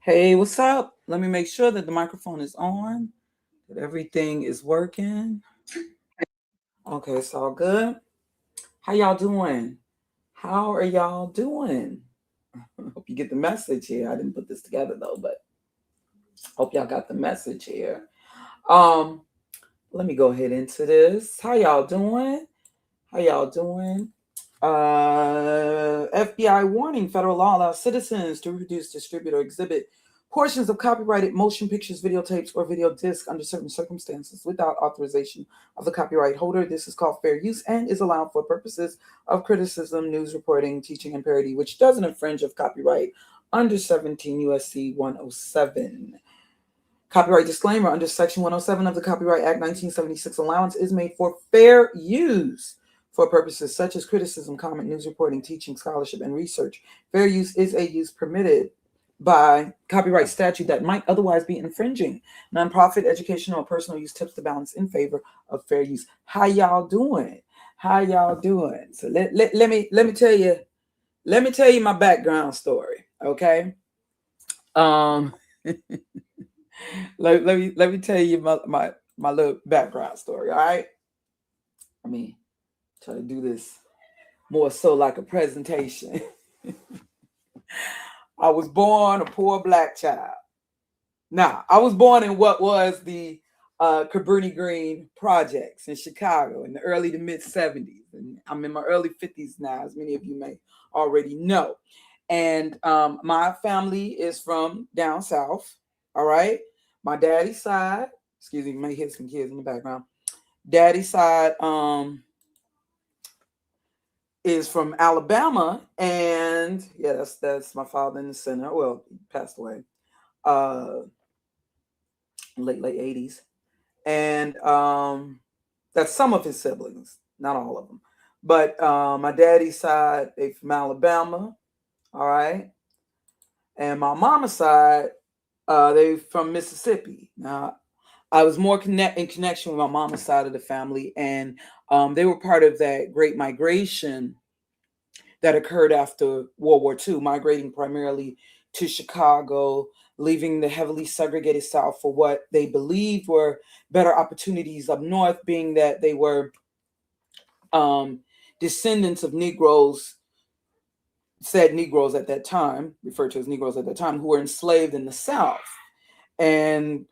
Hey, what's up? Let me make sure that the microphone is on, that everything is working. Okay, it's all good. How y'all doing? How are y'all doing? Hope you get the message here. I didn't put this together though, but hope y'all got the message here. Let me go ahead into this. How y'all doing? How y'all doing? FBI warning: federal law allows citizens to reproduce, distribute, or exhibit portions of copyrighted motion pictures, videotapes, or video discs under certain circumstances without authorization of the copyright holder. This is called fair use and is allowed for purposes of criticism, news reporting, teaching, and parody, which doesn't infringe of copyright under 17 U.S.C. 107. Copyright disclaimer: under Section 107 of the Copyright Act 1976, allowance is made for fair use for purposes such as criticism, comment, news reporting, teaching, scholarship, and research. Fair use is a use permitted by copyright statute that might otherwise be infringing. Nonprofit, educational, or personal use tips the balance in favor of fair use. How y'all doing? How y'all doing? So let me tell you my background story. Okay. let me tell you my little background story. All right. I mean, try to do this more so like a presentation. I was born a poor Black child. Now, I was born in what was the Cabrini Green projects in Chicago in the early to mid 70s. And I'm in my early 50s now, as many of you may already know. And my family is from down south. All right. My daddy's side, excuse me, you may hear some kids in the background. Daddy's side is from Alabama, and yeah, that's my father in the center. Well, he passed away late 80s, and that's some of his siblings, not all of them. But my daddy's side, they from Alabama, all right, and my mama's side, they from Mississippi. Now, I was more in connection with my mama's side of the family, and they were part of that great migration that occurred after World War II, migrating primarily to Chicago, leaving the heavily segregated South for what they believed were better opportunities up north, being that they were descendants of Negroes, said Negroes at that time, referred to as Negroes at that time, who were enslaved in the South. And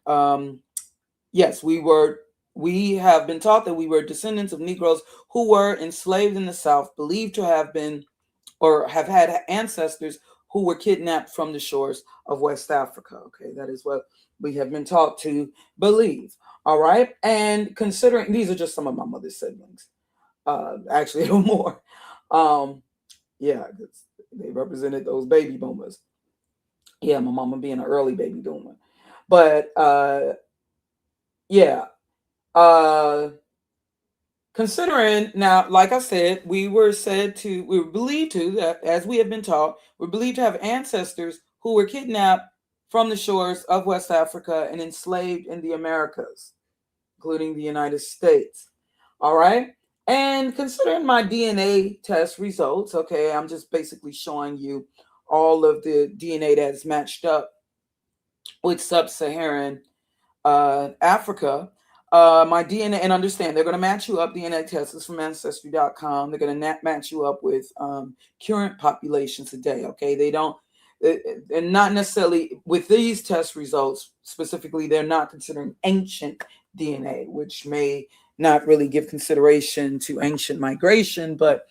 yes, we have been taught that we were descendants of Negroes who were enslaved in the South, believed to have been or have had ancestors who were kidnapped from the shores of West Africa. Okay, that is what we have been taught to believe. All right, and considering these are just some of my mother's siblings, actually more. Yeah, they represented those baby boomers. Yeah, my mama being an early baby boomer, but yeah. Considering now, like I said, we were believed to, that as we have been taught, we're believed to have ancestors who were kidnapped from the shores of West Africa and enslaved in the Americas, including the United States. All right. And considering my DNA test results, okay, I'm just basically showing you all of the DNA that's matched up with sub-Saharan Africa. My DNA, and understand, they're going to match you up. DNA tests is from Ancestry.com. They're going to match you up with current populations today. Okay, they don't, and not necessarily with these test results specifically. They're not considering ancient DNA, which may not really give consideration to ancient migration, but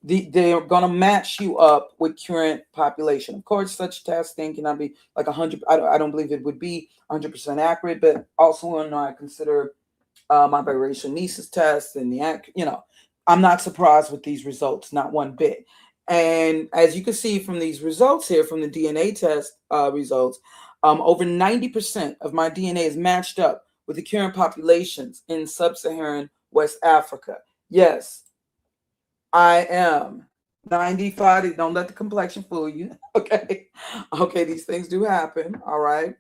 they're going to match you up with current population. Of course, such testing cannot be like 100. I don't believe it would be 100% accurate, but also when I consider my biracial nieces test and I'm not surprised with these results, not one bit. And as you can see from these results here, from the DNA test results, over 90% of my DNA is matched up with the current populations in sub-Saharan West Africa. Yes, I am 95. Don't let the complexion fool you. Okay. Okay, these things do happen. All right.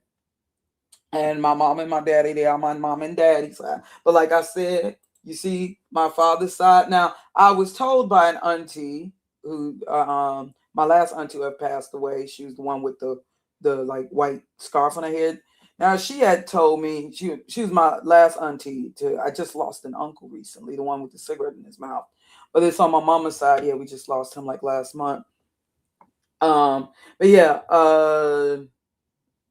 And my mom and my daddy, they are my mom and daddy's side. But like I said, you see my father's side. Now, I was told by an auntie who my last auntie who had passed away. She was the one with the like white scarf on her head. Now, she had told me, she was my last auntie I just lost an uncle recently, the one with the cigarette in his mouth. But it's on my mama's side. Yeah, we just lost him like last month. But yeah,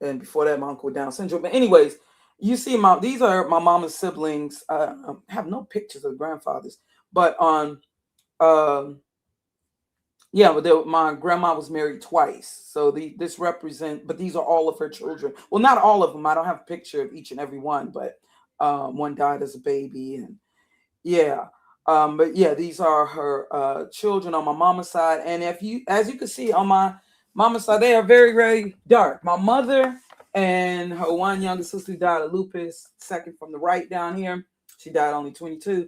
and before that, my uncle with Down syndrome. But anyways, you see, these are my mama's siblings. I have no pictures of grandfathers, but on, yeah, but my grandma was married twice. So this represent, but these are all of her children. Well, not all of them. I don't have a picture of each and every one, but one died as a baby, and yeah. But yeah, these are her children on my mama's side. And as you can see on my mama's side, they are very, very dark. My mother and her one younger sister died of lupus, second from the right down here. She died only 22.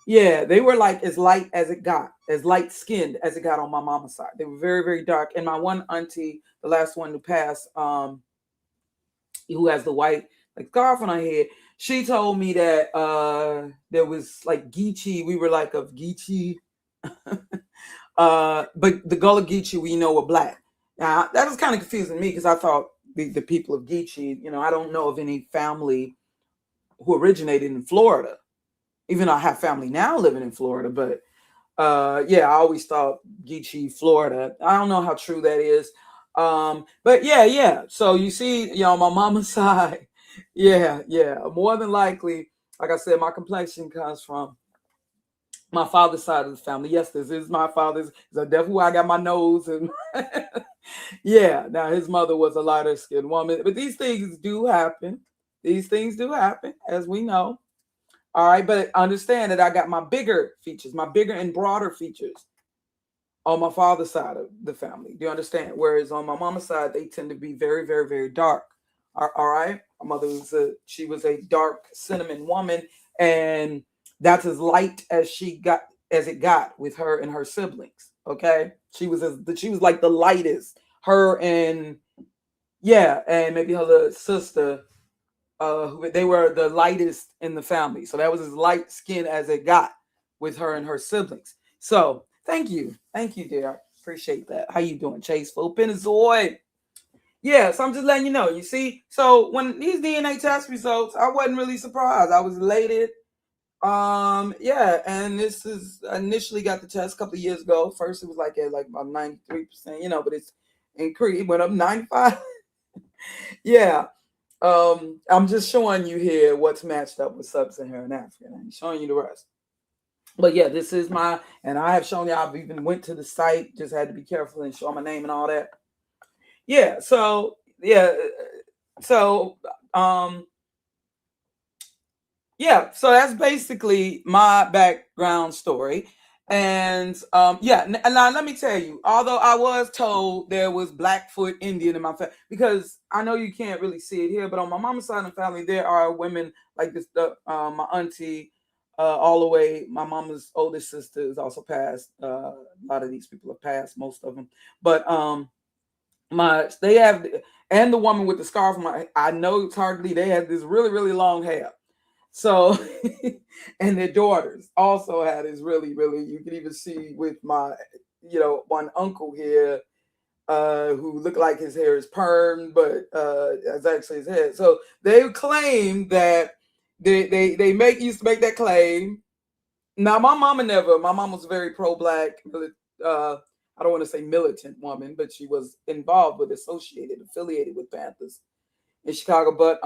Yeah, they were like as light as it got, as light skinned as it got on my mama's side. They were very, very dark. And my one auntie, the last one who passed, who has the white like scarf on her head, she told me that there was like Geechee. We were like of Geechee, but the Gullah Geechee we know were black. Now that was kind of confusing me because I thought the people of Geechee, I don't know of any family who originated in Florida. Even though I have family now living in Florida, but yeah, I always thought Geechee, Florida. I don't know how true that is. But yeah. So you see, my mama's side. Yeah. More than likely, like I said, my complexion comes from my father's side of the family. Yes, this is my father's. So definitely where I got my nose and yeah. Now his mother was a lighter skinned woman, but these things do happen. These things do happen, as we know. All right, but understand that I got my bigger features, my bigger and broader features on my father's side of the family. Do you understand? Whereas on my mama's side, they tend to be very, very, very dark. All right. My mother she was a dark cinnamon woman, and that's as light as it got with her and her siblings. Okay. She was like the lightest. Her and and maybe her little sister. They were the lightest in the family. So that was as light skin as it got with her and her siblings. So thank you, dear. Appreciate that. How you doing, Chase? Full Penizoid. Yeah, so I'm just letting you know. You see, so when these DNA test results, I wasn't really surprised. I was elated. Yeah, and this is initially got the test a couple of years ago. First, it was like at like about 93%, but it's increased. It went up 95. Yeah. I'm just showing you here what's matched up with sub-Saharan Africa. I'm showing you the rest. But yeah, this is and I have shown you, I've even went to the site, just had to be careful and show my name and all that. Yeah, so so that's basically my background story. And now let me tell you, although I was told there was Blackfoot Indian in my family, because I know you can't really see it here, but on my mama's side of the family, there are women like this. My auntie, all the way, my mama's oldest sister is also passed. A lot of these people have passed, most of them. But they have, and the woman with the scarf, I know it's hardly, they had this really, really long hair. So, and their daughters also had his really, really, you can even see with my, one uncle here, who looked like his hair is permed, but it's actually his head. So they claim that they used to make that claim. Now my mom was very pro-black. I don't want to say militant woman, but she was involved with, affiliated with Panthers in Chicago. But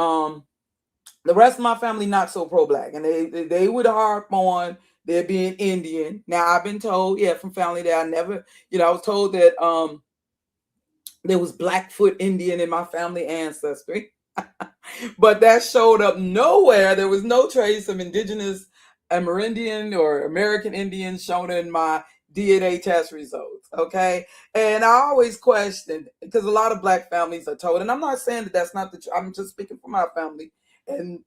the rest of my family not so pro-black, and they would harp on there being Indian. Now I've been told, from family that I never, I was told that there was Blackfoot Indian in my family ancestry, but that showed up nowhere. There was no trace of indigenous Amerindian or American Indian shown in my DNA test results. Okay. And I always questioned, because a lot of black families are told, and I'm not saying that that's not the truth. I'm just speaking for my family and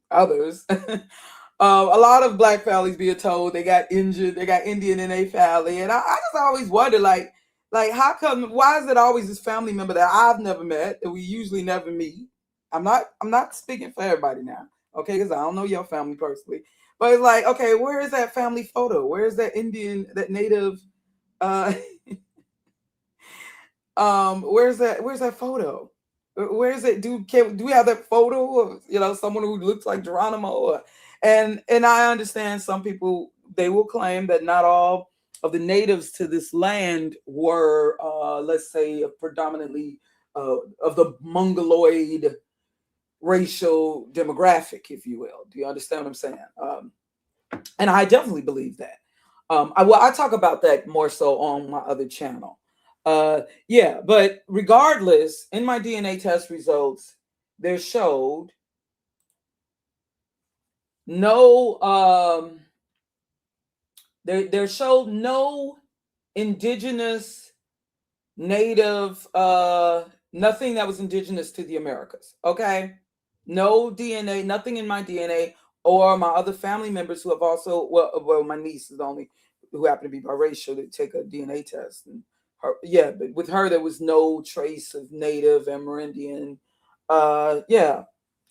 others. A lot of black families being told they got Indian in their family. And I just always wonder, like, how come, why is it always this family member that I've never met, that we usually never meet? I'm not speaking for everybody now, okay, because I don't know your family personally. But it's like, okay, where is that family photo? Where is that Indian, that native, where's that photo? Where is it? Do we have that photo of, someone who looks like Geronimo? And I understand some people, they will claim that not all of the natives to this land were, let's say, predominantly of the Mongoloid racial demographic, if you will. Do you understand what I'm saying? And I definitely believe that. I talk about that more so on my other channel. But regardless, in my DNA test results, there showed no there showed no indigenous, native, nothing that was indigenous to the Americas. Okay, no DNA, nothing in my DNA or my other family members who have also, well, my niece is the only who happened to be biracial to take a DNA test. And but with her there was no trace of native Amerindian,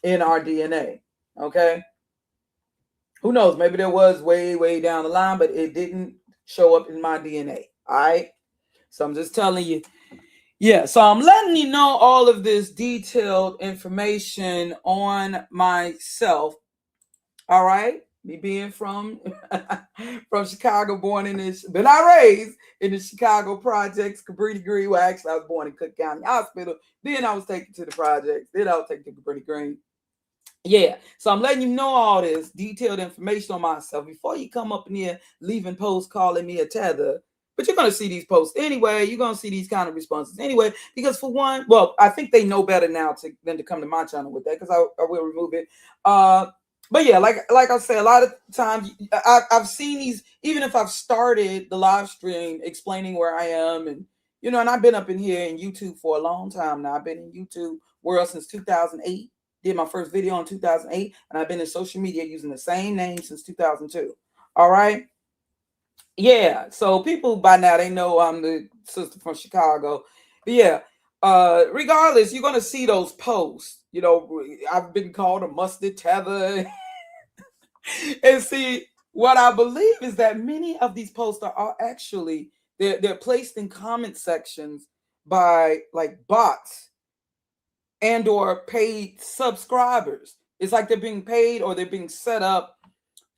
in our DNA. Okay, who knows? Maybe there was way down the line, but it didn't show up in my DNA. All right, so I'm just telling you. Yeah, so I'm letting you know all of this detailed information on myself. All right, me being from from Chicago, born in this, but I raised in the Chicago projects, Cabrini Green. Well, actually, I was born in Cook County Hospital. Then I was taken to the projects. Then I was taken to Cabrini Green. Yeah, so I'm letting you know all this detailed information on myself before you come up in here leaving posts calling me a tether. But you're going to see these posts anyway. You're going to see these kind of responses anyway. Because for one, well, I think they know better now than to come to my channel with that, because I will remove it. But yeah, like I say, a lot of times I've seen these, even if I've started the live stream explaining where I am, and and I've been up in here in YouTube for a long time now. I've been in YouTube world since 2008. Did my first video in 2008, and I've been in social media using the same name since 2002. All right. Yeah, so people by now, they know I'm the sister from Chicago. But yeah, regardless, you're gonna see those posts. I've been called a mustard tether. And see, what I believe is that many of these posts are actually, they're placed in comment sections by like bots and or paid subscribers. It's like they're being paid, or they're being set up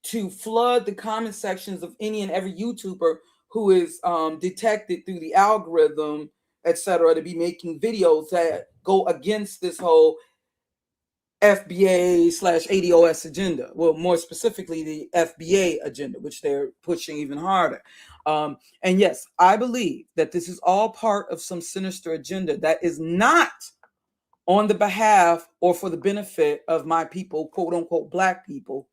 to flood the comment sections of any and every YouTuber who is detected through the algorithm, etc., to be making videos that go against this whole FBA/ADOS agenda. Well, more specifically, the FBA agenda, which they're pushing even harder. And yes, I believe that this is all part of some sinister agenda that is not on the behalf or for the benefit of my people, quote unquote, black people,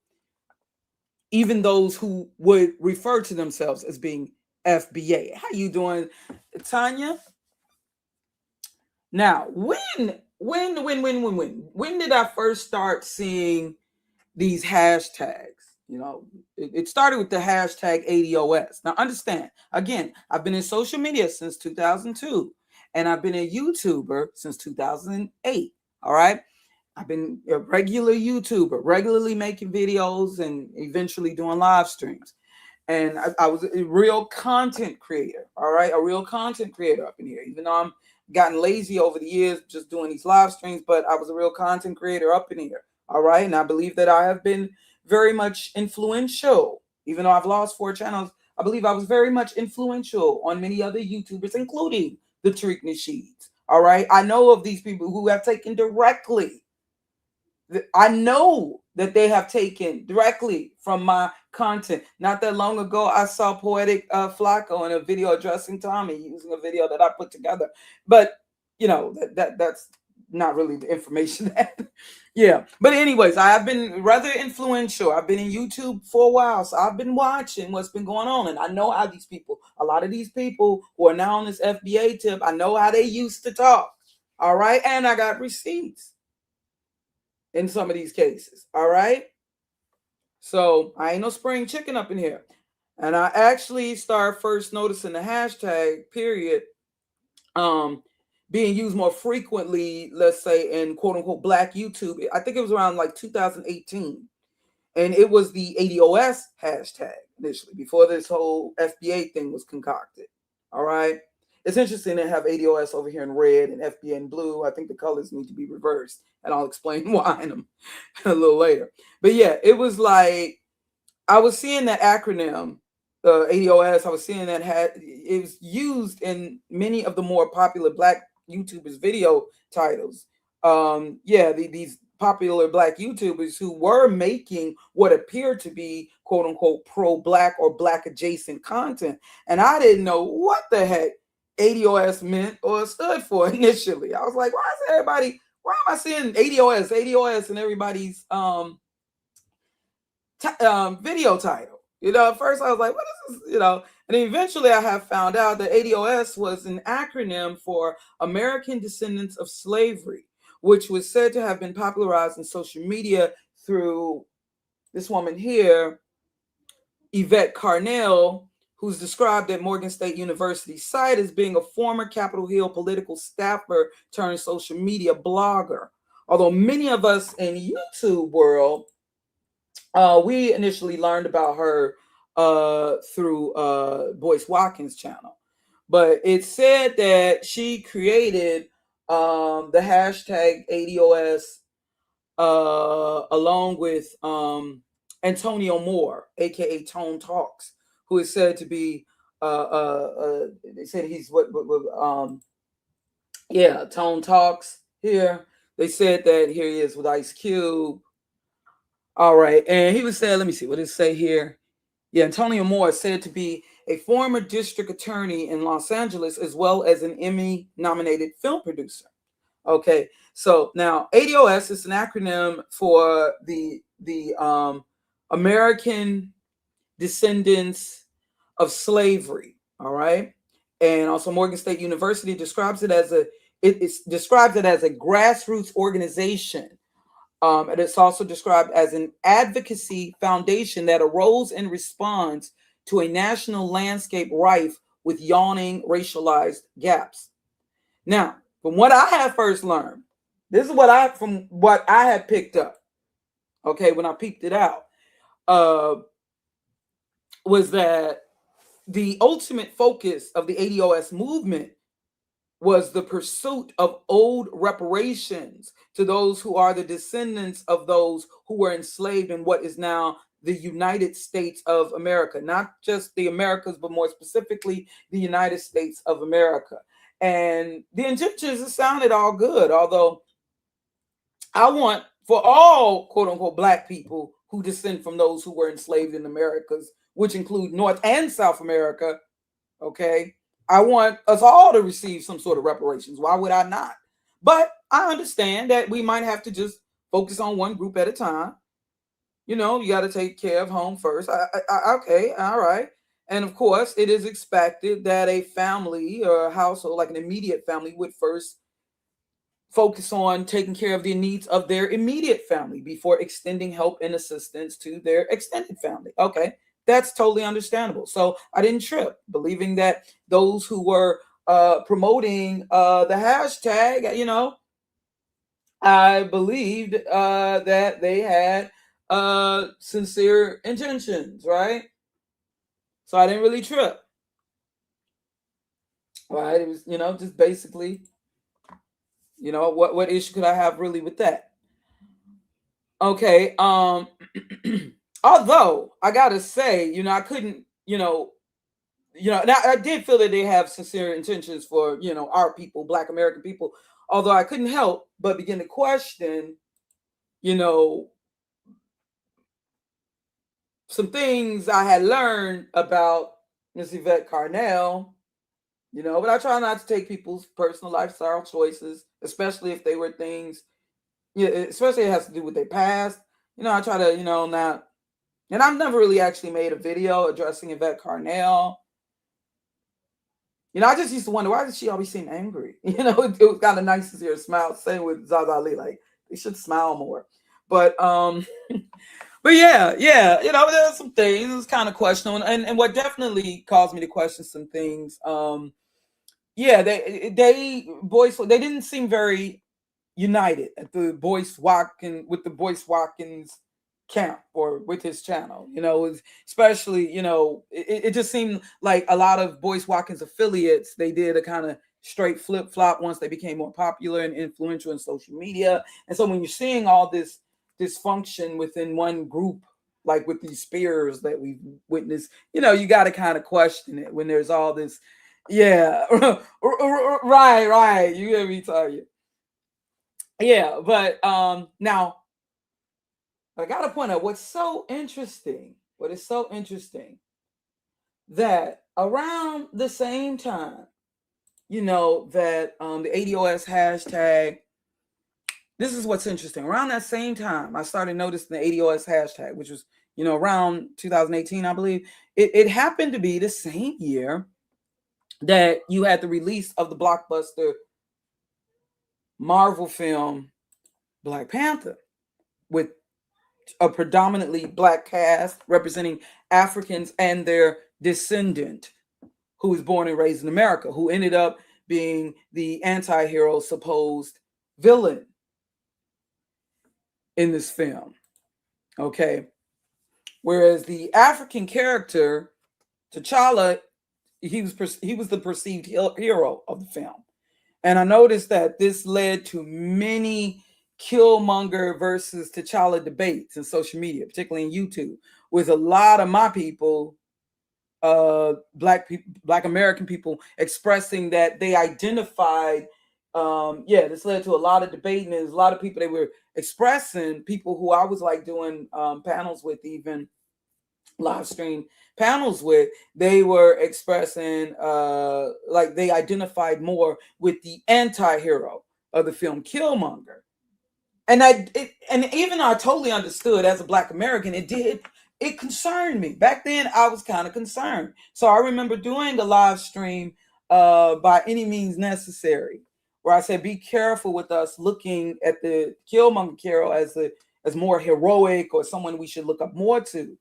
even those who would refer to themselves as being FBA. How you doing, Tanya? Now, when did I first start seeing these hashtags? It started with the hashtag ADOS. Now, understand, again, I've been in social media since 2002, and I've been a YouTuber since 2008. All right. I've been a regular YouTuber, regularly making videos and eventually doing live streams. And I was a real content creator. All right, a real content creator up in here. Even though I'm gotten lazy over the years just doing these live streams, but I was a real content creator up in here. All right, and I believe that I have been very much influential. Even though I've lost 4 channels, I believe I was very much influential on many other YouTubers, including the TARIQ NASHEEDs. All right, I know of these people who have taken directly. I know that they have taken directly from my content. Not that long ago, I saw Poetic Flacco in a video addressing Tommy using a video that I put together. But you know that's not really the information that. Yeah. But anyways, I have been rather influential. I've been in YouTube for a while, so I've been watching what's been going on, and I know how these people, a lot of these people who are now on this FBA tip, I know how they used to talk. All right, and I got receipts in some of these cases. All right. So I ain't no spring chicken up in here. And I actually started first noticing the hashtag period being used more frequently, let's say in quote unquote black YouTube. I think it was around like 2018. And it was the ADOS hashtag initially before this whole FBA thing was concocted. All right. It's interesting to have ADOS over here in red and FBA in blue. I think the colors need to be reversed, and I'll explain why in them a little later. But yeah, it was like I was seeing that acronym, ADOS. I was seeing that it was used in many of the more popular black YouTubers' video titles. These popular black YouTubers who were making what appeared to be quote unquote pro-black or black adjacent content, and I didn't know what the heck ADOS meant or stood for initially. I was like, why am I seeing ADOS in everybody's video title? You know, at first I was like, what is this? You know, and eventually I have found out that ADOS was an acronym for American Descendants of Slavery, which was said to have been popularized in social media through this woman here, Yvette Carnell, who's described at Morgan State University site as being a former Capitol Hill political staffer turned social media blogger. Although many of us in YouTube world, we initially learned about her through Boyce Watkins' channel. But it said that she created the hashtag ADOS along with Antonio Moore, aka Tone Talks, who is said to be they said he's Tone Talks here. They said that here he is with Ice Cube. All right, and he was saying, let me see what it say here. Yeah, Antonio Moore is said to be a former district attorney in Los Angeles, as well as an Emmy-nominated film producer. Okay, so now ADOS is an acronym for the American Descendants of Slavery. All right, and also Morgan State University describes it as it describes it as a grassroots organization. And it's also described as an advocacy foundation that arose in response to a national landscape rife with yawning racialized gaps. Now, from what I had first learned, this is what I had picked up, okay, when I peeped it out, was that the ultimate focus of the ADOS movement was the pursuit of owed reparations to those who are the descendants of those who were enslaved in what is now the United States of America, not just the Americas, but more specifically the United States of America. And the intentions sounded all good, although I want for all quote unquote black people who descend from those who were enslaved in Americas, which include North and South America, okay, I want us all to receive some sort of reparations. Why would I not? But I understand that we might have to just focus on one group at a time. You know, you got to take care of home first. Okay, all right. And of course, it is expected that a family or a household, like an immediate family, would first focus on taking care of the needs of their immediate family before extending help and assistance to their extended family. Okay. That's totally understandable. So I didn't trip, believing that those who were promoting the hashtag, you know, I believed that they had sincere intentions, right? So I didn't really trip, right? It was, just basically, what issue could I have really with that? Okay. Although I gotta say, I couldn't, now I did feel that they have sincere intentions for, our people, Black American people. Although I couldn't help but begin to question, you know, some things I had learned about Miss Yvette Carnell, but I try not to take people's personal lifestyle choices, especially if they were things, especially it has to do with their past. I try to, not, and I've never really actually made a video addressing Yvette Carnell. I just used to wonder, why does she always seem angry? It was kind of nice to see her smile. Same with Zaza Ali, like they should smile more. But but yeah, there's some things it's kind of questionable, and what definitely caused me to question some things. They didn't seem very united at the with the Boyce Watkins camp or with his channel. Especially, it just seemed like a lot of Boyce Watkins affiliates, they did a kind of straight flip flop once they became more popular and influential in social media. And so when you're seeing all this dysfunction within one group, like with these spears that we've witnessed, you got to kind of question it when there's all this. Yeah, right. You hear me tell you. Yeah, but now I got to point out what's so interesting. What is so interesting that around the same time, that the ADOS hashtag. This is what's interesting. Around that same time, I started noticing the ADOS hashtag, which was, around 2018, I believe. It happened to be the same year that you had the release of the blockbuster Marvel film Black Panther, with a predominantly Black cast representing Africans and their descendant, who was born and raised in America, who ended up being the anti-hero supposed villain in this film. Okay. Whereas the African character, T'Challa, he was the perceived hero of the film. And I noticed that this led to many Killmonger versus T'Challa debates in social media, particularly in YouTube, with a lot of my people, Black American people, expressing that they identified. This led to a lot of debate, and there's a lot of people, they were expressing, people who I was like doing panels with, even live stream panels with, they were expressing like they identified more with the anti-hero of the film Killmonger. And even though I totally understood as a Black American, it concerned me. Back then I was kind of concerned. So I remember doing a live stream by any means necessary, where I said, be careful with us looking at the Killmonger hero as more heroic, or someone we should look up more to.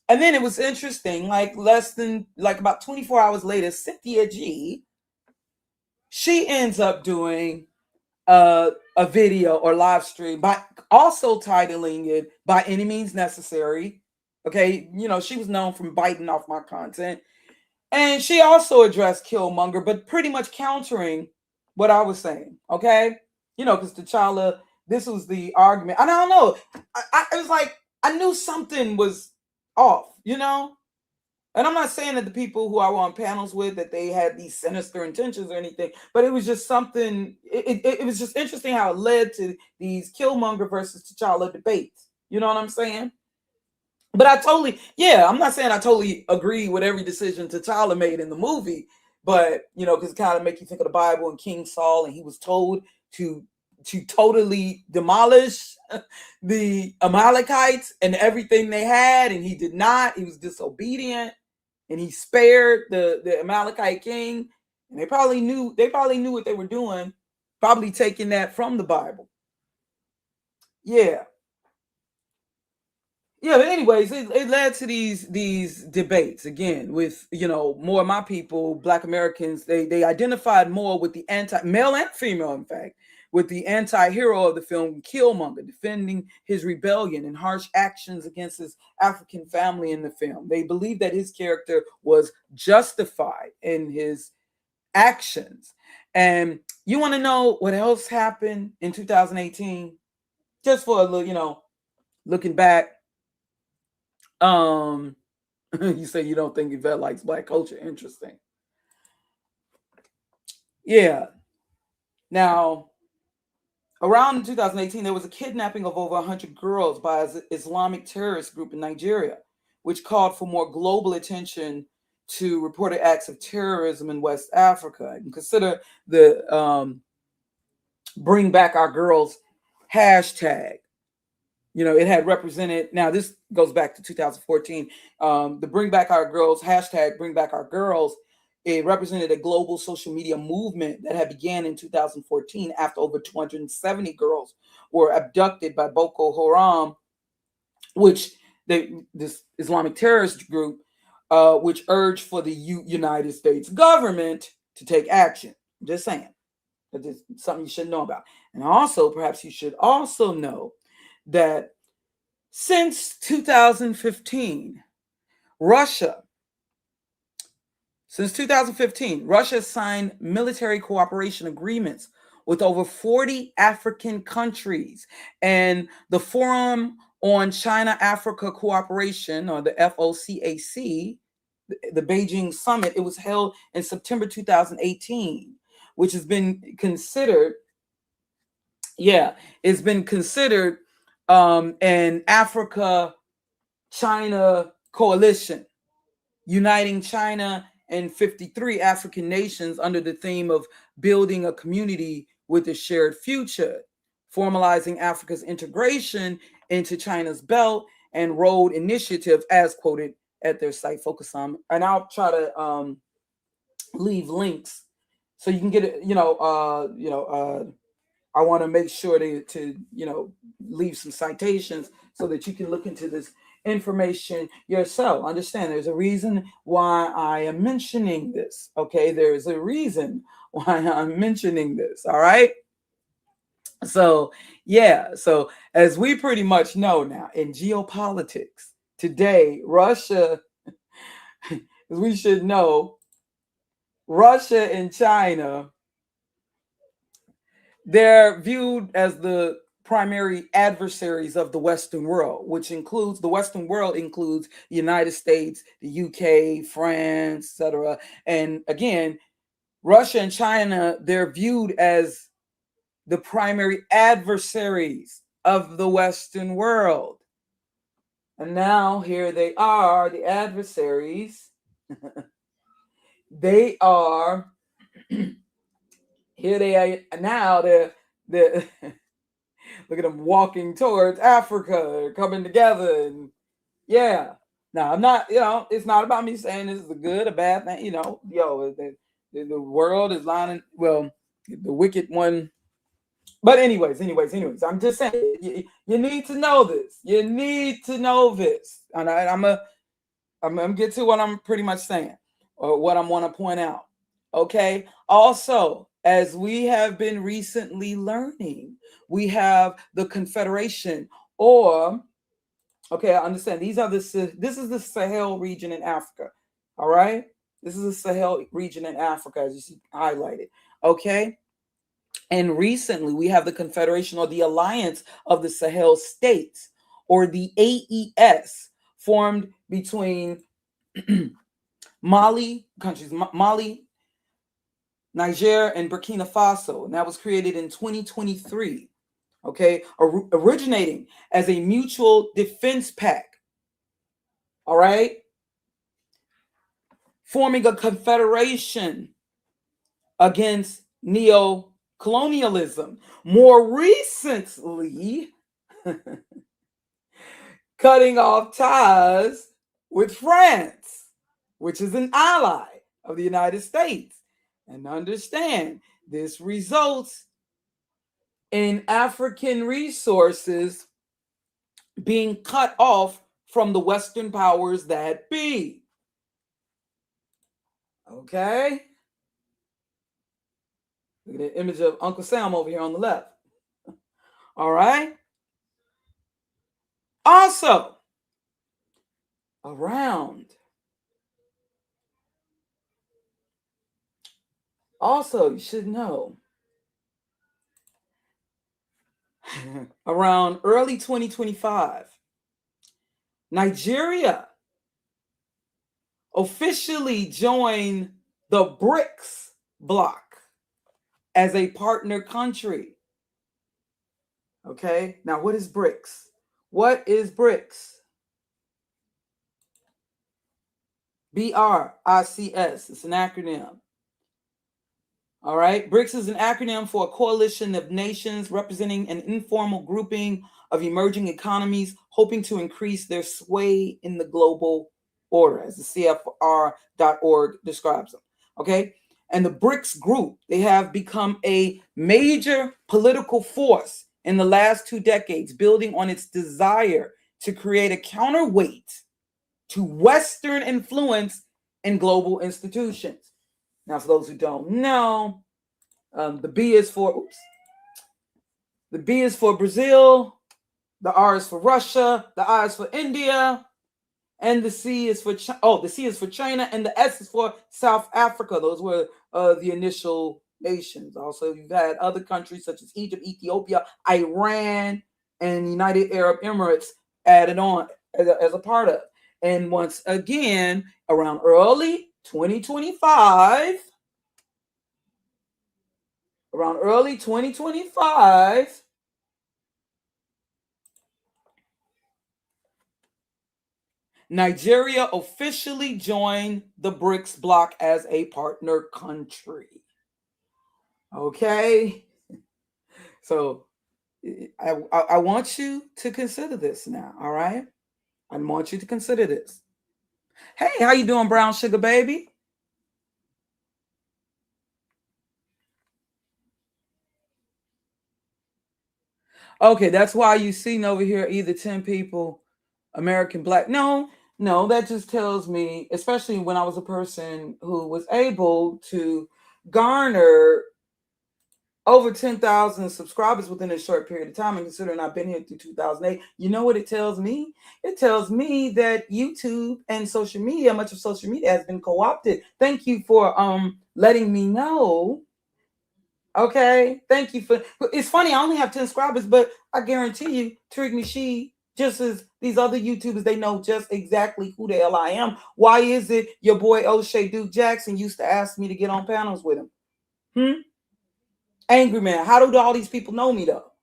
And then it was interesting, like about 24 hours later, Cynthia G, she ends up doing a video or live stream, by also titling it By Any Means Necessary. Okay, she was known from biting off my content, and she also addressed Killmonger, but pretty much countering what I was saying. Okay, because T'Challa, this was the argument. I don't know. It was like I knew something was off, And I'm not saying that the people who I were on panels with, that they had these sinister intentions or anything, but it was just something. It was just interesting how it led to these Killmonger versus T'Challa debates. You know what I'm saying? But I'm not saying I totally agree with every decision T'Challa made in the movie, but because it kind of make you think of the Bible and King Saul, and he was told to totally demolish the Amalekites and everything they had, and he did not. He was disobedient, and he spared the Amalekite king. And they probably knew what they were doing, probably taking that from the Bible. But anyways, it led to these debates again with more of my people, Black Americans. They identified more with the male and female, in fact, with the anti-hero of the film, Killmonger, defending his rebellion and harsh actions against his African family in the film. They believed that his character was justified in his actions. And you want to know what else happened in 2018? Just for a little, looking back. You say you don't think Yvette likes Black culture. Interesting. Yeah. Now, around 2018, there was a kidnapping of over 100 girls by an Islamic terrorist group in Nigeria, which called for more global attention to reported acts of terrorism in West Africa. And consider the Bring Back Our Girls hashtag. It had represented, now this goes back to 2014, the Bring Back Our Girls, hashtag Bring Back Our Girls, it represented a global social media movement that had began in 2014 after over 270 girls were abducted by Boko Haram, which this Islamic terrorist group, which urged for the United States government to take action. I'm just saying. That's something you should know about. And also, perhaps you should also know that since 2015, Russia signed military cooperation agreements with over 40 African countries. And the Forum on China-Africa Cooperation, or the FOCAC, the Beijing summit, it was held in September 2018, which has been considered, it's been considered an Africa-China coalition, uniting China and 53 African nations under the theme of building a community with a shared future, formalizing Africa's integration into China's Belt and Road Initiative, as quoted at their site, Focus On. And I'll try to leave links so you can get it. I want to make sure to leave some citations so that you can look into this information yourself. Understand, there's a reason why I am mentioning this. Okay, there is a reason why I'm mentioning this. All right. So so as we pretty much know now in geopolitics today, Russia, as we should know, Russia and China, they're viewed as the primary adversaries of the Western world, which includes the Western world includes the United States, the UK, France, etc. And again, Russia and China, they're viewed as the primary adversaries of the Western world. And now here they are, the adversaries. They are here. They are now. They're look at them walking towards Africa, coming together, and Now I'm not, it's not about me saying this is a good or bad thing. The world is lining. Well, the wicked one. But anyways, I'm just saying you need to know this. You need to know this, and I'm gonna get to what I'm pretty much saying, or what I want to point out. Okay. Also, as we have been recently learning, we have the Confederation, or I understand this is the Sahel region in Africa. All right, this is the Sahel region in Africa, as you see highlighted. Okay. And recently, we have the Confederation, or the Alliance of the Sahel States, or the AES, formed between Mali, Niger, and Burkina Faso. And that was created in 2023, originating as a mutual defense pact, all right? Forming a confederation against neo-colonialism. More recently, cutting off ties with France, which is an ally of the United States. And understand, this results in African resources being cut off from the Western powers that be. Okay? Look Look at the image of Uncle Sam over here on the left. All right. Also, you should know, around early 2025, Nigeria officially joined the BRICS bloc as a partner country. Okay, now what is BRICS? What is BRICS? BRICS. It's an acronym. All right, BRICS is an acronym for a coalition of nations representing an informal grouping of emerging economies hoping to increase their sway in the global order, as the CFR.org describes them. Okay, and the BRICS group, they have become a major political force in the last 2 decades, building on its desire to create a counterweight to Western influence in global institutions. Now, for those who don't know, the B is for Brazil, the R is for Russia, the I is for India, and the C is for China, and the S is for South Africa. Those were the initial nations. Also, you've had other countries such as Egypt, Ethiopia, Iran, and United Arab Emirates added on as a part of. And once again, around early 2025, Nigeria officially joined the BRICS bloc as a partner country. Okay, so I want you to consider this now. All right, I want you to consider this. Hey, how you doing, brown sugar baby? Okay, that's why you seen over here either 10 people, American Black. No, that just tells me, especially when I was a person who was able to garner over 10,000 subscribers within a short period of time, and considering I've been here through 2008, you know what it tells me? It tells me that YouTube and social media, much of social media, has been co-opted. Thank you for letting me know. Okay, thank you for. It's funny, I only have 10 subscribers, but I guarantee you, TARIQ NASHEED, just as these other YouTubers, they know just exactly who the hell I am. Why is it your boy Oshay Duke Jackson used to ask me to get on panels with him? Angry Man. How do all these people know me though?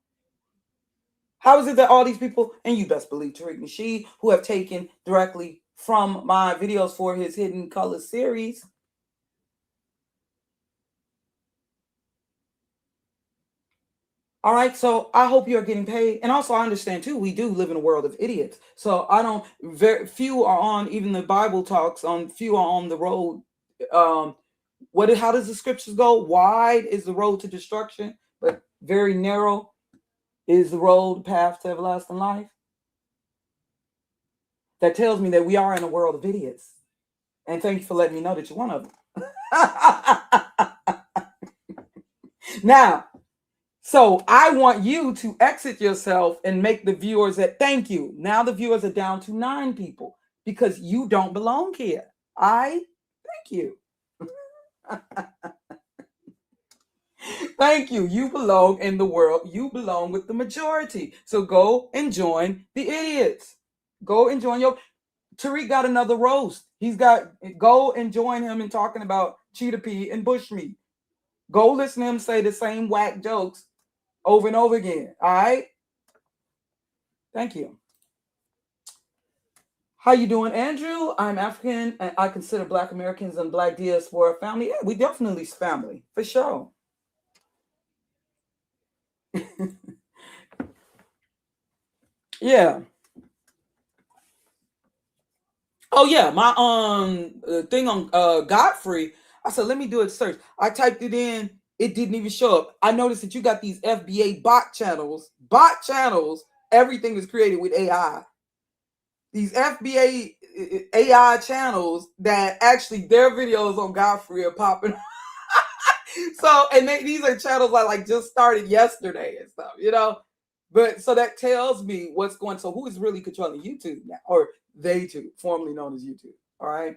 How is it that all these people, and you best believe TARIQ NASHEED, who have taken directly from my videos for his Hidden Colors series, all right, so I hope you're getting paid. And also, I understand too, we do live in a world of idiots. So very few are on, even the Bible talks on, few are on the road. How does the scriptures go? Wide is the road to destruction, but very narrow is the road, path to everlasting life. That tells me that we are in a world of idiots. And thank you for letting me know that you're one of them. Now, so I want you to exit yourself and make the viewers that thank you. Now the viewers are down to 9 people because you don't belong here. I thank you. Thank you. You belong in the world. You belong with the majority. So go and join the idiots. Go and join your. TARIQ got another roast. Go and join him in talking about cheetah pea and bushmeat. Go listen to him say the same whack jokes over and over again. All right. Thank you. How you doing, Andrew? I'm African, and I consider Black Americans and Black diaspora family. Yeah, we definitely family for sure. Yeah. Oh yeah, my thing on Godfrey. I said, let me do a search. I typed it in. It didn't even show up. I noticed that you got these FBA bot channels. Everything is created with AI. These FBA AI channels that actually their videos on Godfrey are popping. So, and these are channels I like just started yesterday and stuff, you know. But so that tells me what's going. So who is really controlling YouTube now, or they too, formerly known as YouTube? All right.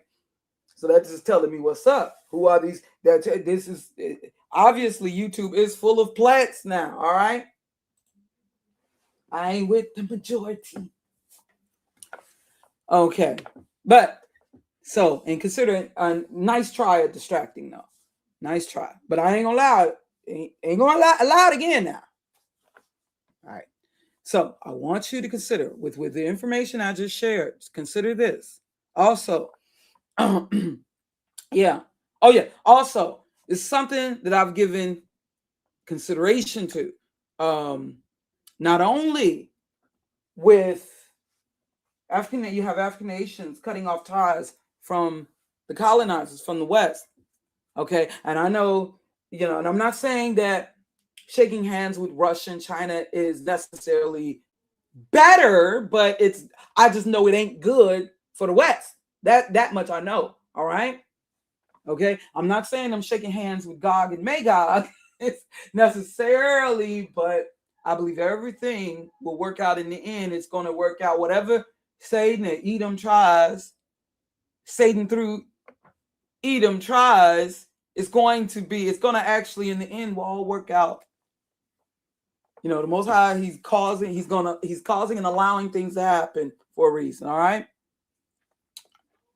So that's just telling me what's up. Who are these? This is obviously YouTube is full of plants now. All right. I ain't with the majority. Okay, but so and considering a nice try at distracting though, nice try. But I ain't gonna allow it. Ain't gonna allow it again now. All right. So I want you to consider with the information I just shared. Consider this also. Yeah. Oh yeah. Also, it's something that I've given consideration to. Not only with you have African nations cutting off ties from the colonizers from the West. Okay. And I know, you know, and I'm not saying that shaking hands with Russia and China is necessarily better, but I just know it ain't good for the West. That much I know. All right. Okay. I'm not saying I'm shaking hands with Gog and Magog necessarily, but I believe everything will work out in the end. It's going to work out. Whatever Satan and Edom tries, Satan through Edom tries, it's going to actually in the end will all work out. You know, the Most High, he's causing and allowing things to happen for a reason. All right.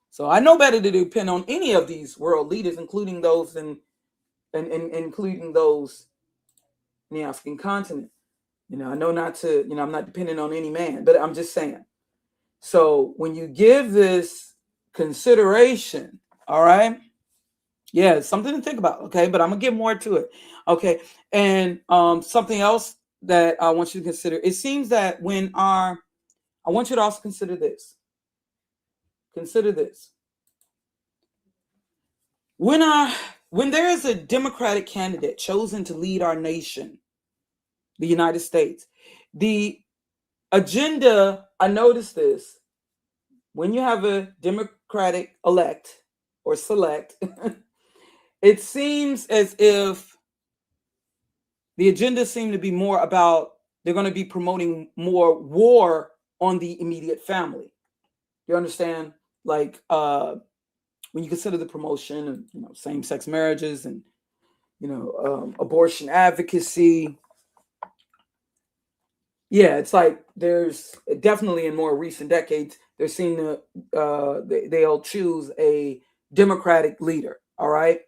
So I know better to depend on any of these world leaders, including those including those in the African continent. You know, I know not to, you know, I'm not dependent on any man, but I'm just saying. So when you give this consideration, all right, yeah, it's something to think about, okay, but I'm gonna get more to it, okay. And something else that I want you to consider, it seems that I want you to also consider this. When there is a Democratic candidate chosen to lead our nation, the United States, the agenda, I noticed this, when you have a Democratic elect or select, it seems as if the agenda seems to be more about, they're going to be promoting more war on the immediate family. You understand? Like when you consider the promotion of, you know, same-sex marriages and, you know, abortion advocacy. Yeah, it's like there's definitely in more recent decades, they're seeing they'll choose a Democratic leader. All right.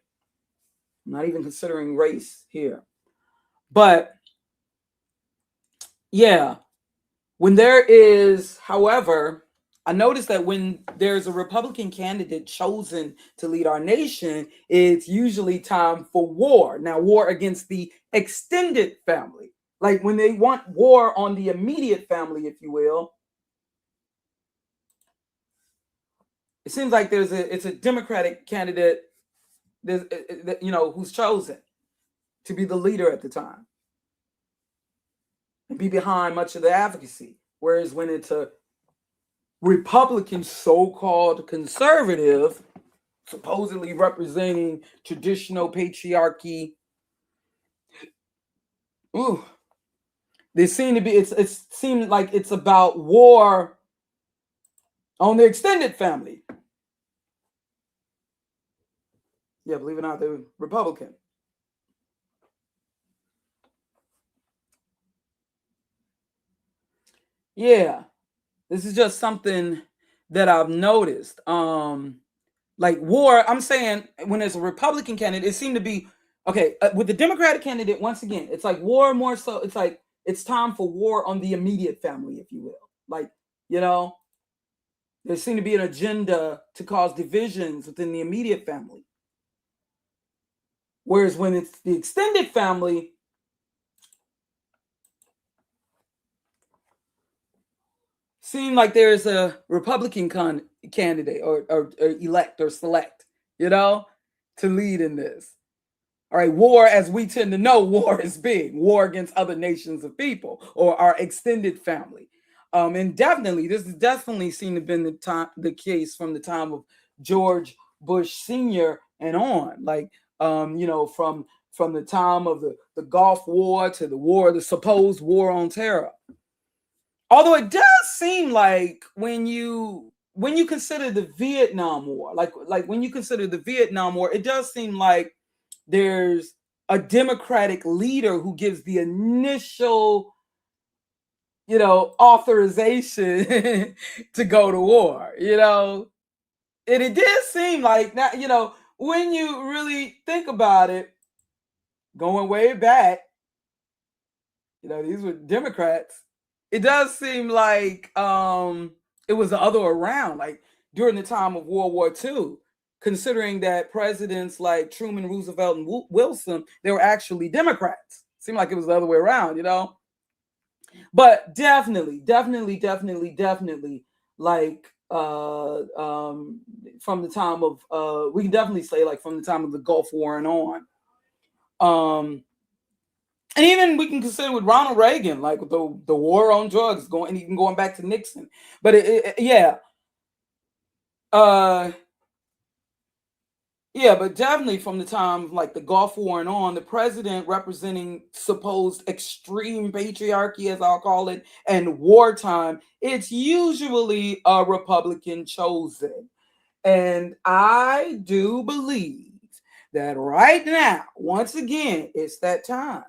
I'm not even considering race here. But yeah, when there is, however, I noticed that when there's a Republican candidate chosen to lead our nation, it's usually time for war. Now, war against the extended family. Like when they want war on the immediate family, if you will, it seems like it's a Democratic candidate, you know, who's chosen to be the leader at the time and be behind much of the advocacy. Whereas when it's a Republican so-called conservative, supposedly representing traditional patriarchy, they seem to be, it seems like it's about war on the extended family. Yeah, believe it or not, they're Republican. Yeah, this is just something that I've noticed. Like war, I'm saying when there's a Republican candidate, it seemed to be, okay, with the Democratic candidate, once again, it's like war more so, it's like it's time for war on the immediate family, if you will. Like, you know, there seemed to be an agenda to cause divisions within the immediate family. Whereas when it's the extended family, seemed like there's a Republican candidate or elect or select, you know, to lead in this. All right, war, as we tend to know, war is big. War against other nations of people or our extended family. And definitely, this has definitely seemed to have been the case from the time of George Bush Sr. and on. Like You know, from the time of the Gulf War to the supposed war on terror. Although it does seem like when you consider the Vietnam War, like when you consider the Vietnam War, it does seem like there's a Democratic leader who gives the initial, you know, authorization to go to war, you know. And it did seem like, now, you know, when you really think about it, going way back, you know, these were Democrats. It does seem like it was the other way around, like during the time of World War II, considering that presidents like Truman, Roosevelt, and Wilson, they were actually Democrats. Seemed like it was the other way around, you know. But definitely, like from the time of we can definitely say like from the time of the Gulf War and on. And even we can consider with Ronald Reagan, like the war on drugs, and even going back to Nixon. But yeah, but definitely from the time of like the Gulf War and on, the president representing supposed extreme patriarchy, as I'll call it, and wartime, it's usually a Republican chosen. And I do believe that right now, once again, it's that time.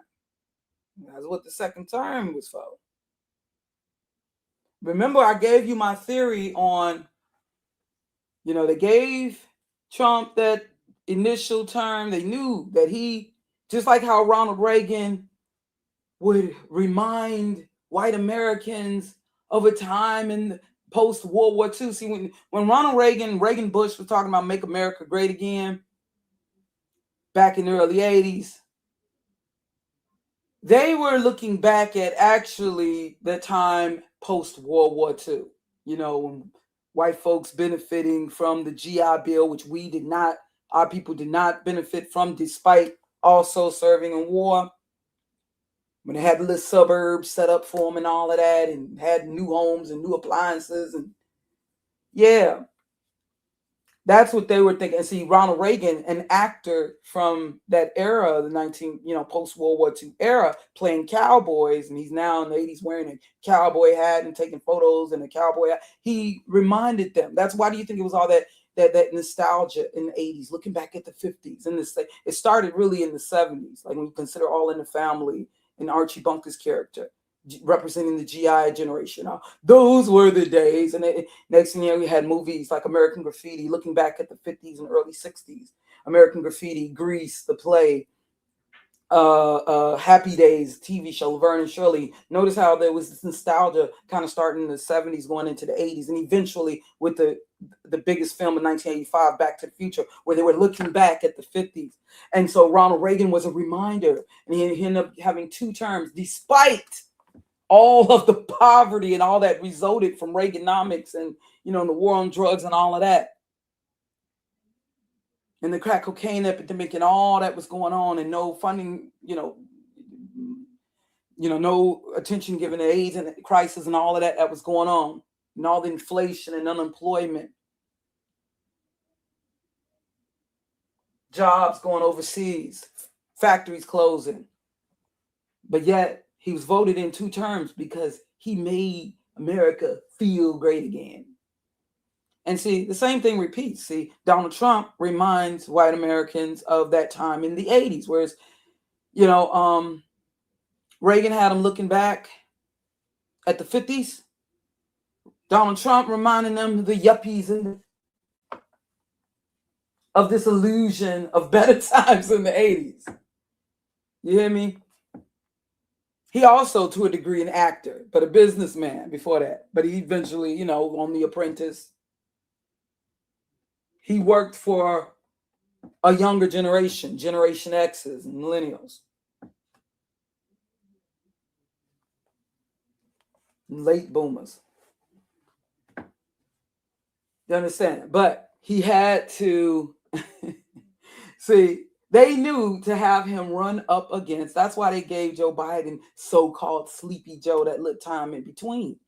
That's what the second term was for. Remember, I gave you my theory on, you know, they gave Trump that initial term. They knew that he, just like how Ronald Reagan would remind white Americans of a time in post-World War II. See, when Ronald Reagan Bush was talking about make America great again back in the early 80s, they were looking back at actually the time post-World War II, you know, when white folks benefiting from the GI Bill, which our people did not benefit from, despite also serving in war. When they had the little suburbs set up for them and all of that, and had new homes and new appliances, and yeah, that's what they were thinking. And see, Ronald Reagan, an actor from that era, the post-World War II era, playing cowboys, and he's now in the 80s wearing a cowboy hat and taking photos in a cowboy hat. He reminded them. That's why do you think it was all that nostalgia in the 80s, looking back at the 50s? And it started really in the 70s, like when you consider All in the Family and Archie Bunker's character representing the GI generation. Those were the days. And next thing you know, we had movies like American Graffiti, looking back at the 50s and early 60s. American Graffiti, Grease, the play, Happy Days TV show, Laverne and Shirley. Notice how there was this nostalgia kind of starting in the 70s going into the 80s, and eventually with the biggest film in 1985, Back to the Future, where they were looking back at the 50s. And so Ronald Reagan was a reminder, and he ended up having 2 terms despite all of the poverty and all that resulted from Reaganomics and, you know, the war on drugs and all of that, and the crack cocaine epidemic and all that was going on, and no funding, no attention given to AIDS and the crisis and all of that was going on, and all the inflation and unemployment, jobs going overseas, factories closing. But yet he was voted in 2 terms because he made America feel great again. And see, the same thing repeats. See, Donald Trump reminds white Americans of that time in the 80s, whereas, Reagan had them looking back at the 50s. Donald Trump reminding them of the yuppies and of this illusion of better times in the 80s. You hear me? He also, to a degree, an actor, but a businessman before that. But he eventually, on The Apprentice, he worked for a younger generation, Generation X's and millennials, late boomers. You understand? But he had to see, they knew to have him run up against. That's why they gave Joe Biden so-called Sleepy Joe that little time in between.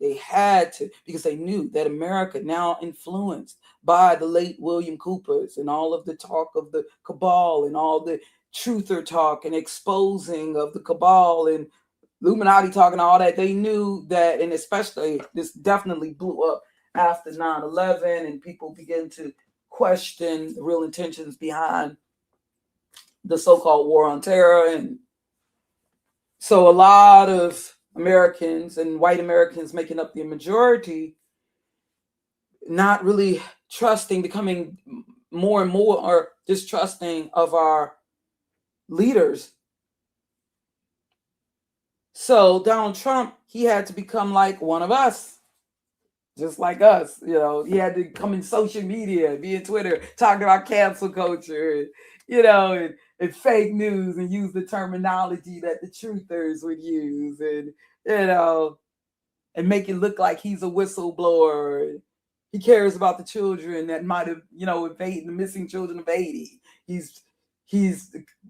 They had to, because they knew that America, now influenced by the late William Coopers and all of the talk of the cabal and all the truther talk and exposing of the cabal and Illuminati talk and all that, they knew that, and especially this definitely blew up after 9/11, and people began to question the real intentions behind the so-called war on terror. And so a lot of Americans and white Americans making up the majority, not really trusting, becoming more and more distrusting of our leaders. So Donald Trump, he had to become like one of us, just like us. You know, he had to come in social media, be in Twitter, talking about cancel culture, you know, and fake news, and use the terminology that the truthers would use, and, you know, and make it look like he's a whistleblower. He cares about the children that might have, you know, evaded, the missing children of Haiti. He's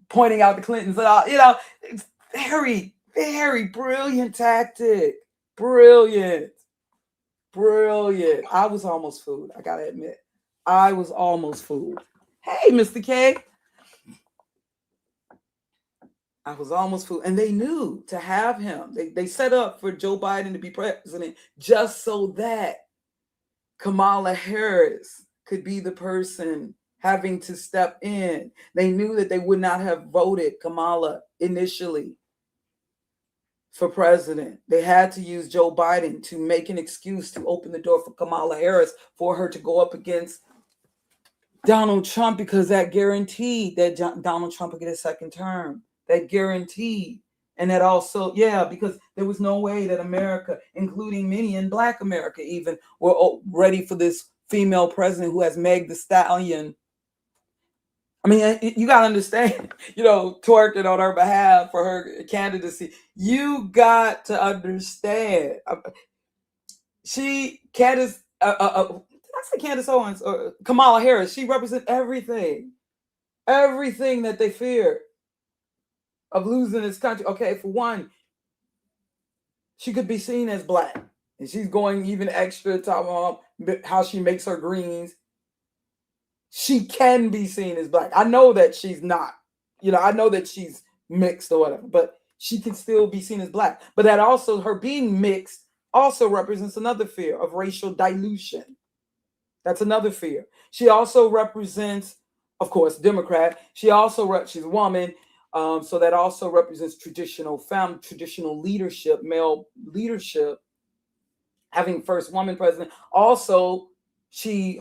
pointing out the Clintons and all, you know. It's very, very brilliant tactic. Brilliant. I was almost fooled. I gotta admit, I was almost fooled. Hey, Mr. K. I was almost fooled. And they knew to have him. They set up for Joe Biden to be president just so that Kamala Harris could be the person having to step in. They knew that they would not have voted Kamala initially for president. They had to use Joe Biden to make an excuse to open the door for Kamala Harris, for her to go up against Donald Trump, because that guaranteed that Donald Trump would get a second term. That guaranteed. And that also, yeah, because there was no way that America, including many in Black America even, were ready for this female president who has Meg the Stallion. I mean, you got to understand, you know, twerking on her behalf for her candidacy. You got to understand. Candace, did I say Candace Owens or Kamala Harris? She represents everything that they fear of losing this country. Okay, for one, she could be seen as Black, and she's going even extra talking about how she makes her greens. She can be seen as Black. I know that she's not, you know, I know that she's mixed or whatever, but she can still be seen as Black. But that also, her being mixed also represents another fear of racial dilution. That's another fear. She also represents, of course, Democrat. She also, she's a woman. So that also represents traditional leadership, male leadership, having first woman president. Also,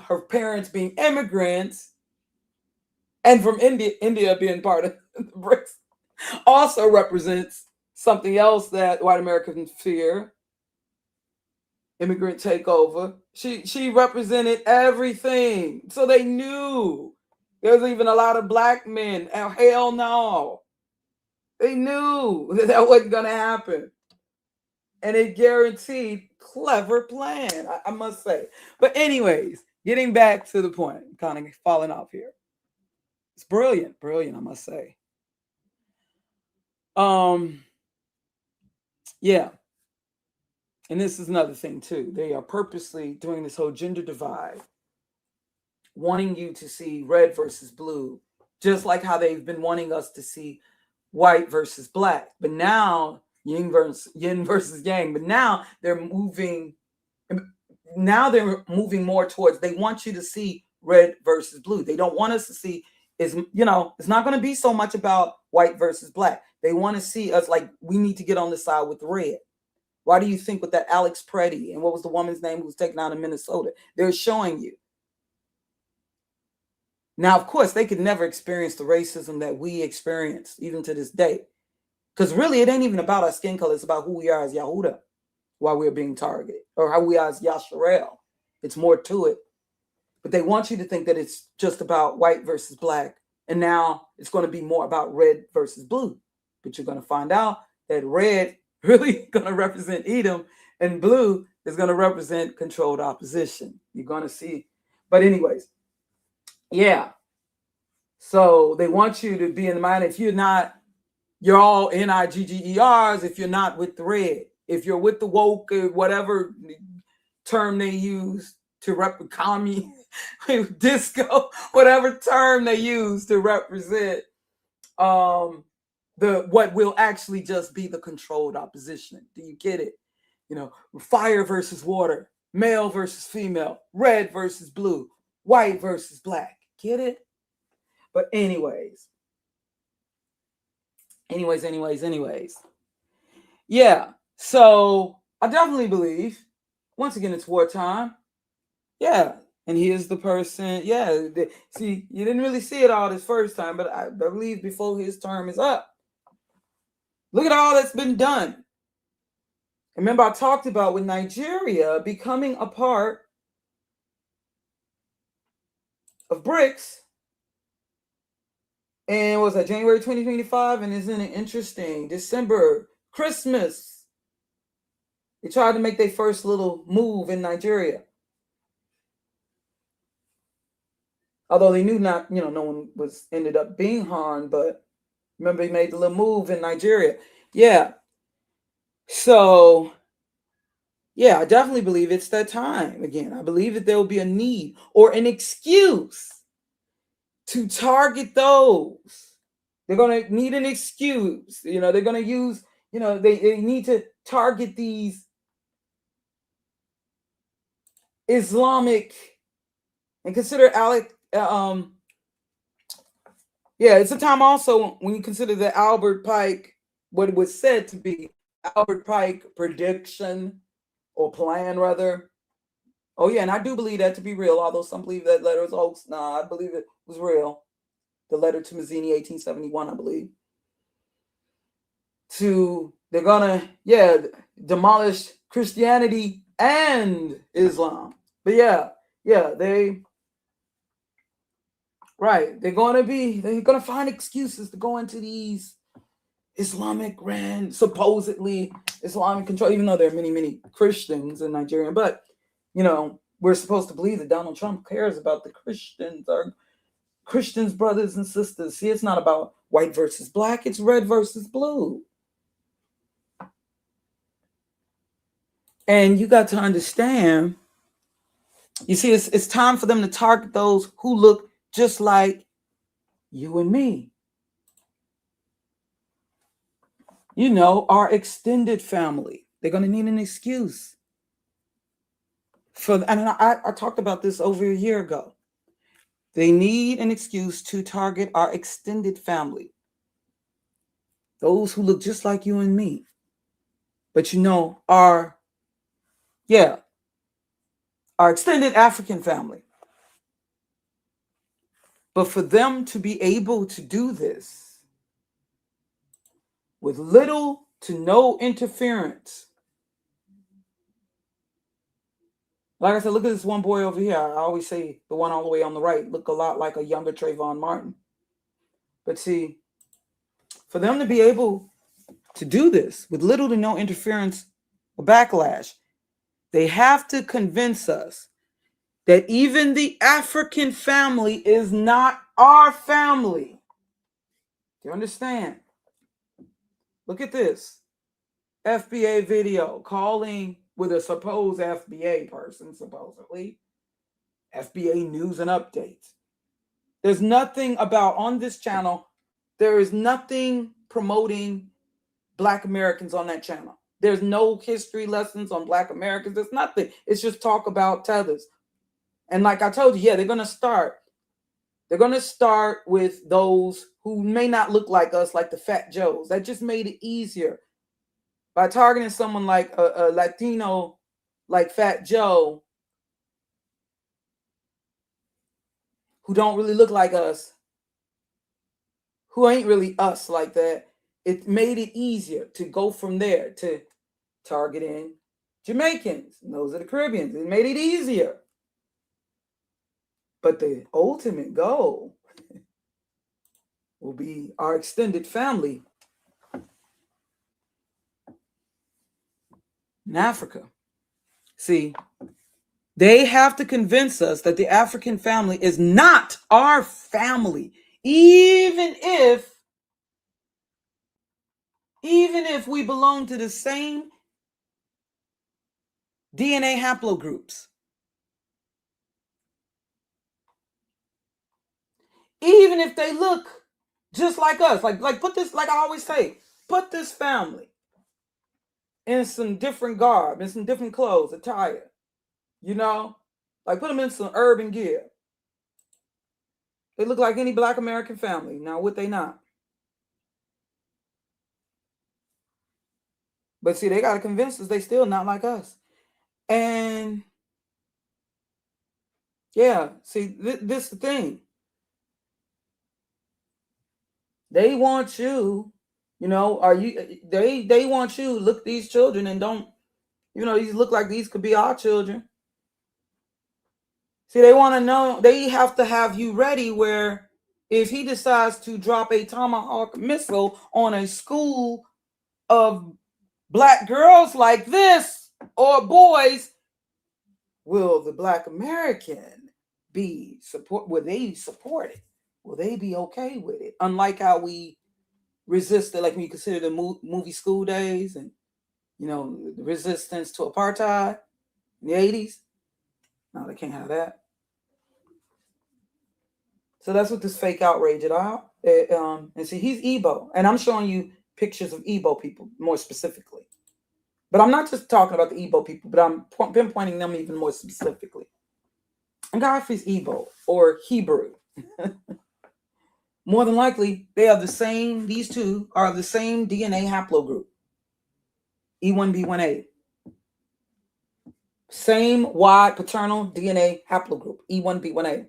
her parents being immigrants, and from India being part of the BRICS, also represents something else that white Americans fear: immigrant takeover. She represented everything, so they knew. There's even a lot of Black men. Hell no. They knew that wasn't going to happen. And it guaranteed clever plan, I must say. But anyways, getting back to the point, kind of falling off here. It's brilliant, I must say. Yeah. And this is another thing too. They are purposely doing this whole gender divide, wanting you to see red versus blue, just like how they've been wanting us to see white versus Black. But now yin versus yang. But now they're moving more towards, they want you to see red versus blue. They don't want us to see, it's not going to be so much about white versus Black. They want to see us like, we need to get on the side with red. Why do you think with that Alex Preddy, and what was the woman's name who was taken out in Minnesota? They're showing you. Now, of course, they could never experience the racism that we experienced, even to this day. Because really, it ain't even about our skin color. It's about who we are as Yahuda while we're being targeted, or how we are as Yasharel. It's more to it. But they want you to think that it's just about white versus Black. And now it's going to be more about red versus blue. But you're going to find out that red really going to represent Edom, and blue is going to represent controlled opposition. You're going to see. But anyways, yeah. So they want you to be in the mind, if you're not, you're all NIGGERs if you're not with the red. if you're with the woke or whatever term they use to represent commie, disco, whatever term they use to represent what will actually just be the controlled opposition. Do you get it? Fire versus water, male versus female, red versus blue, white versus black. Get it? But anyways. Yeah. So I definitely believe, once again, it's wartime. Yeah. And here's the person. Yeah. See, you didn't really see it all this first time, but I believe before his term is up. Look at all that's been done. Remember, I talked about with Nigeria becoming a part of BRICS. And was that January 2025? And isn't it interesting? December, Christmas. They tried to make their first little move in Nigeria. Although they knew no one was ended up being harmed, but remember they made the little move in Nigeria. Yeah. So, yeah, I definitely believe it's that time again. I believe that there will be a need or an excuse to target those. They're going to need an excuse. They're going to use, they need to target these Islamic and consider it's a time also when you consider the Albert Pike, what was said to be Albert Pike prediction or plan, rather. Oh, yeah, and I do believe that to be real, although some believe that letter is hoax. Nah, I believe it was real. The letter to Mazzini, 1871, I believe. They're going to, demolish Christianity and Islam. But they're going to find excuses to go into these Islamic supposedly Islamic control, even though there are many, many Christians in Nigeria. But, we're supposed to believe that Donald Trump cares about the Christians, our Christians, brothers and sisters. See, it's not about white versus black, it's red versus blue. And you got to understand, you see, it's time for them to target those who look just like you and me. Our extended family. They're going to need an excuse. And I talked about this over a year ago. They need an excuse to target our extended family. Those who look just like you and me. But our extended African family. But for them to be able to do this with little to no interference. Like I said, look at this one boy over here. I always say the one all the way on the right look a lot like a younger Trayvon Martin. But see, for them to be able to do this with little to no interference or backlash, they have to convince us that even the African family is not our family. Do you understand? Look at this. FBA video calling with a supposed FBA person, supposedly. FBA news and updates. There's nothing on this channel, there is nothing promoting Black Americans on that channel. There's no history lessons on Black Americans. There's nothing. It's just talk about tethers. And like I told you, they're going to start. They're going to start with those who may not look like us, like the Fat Joes. That just made it easier. By targeting someone like a Latino, like Fat Joe, who don't really look like us, who ain't really us like that, it made it easier to go from there to targeting Jamaicans. And those are the Caribbeans. It made it easier. But the ultimate goal will be our extended family in Africa. See, they have to convince us that the African family is not our family, even if we belong to the same DNA haplogroups. Even if they look just like us, like put this, like I always say, put this family in some different garb, in some different clothes, attire, you know, like put them in some urban gear. They look like any Black American family. Now, would they not? But see, they got to convince us they still not like us. And yeah, see, this is the thing. They want you, you know, they want you to look at these children and don't, you know, these look like these could be our children. See, they want to know, they have to have you ready where if he decides to drop a Tomahawk missile on a school of Black girls like this or boys, will the Black American will they support it? Will they be okay with it? Unlike how we resisted, like when you consider the movie School Days and, you know, the resistance to apartheid in the 80s. No, they can't have that. So that's what this fake outrage is about. And see, he's Igbo. And I'm showing you pictures of Igbo people more specifically. But I'm not just talking about the Igbo people, but I'm pinpointing them even more specifically. And Godfrey's Igbo or Hebrew. More than likely, they are the same, these two are the same DNA haplogroup. E1B1A. Same Y paternal DNA haplogroup, E1B1A.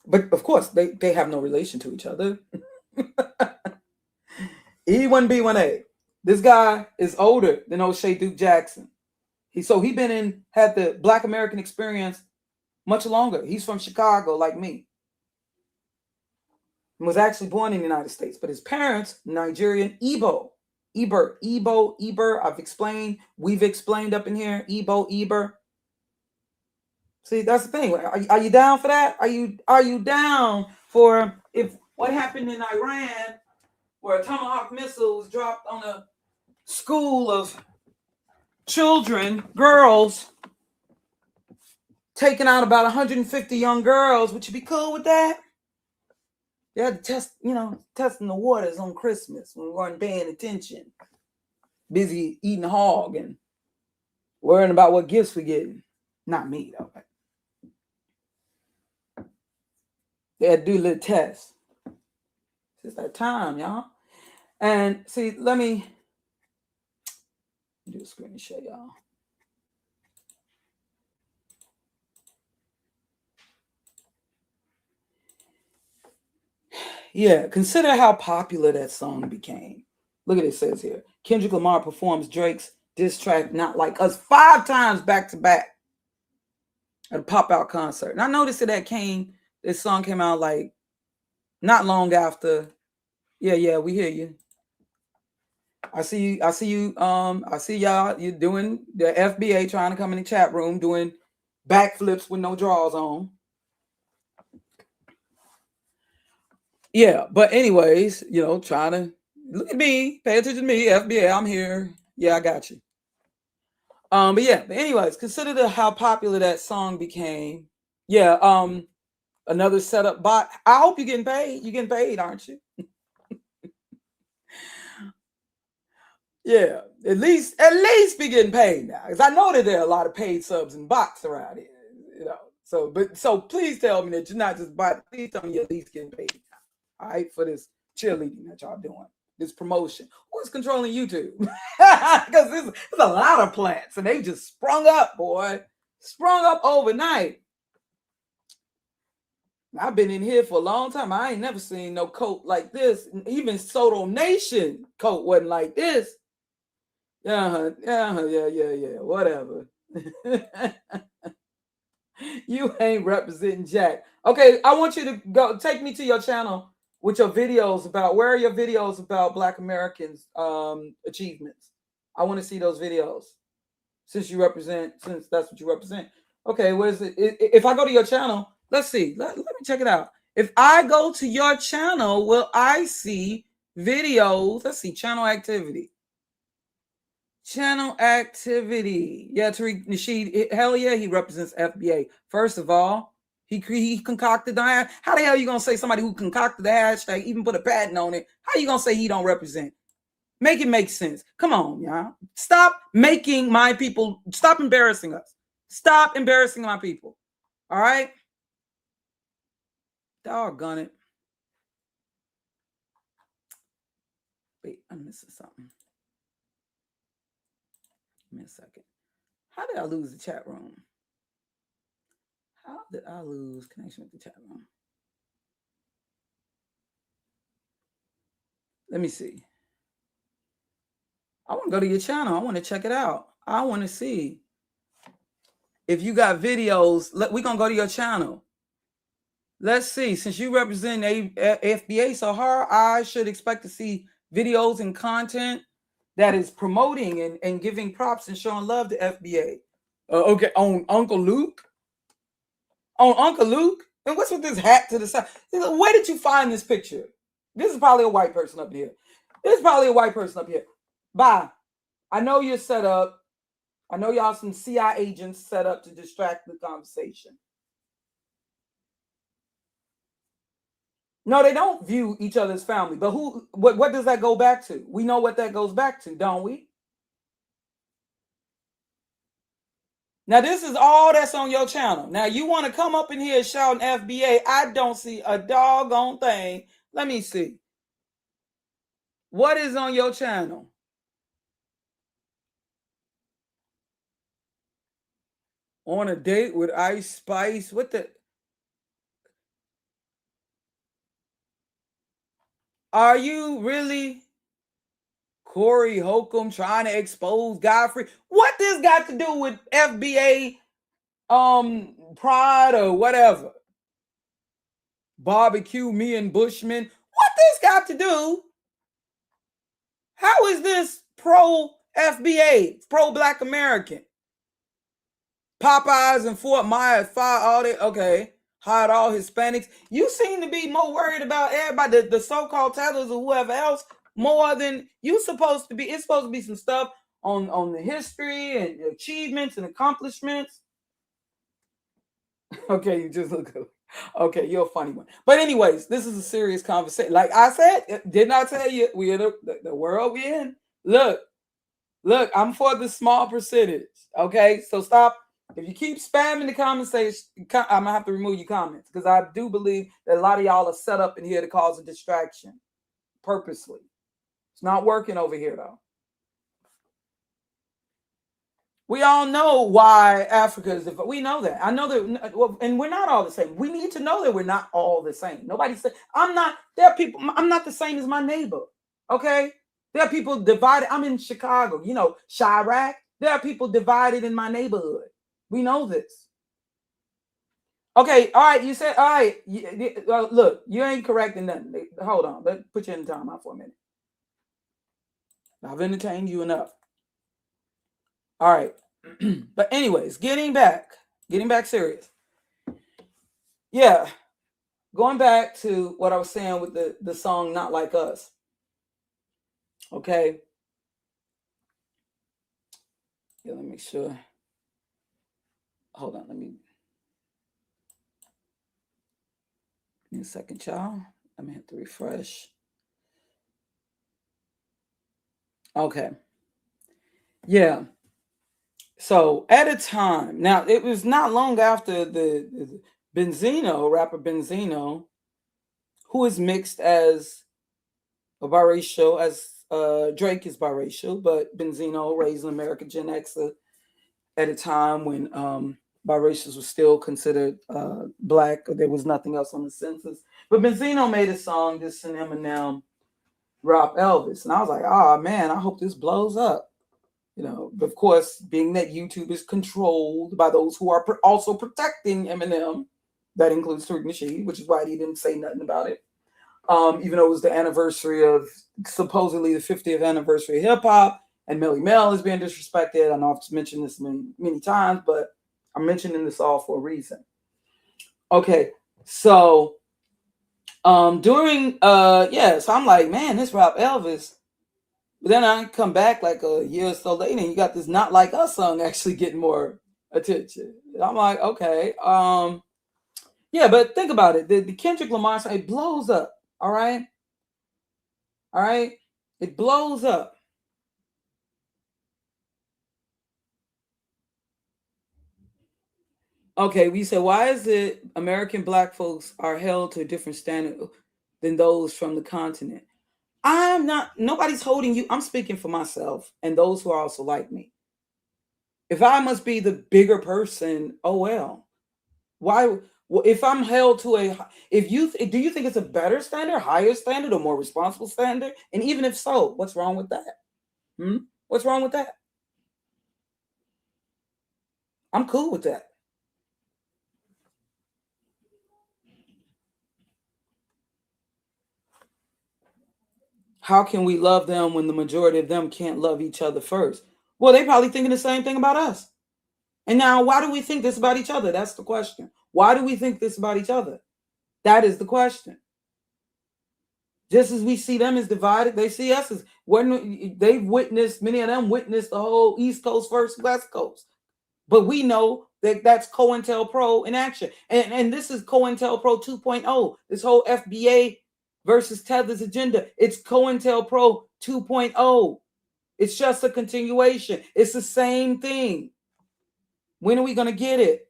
But of course, they have no relation to each other. E1B1A. This guy is older than Oshay Duke Jackson. He had the Black American experience much longer. He's from Chicago, like me. He was actually born in the United States, but his parents, Nigerian, Igbo. We've explained up in here, Igbo. See, that's the thing. Are you down for that? Are you down for if what happened in Iran, where a Tomahawk missile was dropped on a school of children, girls, taking out about 150 young girls? Would you be cool with that? They had to testing the waters on Christmas when we weren't paying attention. Busy eating hog and worrying about what gifts we getting. Not me, though. They had to do a little test. It's that time, y'all. And see, let me do a screen share, y'all. Yeah, consider how popular that song became. Look at it, says here. Kendrick Lamar performs Drake's diss track Not Like Us 5 times back to back at a pop-out concert. And I noticed that this song came out like not long after. Yeah, we hear you. I see y'all, you're doing the FBA trying to come in the chat room doing backflips with no drawers on. Yeah, but anyways, trying to look at me, pay attention to me, FBA, I'm here. Yeah, I got you. But anyways, consider how popular that song became. Yeah, another setup bot. I hope you're getting paid. You're getting paid, aren't you? Yeah, at least be getting paid now, because I know that there are a lot of paid subs and bots around here. So please tell me that you're not just bot. Please tell me you're at least getting paid now. All right, for this cheerleading that y'all doing, this promotion. Who's controlling YouTube? Because there's a lot of plants, and they just sprung up, boy. Sprung up overnight. I've been in here for a long time. I ain't never seen no coat like this. Even Soto Nation coat wasn't like this. Yeah, whatever. You ain't representing Jack. Okay, I want you to go take me to your channel with your videos where are your videos about Black Americans achievements? I want to see those videos since that's what you represent. Okay, where is it? If I go to your channel, let's see. Let me check it out. If I go to your channel, will I see videos? Let's see, channel activity. Channel activity. Yeah, TARIQ NASHEED. Hell yeah, he represents FBA. First of all, he concocted the hashtag. How the hell are you gonna say somebody who concocted the hashtag, even put a patent on it? How you gonna say he don't represent? Make it make sense. Come on, y'all. Stop making my people. Stop embarrassing us. Stop embarrassing my people. All right. Doggone it. Wait, I'm missing something. Give me a second. How did I lose the chat room? How did I lose connection with the chat room? Let me see. I want to go to your channel. I want to check it out. I want to see if you got videos. We're going to go to your channel. Let's see. Since you represent FBA so hard, I should expect to see videos and content that is promoting and giving props and showing love to FBA. Okay, on Uncle Luke? On Uncle Luke? And what's with this hat to the side? Where did you find this picture? This is probably a white person up here. This is probably a white person up here. Bye. I know you're set up. I know y'all some CIA agents set up to distract the conversation. No, they don't view each other's family. But what does that go back to? We know what that goes back to, don't we? Now, this is all that's on your channel. Now, you want to come up in here shouting FBA. I don't see a doggone thing. Let me see. What is on your channel? On a date with Ice Spice? What the? Are you really Corey Holcomb trying to expose Godfrey? What this got to do with FBA pride or whatever? Barbecue me and Bushman. What this got to do? How is this pro FBA, pro Black American? Popeyes and Fort Myers fire all that. Okay, hired all Hispanics. You seem to be more worried about everybody, the so-called tellers or whoever else, more than you supposed to be. It's supposed to be some stuff on the history and achievements and accomplishments. Okay, you just look good. Okay, you're a funny one. But anyways, this is a serious conversation. Like I said, didn't I tell you we're the world we're in? Look, I'm for the small percentage. Okay, so stop. If you keep spamming the conversation, I'm gonna have to remove your comments because I do believe that a lot of y'all are set up in here to cause a distraction purposely. It's not working over here though. We all know why Africa is. We know that. I know that, and we're not all the same. We need to know that we're not all the same. Nobody said I'm not. There are people. I'm not the same as my neighbor. Okay. There are people divided. I'm in Chicago. You know, Chirac. There are people divided in my neighborhood. We know this. Okay. All right. You said all right. Look, you ain't correcting nothing. Hold on. Let's put you in timeout for a minute. I've entertained you enough. All right. But anyways, getting back serious. Yeah. Going back to what I was saying with the song Not Like Us. Okay. Yeah, let me make sure. Hold on, give me a second, y'all. Let me hit the refresh. Okay. Yeah. So at a time, now it was not long after the Benzino, rapper Benzino, who is mixed as a biracial, as Drake is biracial, but Benzino raised an American Gen Xer at a time when biracials were still considered Black. There was nothing else on the census. But Benzino made a song, this and Eminem, Rap Elvis. And I was like, oh man, I hope this blows up. You know, of course, being that YouTube is controlled by those who are also protecting Eminem, that includes TARIQ NASHEED, which is why he didn't say nothing about it. Even though it was the anniversary of supposedly the 50th anniversary of hip hop, and Melly Mel is being disrespected. I know I've mentioned this many times, but I'm mentioning this all for a reason. Okay, so so I'm like, man, this Rap Elvis, But then I come back like a year or so later, and you got this "Not Like Us" song actually getting more attention. And I'm like, okay, yeah, but think about it. The Kendrick Lamar song, it blows up. All right, it blows up. Okay, we said, why is it American Black folks are held to a different standard than those from the continent? I'm not. Nobody's holding you. I'm speaking for myself and those who are also like me. If I must be the bigger person, oh well. Why? If I'm held to a, if you do you think it's a better standard, higher standard, or more responsible standard? And even if so, what's wrong with that? What's wrong with that? I'm cool with that. How can we love them when the majority of them can't love each other first? Well, they probably thinking the same thing about us. And now, why do we think this about each other? That's the question. Why do we think this about each other? That is the question. Just as we see them as divided, they see us as when they've witnessed, many of them witnessed the whole East Coast versus West Coast. But we know that that's COINTELPRO in action. And this is COINTELPRO 2.0. This whole FBA versus Tether's agenda. It's COINTELPRO 2.0. It's just a continuation. It's the same thing. When are we going to get it?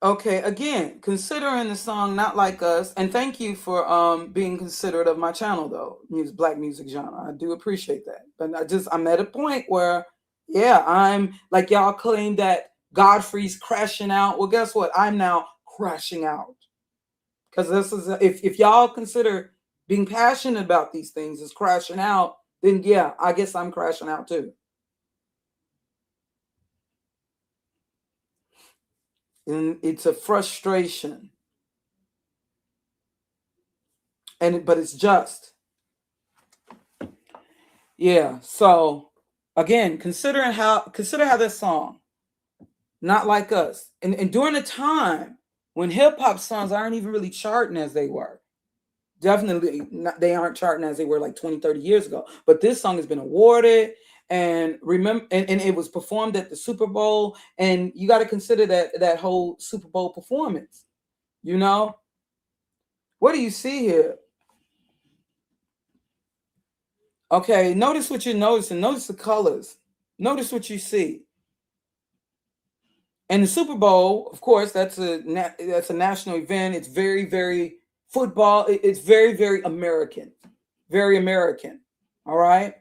Okay, again, considering the song "Not Like Us," and thank you for being considerate of my channel, though, Black music genre. I do appreciate that. But I'm at a point where, yeah, I'm like, y'all claim that Godfrey's crashing out. Well, guess what? I'm now crashing out. Because this is if y'all consider being passionate about these things as crashing out, then yeah, I guess I'm crashing out too. And it's a frustration. But it's just. Yeah. So again, consider how this song, "Not Like Us," and during a time when hip hop songs aren't even really charting as they were. Definitely not, they aren't charting as they were like 20, 30 years ago. But this song has been awarded and it was performed at the Super Bowl. And you got to consider that whole Super Bowl performance. You know? What do you see here? Okay, notice what you're noticing. Notice the colors. Notice what you see. And the Super Bowl, of course, that's a national event. It's very, very football. It's very, very American. Very American. All right.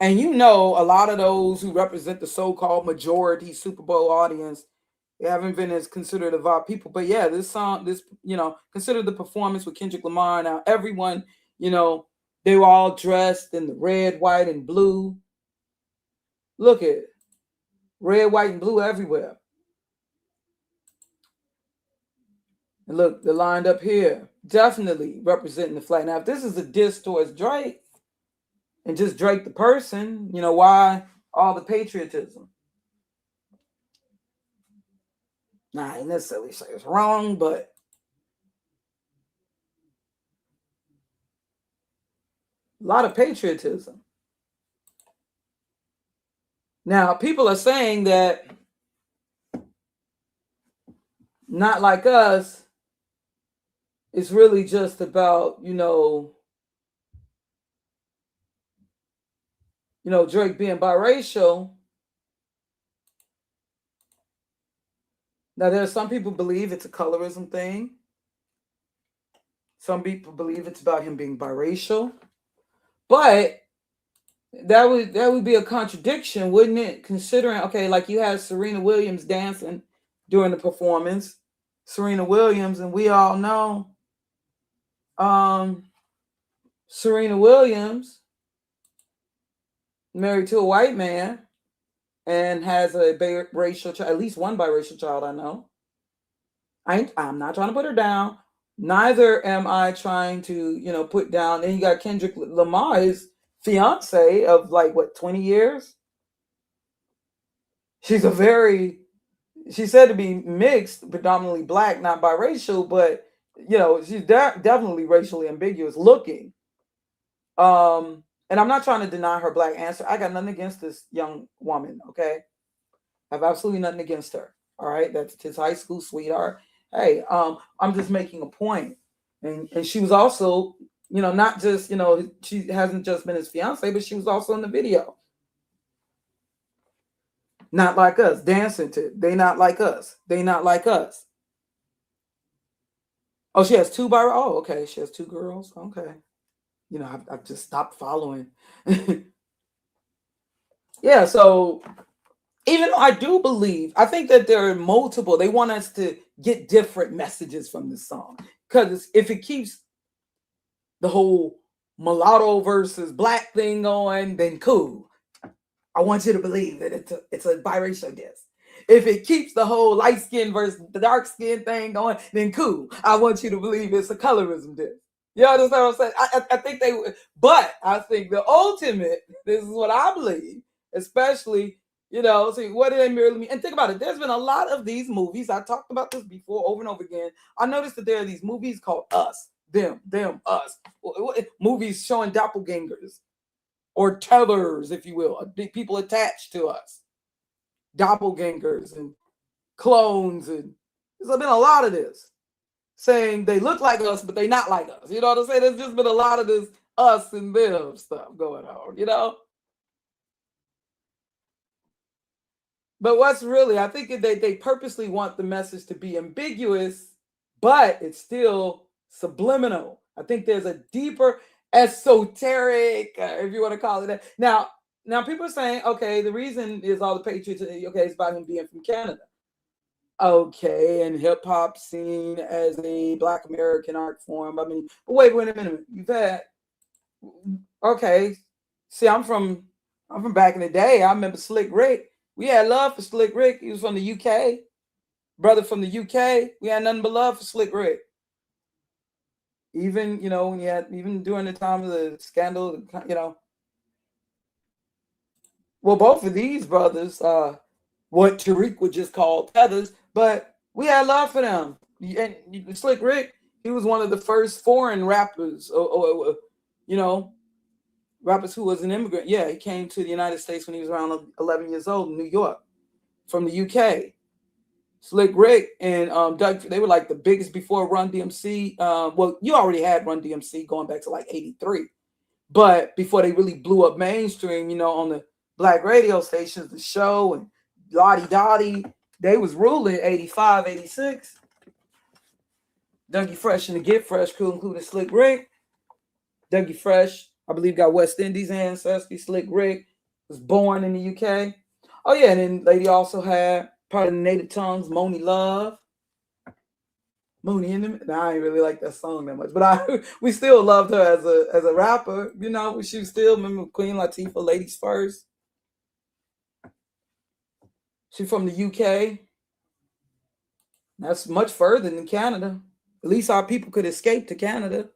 And you know, a lot of those who represent the so-called majority Super Bowl audience, they haven't been as considerate of our people. But yeah, this song, consider the performance with Kendrick Lamar. Now, everyone, they were all dressed in the red, white, and blue. Look at it. Red, white, and blue everywhere. And look, they're lined up here. Definitely representing the flag. Now, if this is a diss towards Drake, and just Drake the person, why all the patriotism? Nah, I ain't necessarily say it's wrong, but a lot of patriotism. Now, people are saying that "Not Like Us" is really just about, Drake being biracial. Now, there are some people believe it's a colorism thing. Some people believe it's about him being biracial. But that would be a contradiction, wouldn't it? Considering, okay, like you had Serena Williams dancing during the performance. Serena Williams, and we all know Serena Williams married to a white man and has a biracial child, at least one biracial child I know. I'm not trying to put her down. Neither am I trying to, put down. And you got Kendrick Lamar, his fiance of 20 years? She's a very, she's said to be mixed, predominantly black, not biracial, but you know, she's definitely racially ambiguous looking. And I'm not trying to deny her black answer. I got nothing against this young woman, okay? I have absolutely nothing against her. All right, that's his high school sweetheart. Hey, I'm just making a point. And she was also, you know, not just, you know, she hasn't just been his fiance, but she was also in the video. Not like us, dancing to. They not like us. They not like us. Oh, she has two oh, okay. She has two girls. Okay. You know, I've just stopped following. Yeah, so even though I do believe, I think that there are multiple, they want us to get different messages from this song. Because if it keeps the whole mulatto versus black thing going, then cool. I want you to believe that it's a biracial diss. If it keeps the whole light skin versus the dark skin thing going, then cool. I want you to believe it's a colorism diss. You understand what I'm saying? I think they would, but I think the ultimate, this is what I believe, especially, you know, see, what do they merely mean? And think about it, there's been a lot of these movies. I talked about this before over and over again. I noticed that there are these movies called Us, them, us. Movies showing doppelgangers or tethers, if you will, people attached to us, doppelgangers and clones. And there's been a lot of this saying they look like us, but they not like us. You know what I'm saying? There's just been a lot of this us and them stuff going on, you know? But what's really, I think they purposely want the message to be ambiguous, but it's still subliminal. I think there's a deeper esoteric, if you want to call it that. Now people are saying, okay, the reason is all the patriots, okay, it's about him being from Canada. Okay, and hip hop seen as a Black American art form. I mean, but wait a minute. You've had, okay. See, I'm from back in the day. I remember Slick Rick. We had love for Slick Rick. He was from the UK. Brother from the UK. We had nothing but love for Slick Rick. Even, you know, when you had, even during the time of the scandal, you know. Well, both of these brothers, what TARIQ would just call tethers, but we had love for them. And Slick Rick, he was one of the first foreign rappers, you know, rappers who was an immigrant. Yeah, he came to the United States when he was around 11 years old in New York from the UK. Slick Rick and Doug, they were like the biggest before Run DMC. Well, you already had Run DMC going back to like 83. But before they really blew up mainstream, you know, on the black radio stations, the show and Lottie Dottie, they was ruling 85, 86. Dougie Fresh and the Get Fresh crew included Slick Rick. Dougie Fresh, I believe, got West Indies ancestry. Slick Rick was born in the UK. Oh, yeah, and then Lady also had part of the native tongues, Moni Love. Mooney in them. Now, I ain't really like that song that much, but we still loved her as a rapper. You know, she still remember Queen Latifah, Ladies First. She's from the UK. That's much further than Canada. At least our people could escape to Canada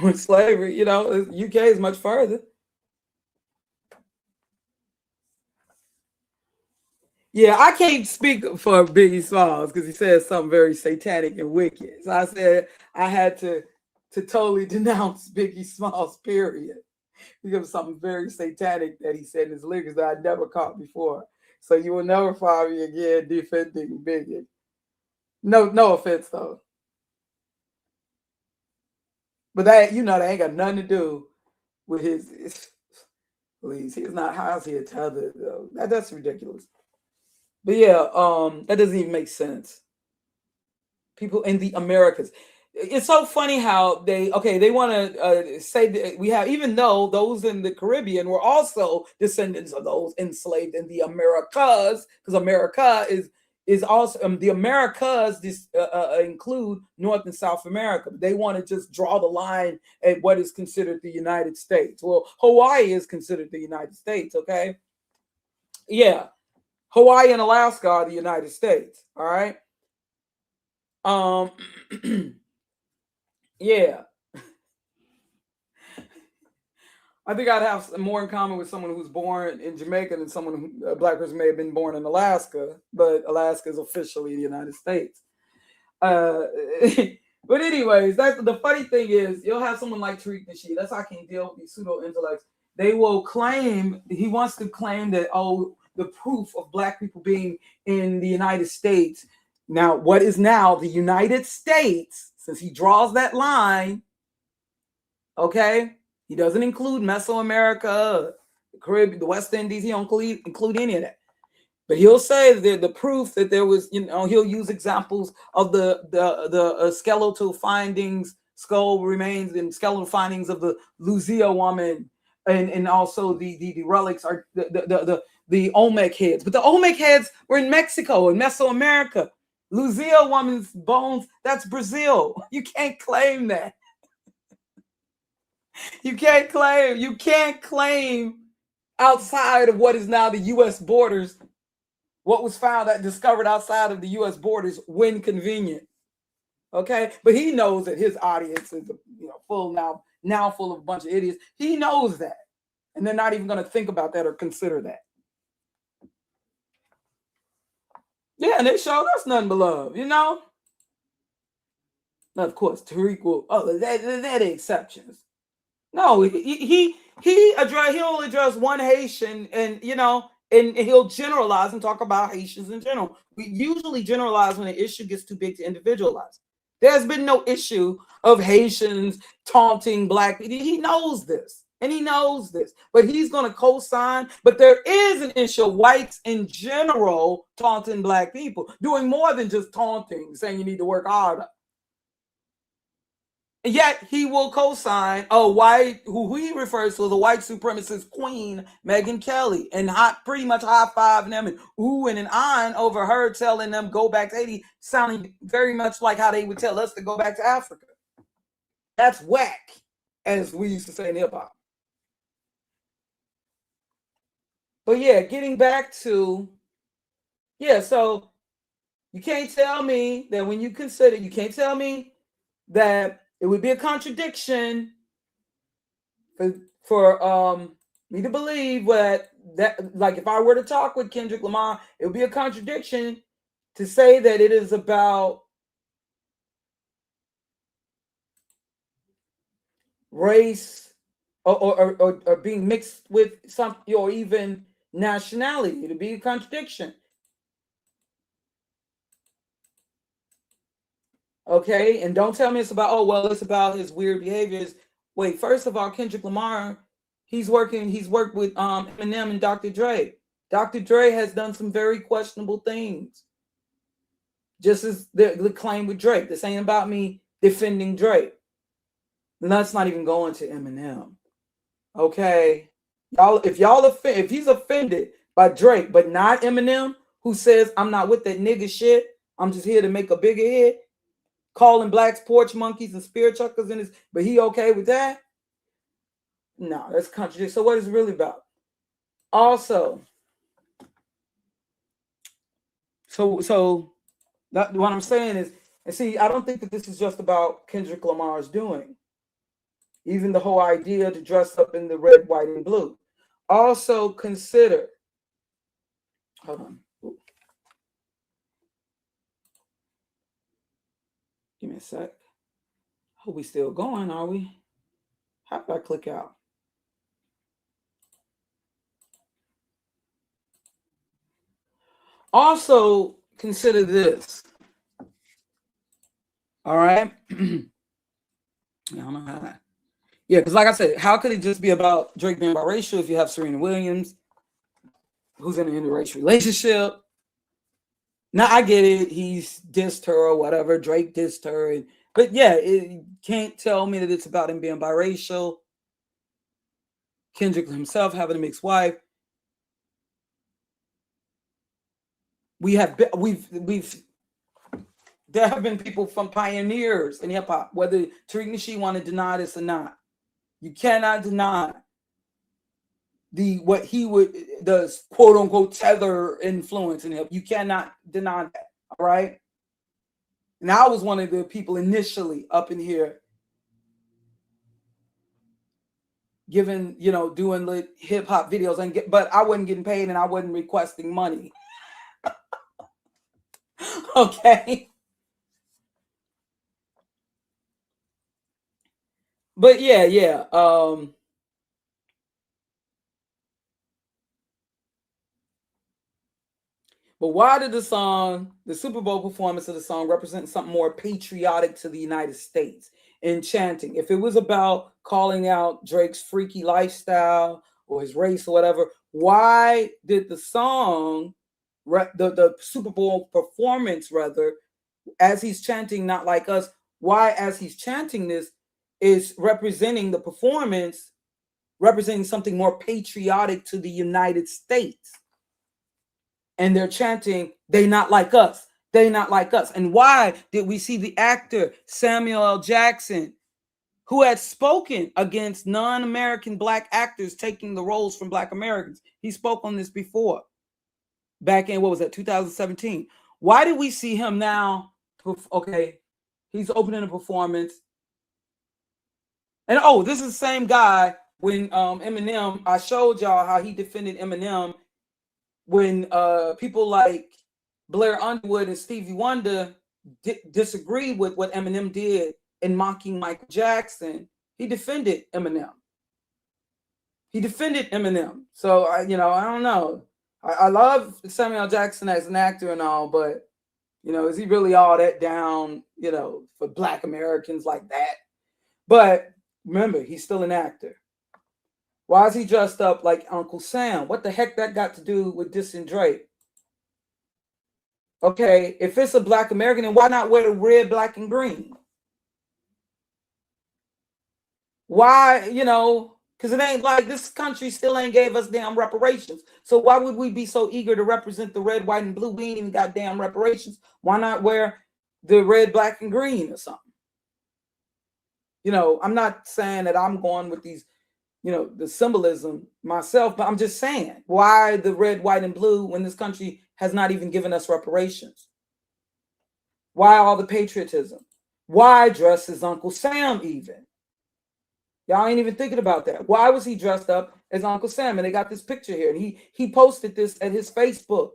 with slavery. You know, UK is much further. Yeah, I can't speak for Biggie Smalls because he said something very satanic and wicked. So I said I had to totally denounce Biggie Smalls, period. Because of something very satanic that he said in his lyrics that I never caught before. So you will never find me again defending Biggie. No offense though. But that, you know, that ain't got nothing to do with his please. He's not, how's he a tether though? That's ridiculous. But yeah, that doesn't even make sense. People in the Americas. It's so funny how they want to say that we have, even though those in the Caribbean were also descendants of those enslaved in the Americas, because America is also the Americas include North and South America. They want to just draw the line at what is considered the United States. Well, Hawaii is considered the United States. Okay, yeah, Hawaii and Alaska are the United States. All right. Yeah. I think I'd have more in common with someone who's born in Jamaica than someone who, a black person may have been born in Alaska, but Alaska is officially the United States. But anyways, that's the funny thing is you'll have someone like TARIQ NASHEED. That's how I can deal with these pseudo intellects. They will claim, he wants to claim that, oh, the proof of black people being in the United States. Now, what is now the United States, since he draws that line, okay? He doesn't include Mesoamerica, the Caribbean, the West Indies. He don't include any of that. But he'll say that the proof that there was, he'll use examples of the skeletal findings, skull remains, and skeletal findings of the Lucia woman, and also the relics are the Olmec heads. But the Olmec heads were in Mexico and Mesoamerica. Lucia woman's bones, that's Brazil. You can't claim that. You can't claim outside of what is now the U.S. borders, what was discovered outside of the U.S. borders when convenient. Okay, but he knows that his audience is full now full of a bunch of idiots. He knows that, and they're not even going to think about that or consider that. Yeah, and they showed us nothing but love, Now, of course, TARIQ will. Oh, they're the exceptions. No, he'll address one Haitian, and and he'll generalize and talk about Haitians in general. We usually generalize when an issue gets too big to individualize. There's been no issue of Haitians taunting black people. He knows this, and he knows this, but he's going to co-sign. But there is an issue of whites in general taunting black people, doing more than just taunting, saying you need to work harder. And yet he will co-sign who he refers to as a white supremacist queen, Megyn Kelly, and pretty much high-fiving them and ooh and ahhing over her telling them go back to Haiti, sounding very much like how they would tell us to go back to Africa. That's whack, as we used to say in hip-hop. But yeah, getting back to, so you can't tell me that when you consider, you can't tell me that it would be a contradiction for me to believe that like if I were to talk with Kendrick Lamar, it would be a contradiction to say that it is about race or being mixed with something or even nationality. It would be a contradiction. Okay, and don't tell me it's about, it's about his weird behaviors. Wait, first of all, Kendrick Lamar, he's worked with Eminem and Dr. Dre. Dr. Dre has done some very questionable things. Just as the claim with Drake. This ain't about me defending Drake. Let's not even go into Eminem. Okay, if he's offended by Drake, but not Eminem, who says I'm not with that nigga shit, I'm just here to make a bigger hit, calling blacks porch monkeys and spear chuckers in his, but he okay with that? No, that's contradiction. So what is it really about? Also, so that, what I'm saying is, and see, I don't think that this is just about Kendrick Lamar's doing. Even the whole idea to dress up in the red, white, and blue. Also consider, hold on. Ooh. Give me a sec. Hope we still going, are we? How did I click out? Also consider this. All right. I don't know how. Yeah, because like I said, how could it just be about Drake being biracial if you have Serena Williams, who's in an interracial relationship? Now I get it. He's dissed her or whatever. Drake dissed her. But yeah, it can't tell me that it's about him being biracial. Kendrick himself having a mixed wife. There have been people from pioneers in hip hop, whether TARIQ NASHEED want to deny this or not. You cannot deny the quote unquote tether influence in hip. You cannot deny that. All right. And I was one of the people initially up in here giving, you know, doing lit hip hop videos but I wasn't getting paid and I wasn't requesting money. Okay. But yeah. But why did the Super Bowl performance of the song represent something more patriotic to the United States in chanting? If it was about calling out Drake's freaky lifestyle or his race or whatever, why did the song, the Super Bowl performance rather, as he's chanting "Not Like Us," why as he's chanting this is representing the performance, representing something more patriotic to the United States? And they're chanting, "They not like us. They not like us." And why did we see the actor Samuel L. Jackson, who had spoken against non-American Black actors taking the roles from Black Americans? He spoke on this before, back in, what was that, 2017. Why did we see him now? Okay, he's opening a performance. And oh, this is the same guy when Eminem, I showed y'all how he defended Eminem when people like Blair Underwood and Stevie Wonder disagreed with what Eminem did in mocking Michael Jackson. He defended Eminem. So I don't know. I love Samuel Jackson as an actor and all, but is he really all that down, for Black Americans like that? But remember, he's still an actor. Why is he dressed up like Uncle Sam? What the heck that got to do with dissing Drake? Okay, if it's a Black American, then why not wear the red, black, and green? Why, because it ain't like this country still ain't gave us damn reparations. So why would we be so eager to represent the red, white, and blue? We ain't even got damn reparations. Why not wear the red, black, and green or something? I'm not saying that I'm going with these, the symbolism myself, but I'm just saying, why the red, white, and blue when this country has not even given us reparations? Why all the patriotism? Why dress as Uncle Sam even? Y'all ain't even thinking about that. Why was he dressed up as Uncle Sam? And they got this picture here. And he posted this at his Facebook.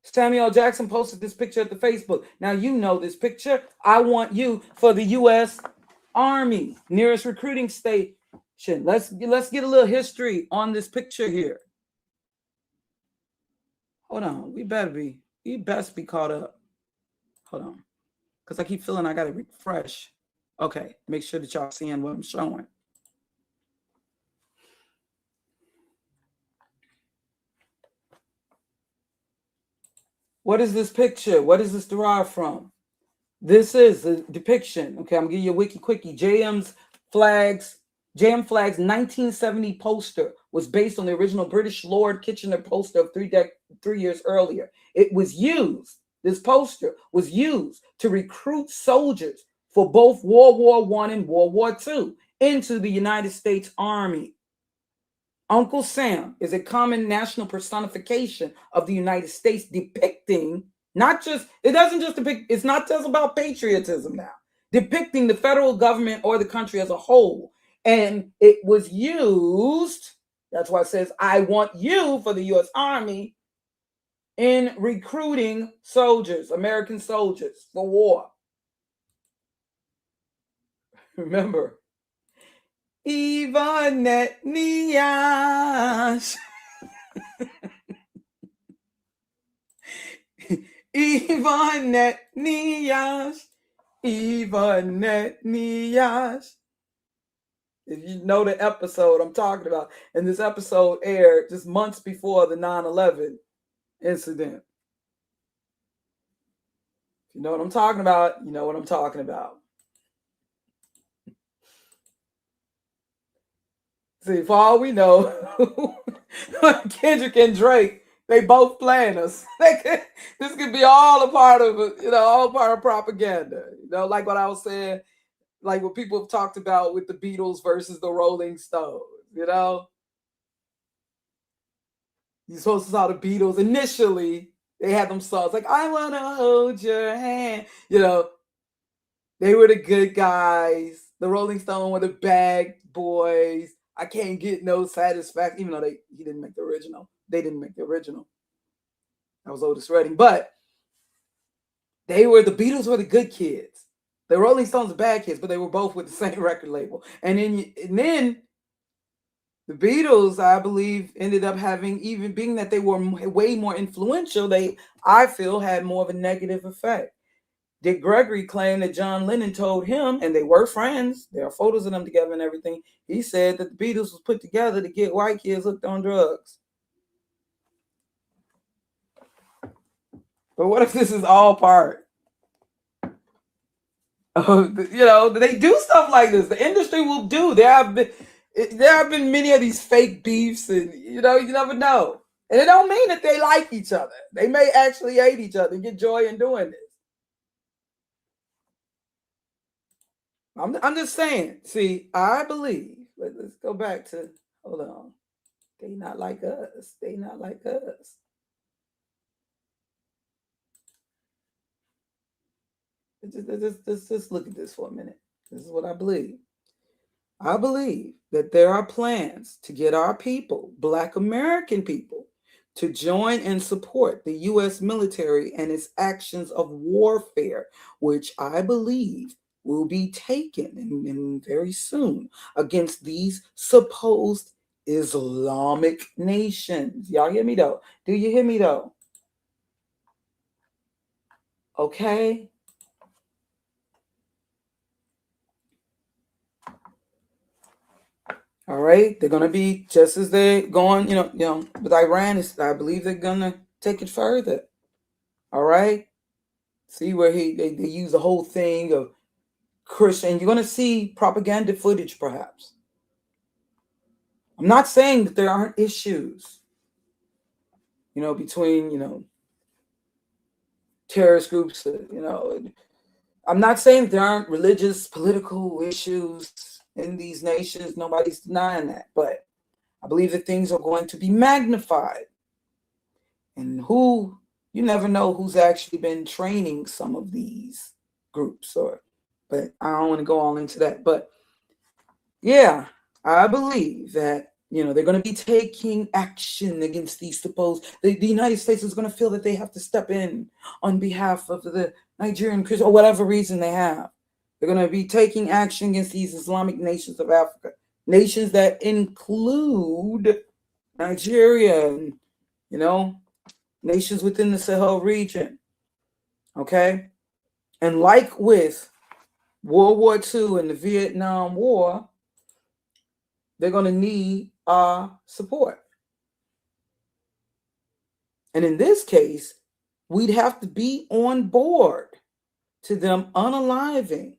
Samuel Jackson posted this picture at the Facebook. Now you know this picture. I want you for the U.S. Army, nearest recruiting station. Let's get a little history on this picture here. Hold on. We best be caught up. Hold on. Because I keep feeling I got to refresh. Okay. Make sure that y'all seeing what I'm showing. What is this picture? What is this derived from? This is a depiction. Okay, I'm gonna give you a wiki quickie. JM Flag's 1970 poster was based on the original British Lord Kitchener poster of 3 years earlier. It was used, this poster was used to recruit soldiers for both World War I and World War II into the United States Army. Uncle Sam is a common national personification of the United States, depicting it's not just about patriotism now, depicting the federal government or the country as a whole. And it was used, that's why it says, I want you for the U.S. Army, in recruiting soldiers, American soldiers for war. Remember, Ivanet Niyash. Ivanet Niyash. Ivanet Niyash. If you know the episode I'm talking about, and this episode aired just months before the 9/11 incident. If you know what I'm talking about, you know what I'm talking about. See, for all we know, Kendrick and Drake, they both playing us. This could be all a part of it, all part of propaganda. Like what I was saying, like what people have talked about with the Beatles versus the Rolling Stones. You're supposed to saw the Beatles initially. They had them songs like "I Wanna Hold Your Hand." They were the good guys. The Rolling Stone were the bad boys. I can't get no satisfaction, even though he didn't make the original. They didn't make the original. That was Otis Redding. But the Beatles were the good kids. The Rolling Stones were bad kids, but they were both with the same record label. And then the Beatles, I believe, ended up having, even being that they were way more influential, I feel, had more of a negative effect. Dick Gregory claimed that John Lennon told him, and they were friends, there are photos of them together and everything, he said that the Beatles was put together to get white kids hooked on drugs. But what if this is all part of, they do stuff like this. The industry will do. There have been many of these fake beefs, and you never know. And it don't mean that they like each other. They may actually hate each other and get joy in doing this. I'm just saying. See, I believe. Let's go back to. Hold on. They not like us. They not like us. Just look at this for a minute. This is what I believe. I believe that there are plans to get our people, Black American people, to join and support the U.S. military and its actions of warfare, which I believe will be taken and very soon against these supposed Islamic nations. Y'all hear me though? Do you hear me though? Okay. All right, they're gonna be just as they're going, with Iran. I believe they're gonna take it further. All right, see where they use the whole thing of Christian. You're gonna see propaganda footage, perhaps. I'm not saying that there aren't issues, between terrorist groups. I'm not saying that there aren't religious, political issues in these nations. Nobody's denying that, but I believe that things are going to be magnified. And you never know who's actually been training some of these groups, but I don't want to go all into that. But yeah, I believe that, they're going to be taking action against these supposed, the United States is going to feel that they have to step in on behalf of the Nigerian Christians, or whatever reason they have. They're going to be taking action against these Islamic nations of Africa, nations that include Nigeria and, nations within the Sahel region. Okay? And like with World War II and the Vietnam War, they're going to need our support. And in this case, we'd have to be on board to them unaliving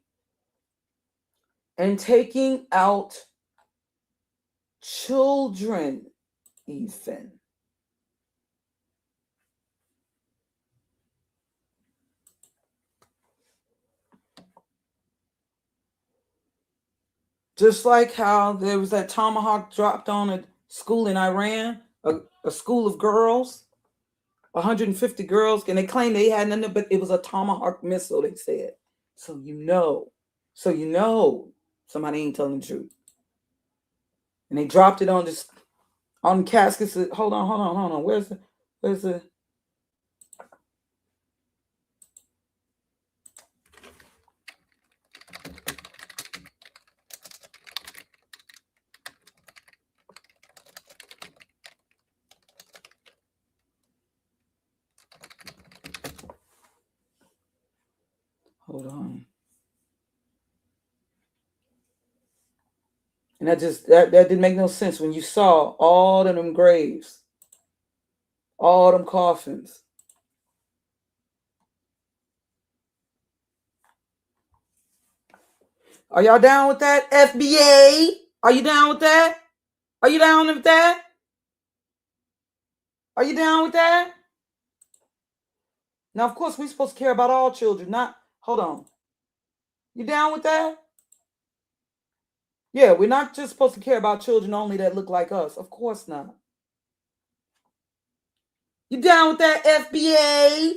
and taking out children, even. Just like how there was that tomahawk dropped on a school in Iran, a school of girls, 150 girls, and they claimed they had nothing, but it was a tomahawk missile, they said. So you know somebody ain't telling the truth. And they dropped it on caskets. Hold on. Where's the hold on. And that didn't make no sense when you saw all of them graves, all them coffins. Are y'all down with that? FBA? Are you down with that? Are you down with that? Are you down with that? Now, of course, we're supposed to care about all children, hold on. You down with that? Yeah, we're not just supposed to care about children only that look like us. Of course not. You down with that, FBA?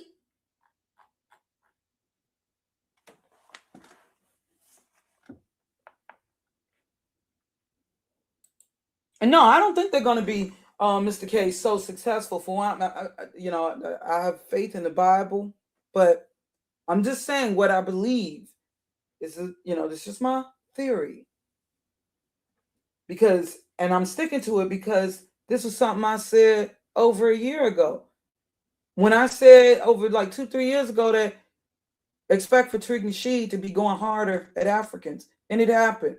And no, I don't think they're going to be, Mr. K, so successful. For one, I have faith in the Bible, but I'm just saying what I believe is, this is my theory. Because, and I'm sticking to it because this was something I said over a year ago. When I said over like 2-3 years ago that expect for TARIQ NASHEED to be going harder at Africans, and it happened.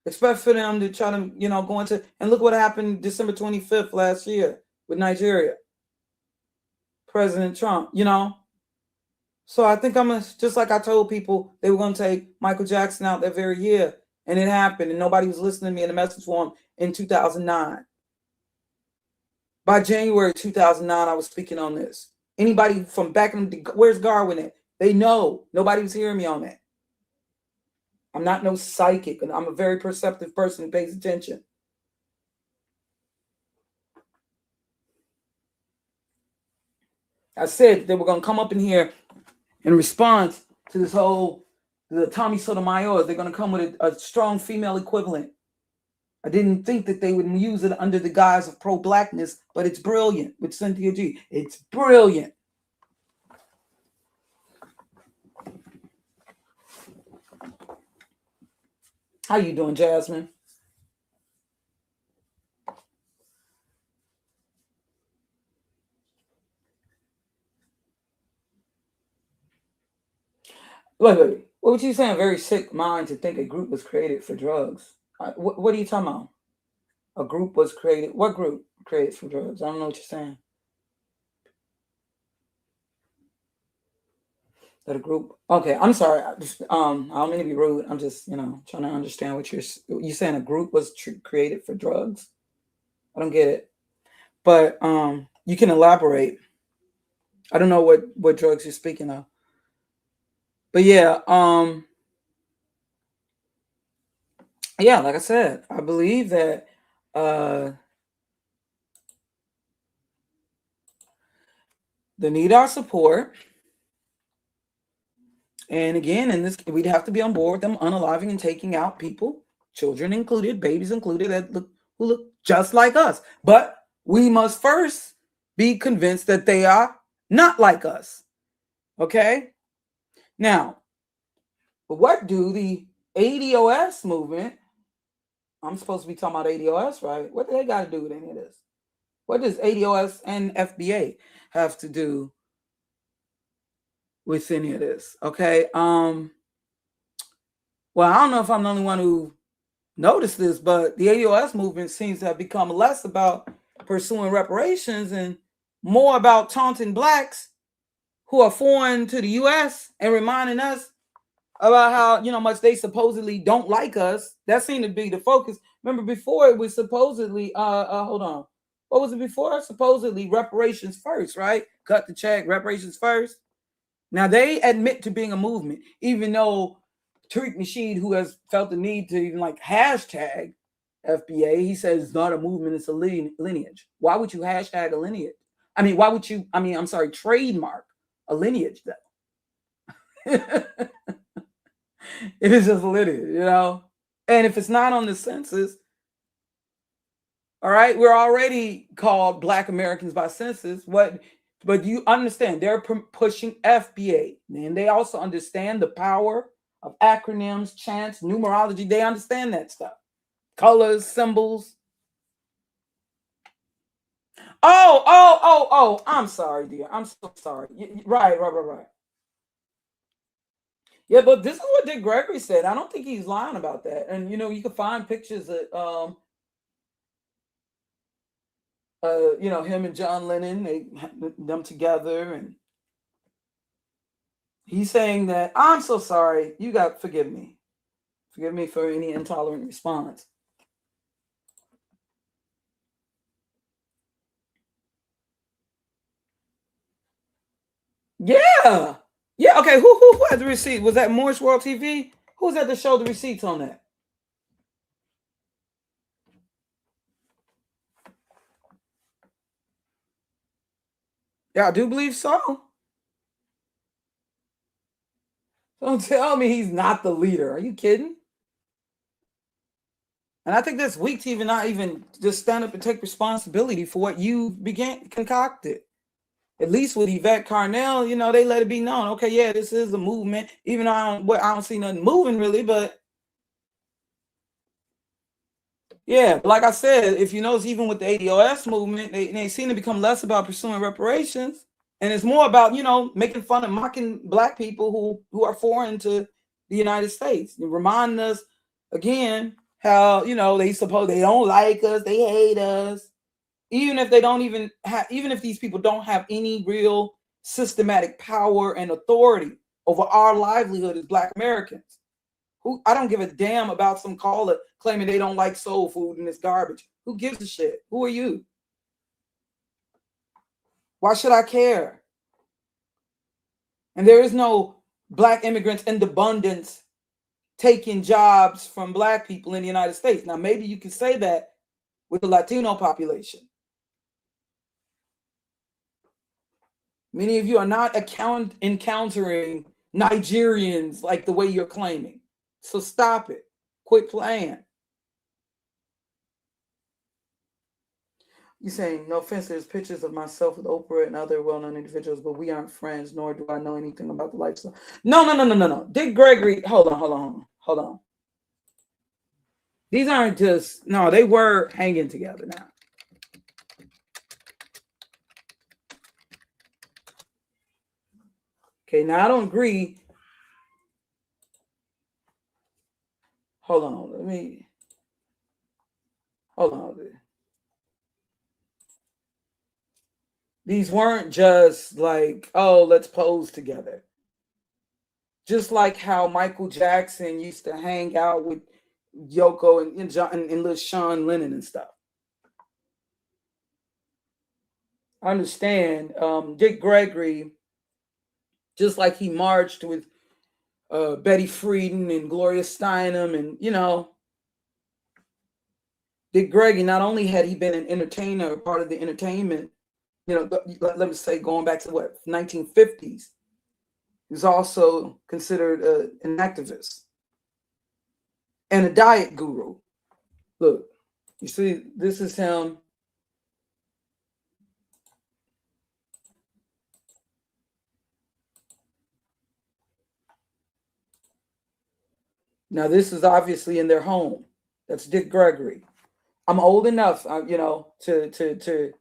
Expect for them to try to, go into, and look what happened December 25th last year with Nigeria. President Trump, So I think just like I told people they were going to take Michael Jackson out that very year, and it happened, and nobody was listening to me in the message form in 2009. By January 2009, I was speaking on this. Anybody from back in where's Garwin at? They know. Nobody was hearing me on that. I'm not no psychic, and I'm a very perceptive person who pays attention. I said they were going to come up in here in response to this whole, the Tommy Sotomayor. They're going to come with a strong female equivalent. I didn't think that they would use it under the guise of pro-blackness, but it's brilliant with Cynthia G. It's brilliant. How you doing, Jasmine? Wait. What were you saying? Very sick mind to think a group was created for drugs. What are you talking about? A group was created. What group created for drugs? I don't know what you're saying. That a group. Okay, I'm sorry. I don't mean to be rude. I'm just, trying to understand what you're saying. A group was created for drugs. I don't get it. But you can elaborate. I don't know what drugs you're speaking of. But yeah, like I said, I believe that they need our support. And again, in this, we'd have to be on board with them unaliving and taking out people, children included, babies included, who look just like us. But we must first be convinced that they are not like us. Okay? Now, what do the ADOS movement, I'm supposed to be talking about ADOS, right? What do they got to do with any of this? What does ADOS and FBA have to do with any of this? Okay. Well, I don't know if I'm the only one who noticed this, but the ADOS movement seems to have become less about pursuing reparations and more about taunting blacks who are foreign to the U.S. and reminding us about how much they supposedly don't like us. That seemed to be the focus. Remember, before it was supposedly hold on, what was it before? Supposedly reparations first, right? Cut the check, reparations first. Now they admit to being a movement, even though TARIQ NASHEED, who has felt the need to even hashtag FBA, he says it's not a movement, it's a lineage. Why would you hashtag a lineage? I mean, why would you, trademark a lineage though? It is just a lineage, And if it's not on the census, all right, we're already called Black Americans by census. But you understand, they're pushing FBA. And they also understand the power of acronyms, chants, numerology. They understand that stuff. Colors, symbols. Oh, I'm sorry, dear. I'm so sorry. Right. Yeah, but this is what Dick Gregory said. I don't think he's lying about that. And, you can find pictures of, him and John Lennon, them together, and he's saying that I'm so sorry. You got forgive me for any intolerant response. Yeah. Okay. Who had the receipt? Was that Morris World TV? Who's at to show the receipts on that? Yeah, I do believe so. Don't tell me he's not the leader. Are you kidding? And I think that's weak to even not even just stand up and take responsibility for what you concocted. At least with Yvette Carnell, you know, they let it be known. Okay, yeah, this is a movement. Even though I don't see nothing moving really, but yeah, like I said, if you notice, even with the ADOS movement, they seem to become less about pursuing reparations, and it's more about, you know, making fun and mocking Black people who are foreign to the United States. It reminding us again how, you know, they don't like us, they hate us, even if they don't even have, even if these people don't have any real systematic power and authority over our livelihood as Black Americans. Who, I don't give a damn about some caller claiming they don't like soul food and it's garbage. Who gives a shit? Who are you? Why should I care? And there is no Black immigrants in abundance taking jobs from Black people in the United States. Now, maybe you can say that with the Latino population. Many of you are not encountering Nigerians like the way you're claiming. So stop it. Quit playing. You're saying, no offense, there's pictures of myself with Oprah and other well-known individuals, but we aren't friends, nor do I know anything about the lifestyle. No. Dick Gregory, hold on. These aren't just, no, they were hanging together now. Okay, now I don't agree. Hold on. These weren't just like, oh, let's pose together. Just like how Michael Jackson used to hang out with Yoko and little Sean Lennon and stuff. I understand. Dick Gregory, just like he marched with Betty Friedan and Gloria Steinem, and, you know, Dick Gregory, not only had he been an entertainer, part of the entertainment, you know, let me say, going back to what, 1950s, he was also considered an activist and a diet guru. Look, you see, this is him. Now, this is obviously in their home. That's Dick Gregory. I'm old enough, you know, to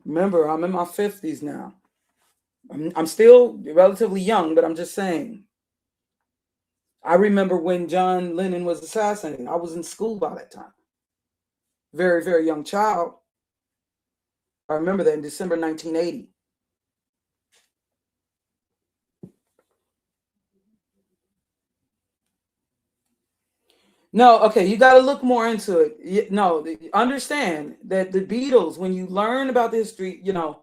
remember, I'm in my 50s now. I'm still relatively young, but I'm just saying. I remember when John Lennon was assassinated. I was in school by that time. Very, very young child. I remember that in December 1980. No, okay, you got to look more into it. No, understand that the Beatles, when you learn about the history, you know,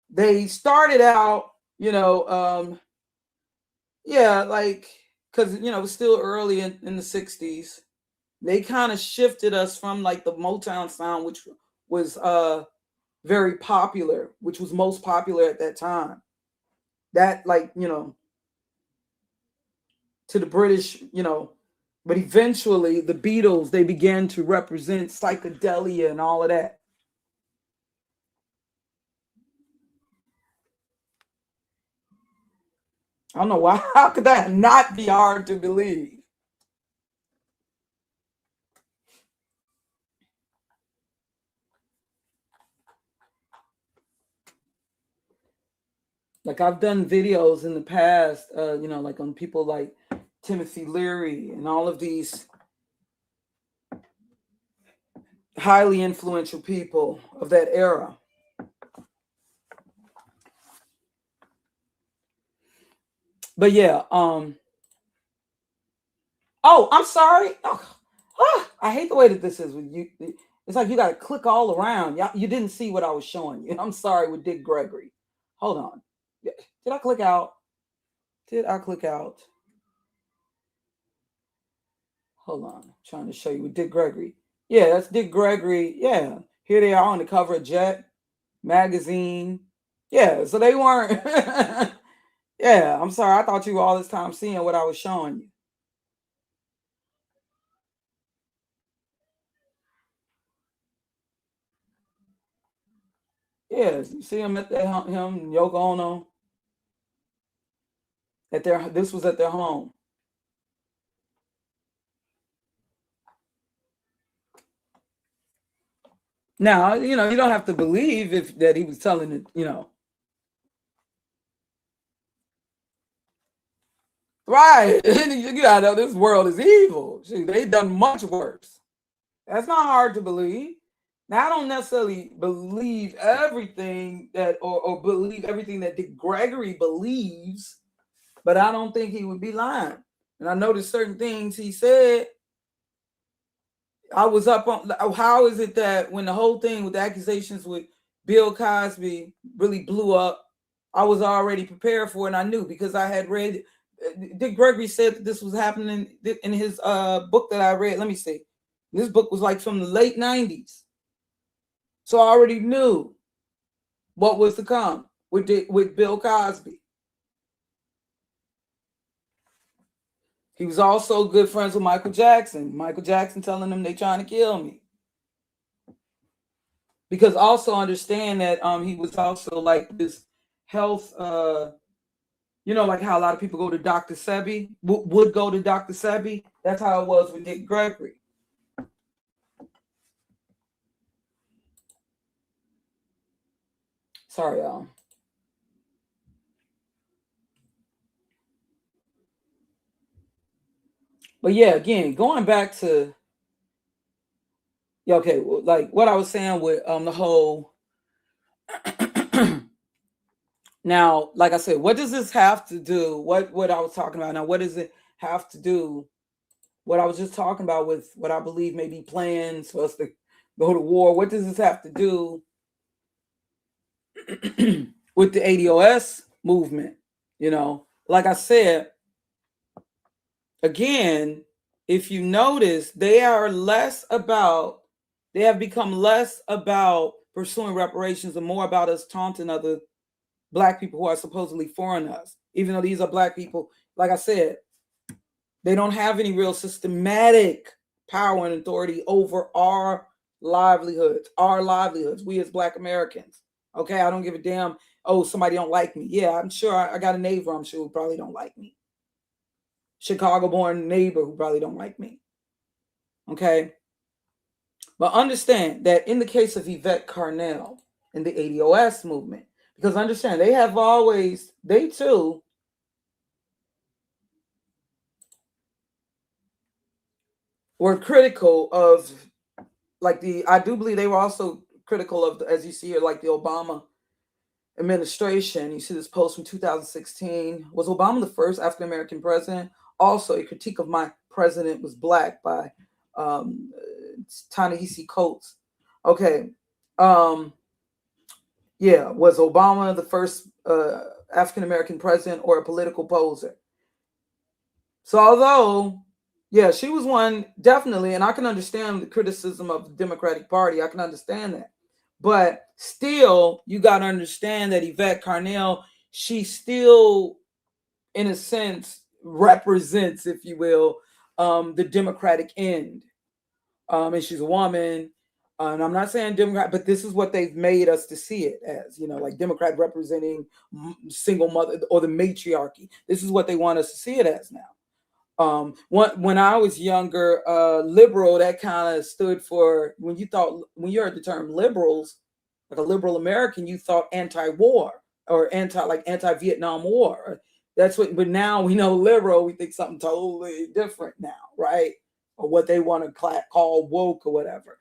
they started out, you know, yeah, like, because, you know, it was still early in the 60s. They kind of shifted us from like the Motown sound, which was very popular, which was most popular at that time. That, like, you know, to the British, you know, but eventually the Beatles, they began to represent psychedelia and all of that. I don't know why. How could that not be hard to believe? Like, I've done videos in the past, you know, like on people like Timothy Leary and all of these highly influential people of that era. But yeah, oh, I'm sorry. I hate the way that this is with you. It's like you got to click all around. You didn't see what I was showing you. I'm sorry with Dick Gregory. Hold on. Did I click out? Did I click out? Hold on. I'm trying to show you with Dick Gregory. Yeah, that's Dick Gregory. Yeah. Here they are on the cover of Jet magazine. Yeah, so they weren't. Yeah, Yeah, I'm sorry. I thought you were all this time seeing what I was showing you. Yes, you see him at their him and Yoko Ono at their. This was at their home. Now, you know, you don't have to believe if that he was telling it, you know. Right. You gotta know this world is evil. They've done much worse. That's not hard to believe. Now, I don't necessarily believe everything that or believe everything that Dick Gregory believes, but I don't think he would be lying. And I noticed certain things he said. I was up on how is it that when the whole thing with the accusations with Bill Cosby really blew up, I was already prepared for it, and I knew because I had read. Dick Gregory said that this was happening in his book that I read. Let me see. This book was like from the late 90s. So I already knew what was to come with Bill Cosby. He was also good friends with Michael Jackson. Michael Jackson telling them they trying to kill me. Because also understand that he was also like this health, you know, like how a lot of people go to Dr. Sebi, would go to Dr. Sebi. That's how it was with Dick Gregory. Sorry, y'all. But yeah, again, going back to okay, like what I was saying with the whole now, like I said, what does this have to do? What I was talking about now, what does it have to do? What I was just talking about with what I believe may be plans for us to go to war. What does this have to do with the ADOS movement? You know, like I said, again, if you notice, they have become less about pursuing reparations and more about us taunting other Black people who are supposedly foreign to us, even though these are Black people. Like I said, they don't have any real systematic power and authority over our livelihoods, we as Black Americans. Okay, I don't give a damn. Oh, somebody don't like me. Yeah, I'm sure I got a neighbor, I'm sure, who probably don't like me. Chicago-born neighbor who probably don't like me. Okay, but understand that in the case of Yvette Carnell and the ADOS movement, because understand they too were critical of I do believe they were also critical of, as you see here, like the Obama administration. You see this post from 2016. Was Obama the first African American president? Also, a critique of my president was Black by Ta-Nehisi Coates. Okay. Yeah, was Obama the first African American president or a political poser? So although, yeah, she was one, definitely, and I can understand the criticism of the Democratic Party. I can understand that. But still, you got to understand that Yvette Carnell, she still, in a sense, represents, if you will, the Democratic end. And she's a woman. And I'm not saying Democrat, but this is what they've made us to see it as, you know, like Democrat representing single mother or the matriarchy. This is what they want us to see it as now. When I was younger, liberal, that kind of stood for, when you heard the term liberals, like a liberal American, you thought anti-war or anti-Vietnam War. That's what, but now we know liberal, we think something totally different now, right? Or what they want to call woke or whatever.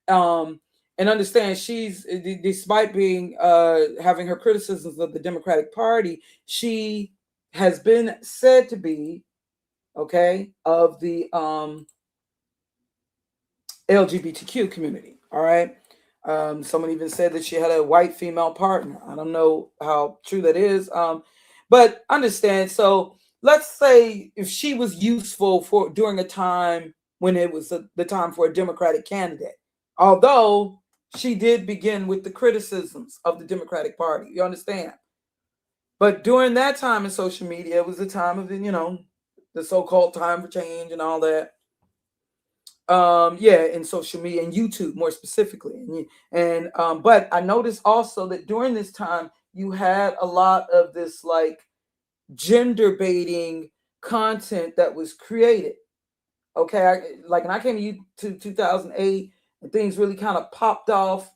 And understand she's, despite being having her criticisms of the Democratic Party, she has been said to be, okay, of the LGBTQ community. All right. Someone even said that she had a white female partner. I don't know how true that is. But understand, so let's say if she was useful for during a time when it was the time for a Democratic candidate, although she did begin with the criticisms of the Democratic Party. You understand? But during that time in social media, it was the time of the so-called time for change and all that. Yeah, in social media and YouTube more specifically. But I noticed also that during this time you had a lot of this like gender baiting content that was created. Okay, and I came to 2008 and things really kind of popped off.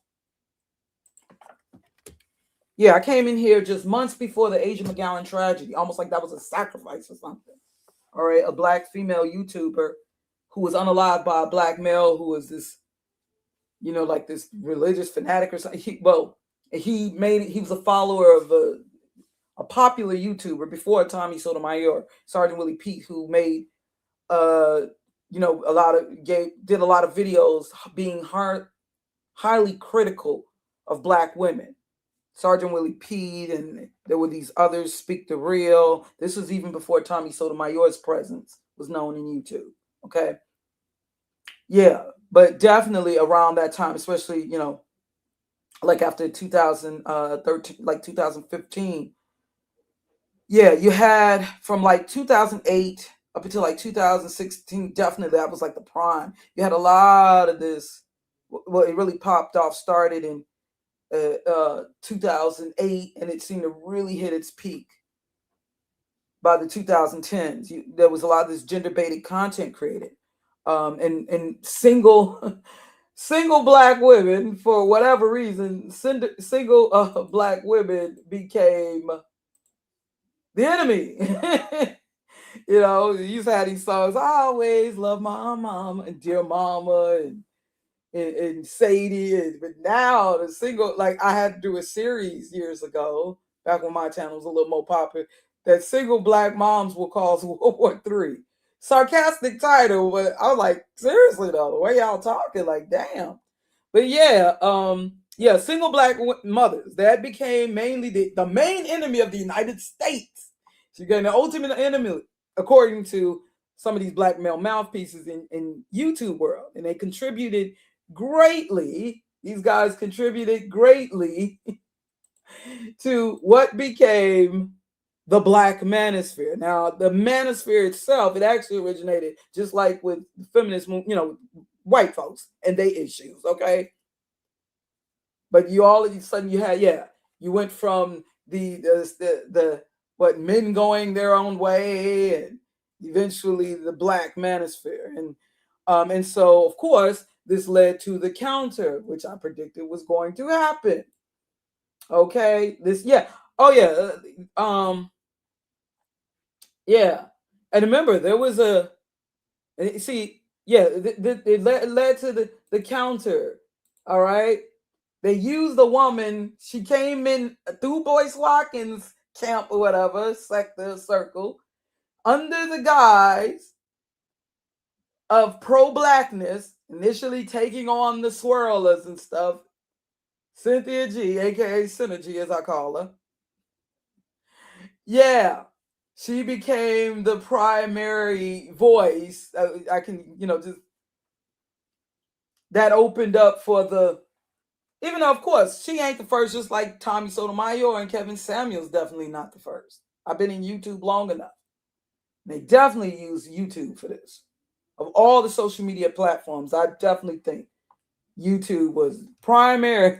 Yeah, I came in here just months before the Asia McGowan tragedy, almost like that was a sacrifice or something. All right, a black female YouTuber who was unalived by a black male who was this, like this religious fanatic or something. He was a follower of a popular YouTuber before Tommy Sotomayor, Sergeant Willie Pete, who made did a lot of videos being highly critical of black women. Sergeant Willie Pete, and there were these others, Speak the Real. This was even before Tommy Sotomayor's presence was known in YouTube. Okay. Yeah, but definitely around that time, especially, like after 2013, like 2015. Yeah, you had from like 2008 up until like 2016, definitely that was like the prime. You had a lot of this. Well, it really popped off, started in 2008, and it seemed to really hit its peak by the 2010s. There was a lot of this gender baited content created, and single black women, for whatever reason, single black women became the enemy. You used to have these songs, I always love my mama and dear mama and Sadie, but now the single, like I had to do a series years ago, back when my channel was a little more popular, that single black moms will cause World War III. Sarcastic title, but I was like, seriously though, the way y'all talking, like, damn. But yeah, single black mothers, that became mainly the main enemy of the United States. So you're getting the ultimate enemy, according to some of these black male mouthpieces in YouTube world, and they contributed greatly. These guys contributed greatly to what became the black manosphere. Now, the manosphere itself, it actually originated just like with feminist, white folks and they issues, okay? But you all of a sudden you went from the men going their own way, and eventually the black manosphere, and so of course this led to the counter, which I predicted was going to happen. Okay, and remember there was it led to the counter. All right, they used the woman. She came in through Boyce Watkins' camp or whatever, sector, circle, under the guise of pro-blackness, initially taking on the swirlers and stuff. Cynthia G, aka Synergy, as I call her. Yeah, she became the primary voice. I can, just that opened up for even though, of course, she ain't the first, just like Tommy Sotomayor and Kevin Samuels, definitely not the first. I've been in YouTube long enough. They definitely use YouTube for this. Of all the social media platforms, I definitely think YouTube was primary.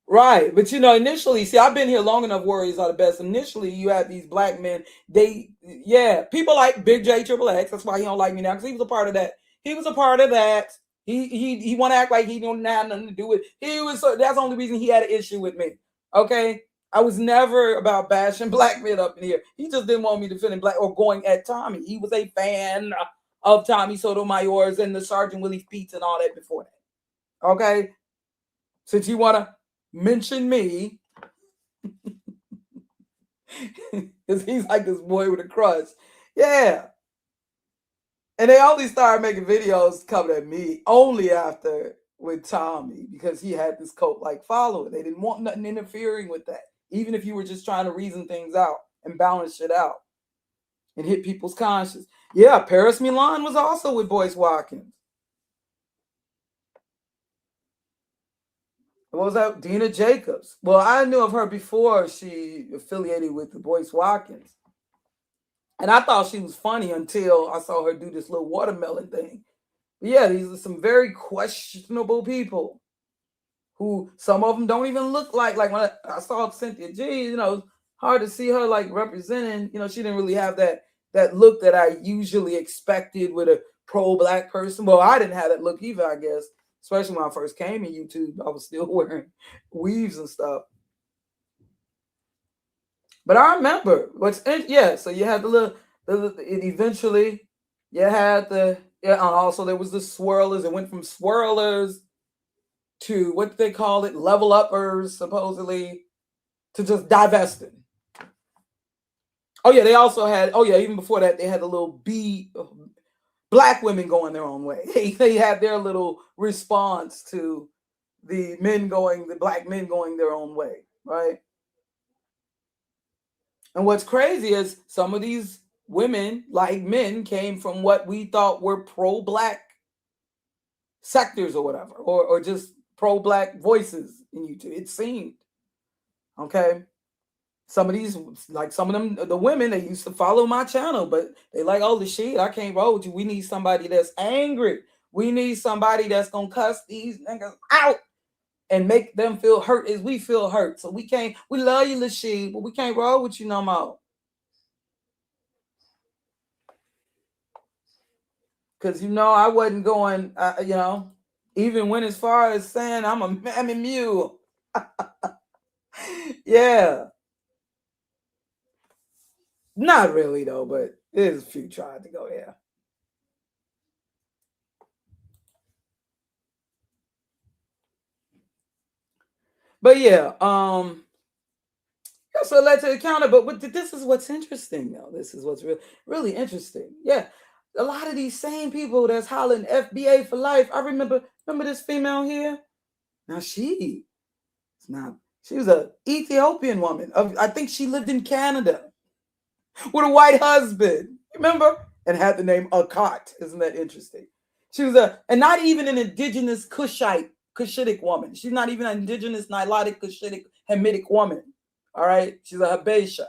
Right. But initially, see, I've been here long enough, warriors are the best. Initially, you had these black men, people like Big J Triple X. That's why he don't like me now, because he was a part of that. He was a part of that. He want to act like he don't have nothing to do with it. That's the only reason he had an issue with me. Okay. I was never about bashing black men up in here. He just didn't want me defending black or going at Tommy. He was a fan of Tommy Sotomayor's and the Sergeant Willie Pete's and all that before that. Okay. Since you want to mention me, because he's like this boy with a crush. Yeah. And they only started making videos coming at me only after with Tommy, because he had this cult-like following. They didn't want nothing interfering with that, even if you were just trying to reason things out and balance shit out and hit people's conscience. Yeah, Paris Milan was also with Boyce Watkins. What was that? Dina Jacobs. Well, I knew of her before she affiliated with the Boyce Watkins. And I thought she was funny until I saw her do this little watermelon thing. But yeah, these are some very questionable people who some of them don't even look like when I saw Cynthia G, you know, hard to see her like representing, you know, she didn't really have that look that I usually expected with a pro-black person. Well, I didn't have that look either, I guess, especially when I first came in YouTube. I was still wearing weaves and stuff. But I remember so you had eventually you had also there was the swirlers. It went from swirlers to what they call it, level uppers, supposedly, to just divesting. Oh yeah, they also had, even before that, they had a little black women going their own way. They had their little response to the black men going their own way, right? And what's crazy is some of these women, like men, came from what we thought were pro-black sectors or whatever, or just pro-black voices in YouTube, it seemed. Okay. Some of them, the women, they used to follow my channel, but they like, oh, the shit, I can't roll with you. We need somebody that's angry. We need somebody that's gonna cuss these niggas out and make them feel hurt as we feel hurt. So we love you, Lashid, but we can't roll with you no more. Because, I wasn't going, even went as far as saying I'm a mammy mule. Yeah. Not really, though, but there's a few tried to go, yeah. But yeah, so let's account it. But this is what's interesting, though. This is what's really interesting. Yeah, a lot of these same people that's hollering FBA for life. I remember this female here. Now she was an Ethiopian woman. I think she lived in Canada with a white husband. Remember? And had the name Akat. Isn't that interesting? She was and not even an indigenous Cushitic woman. She's not even an indigenous Nilotic Cushitic Hamitic woman. All right, she's a Habesha.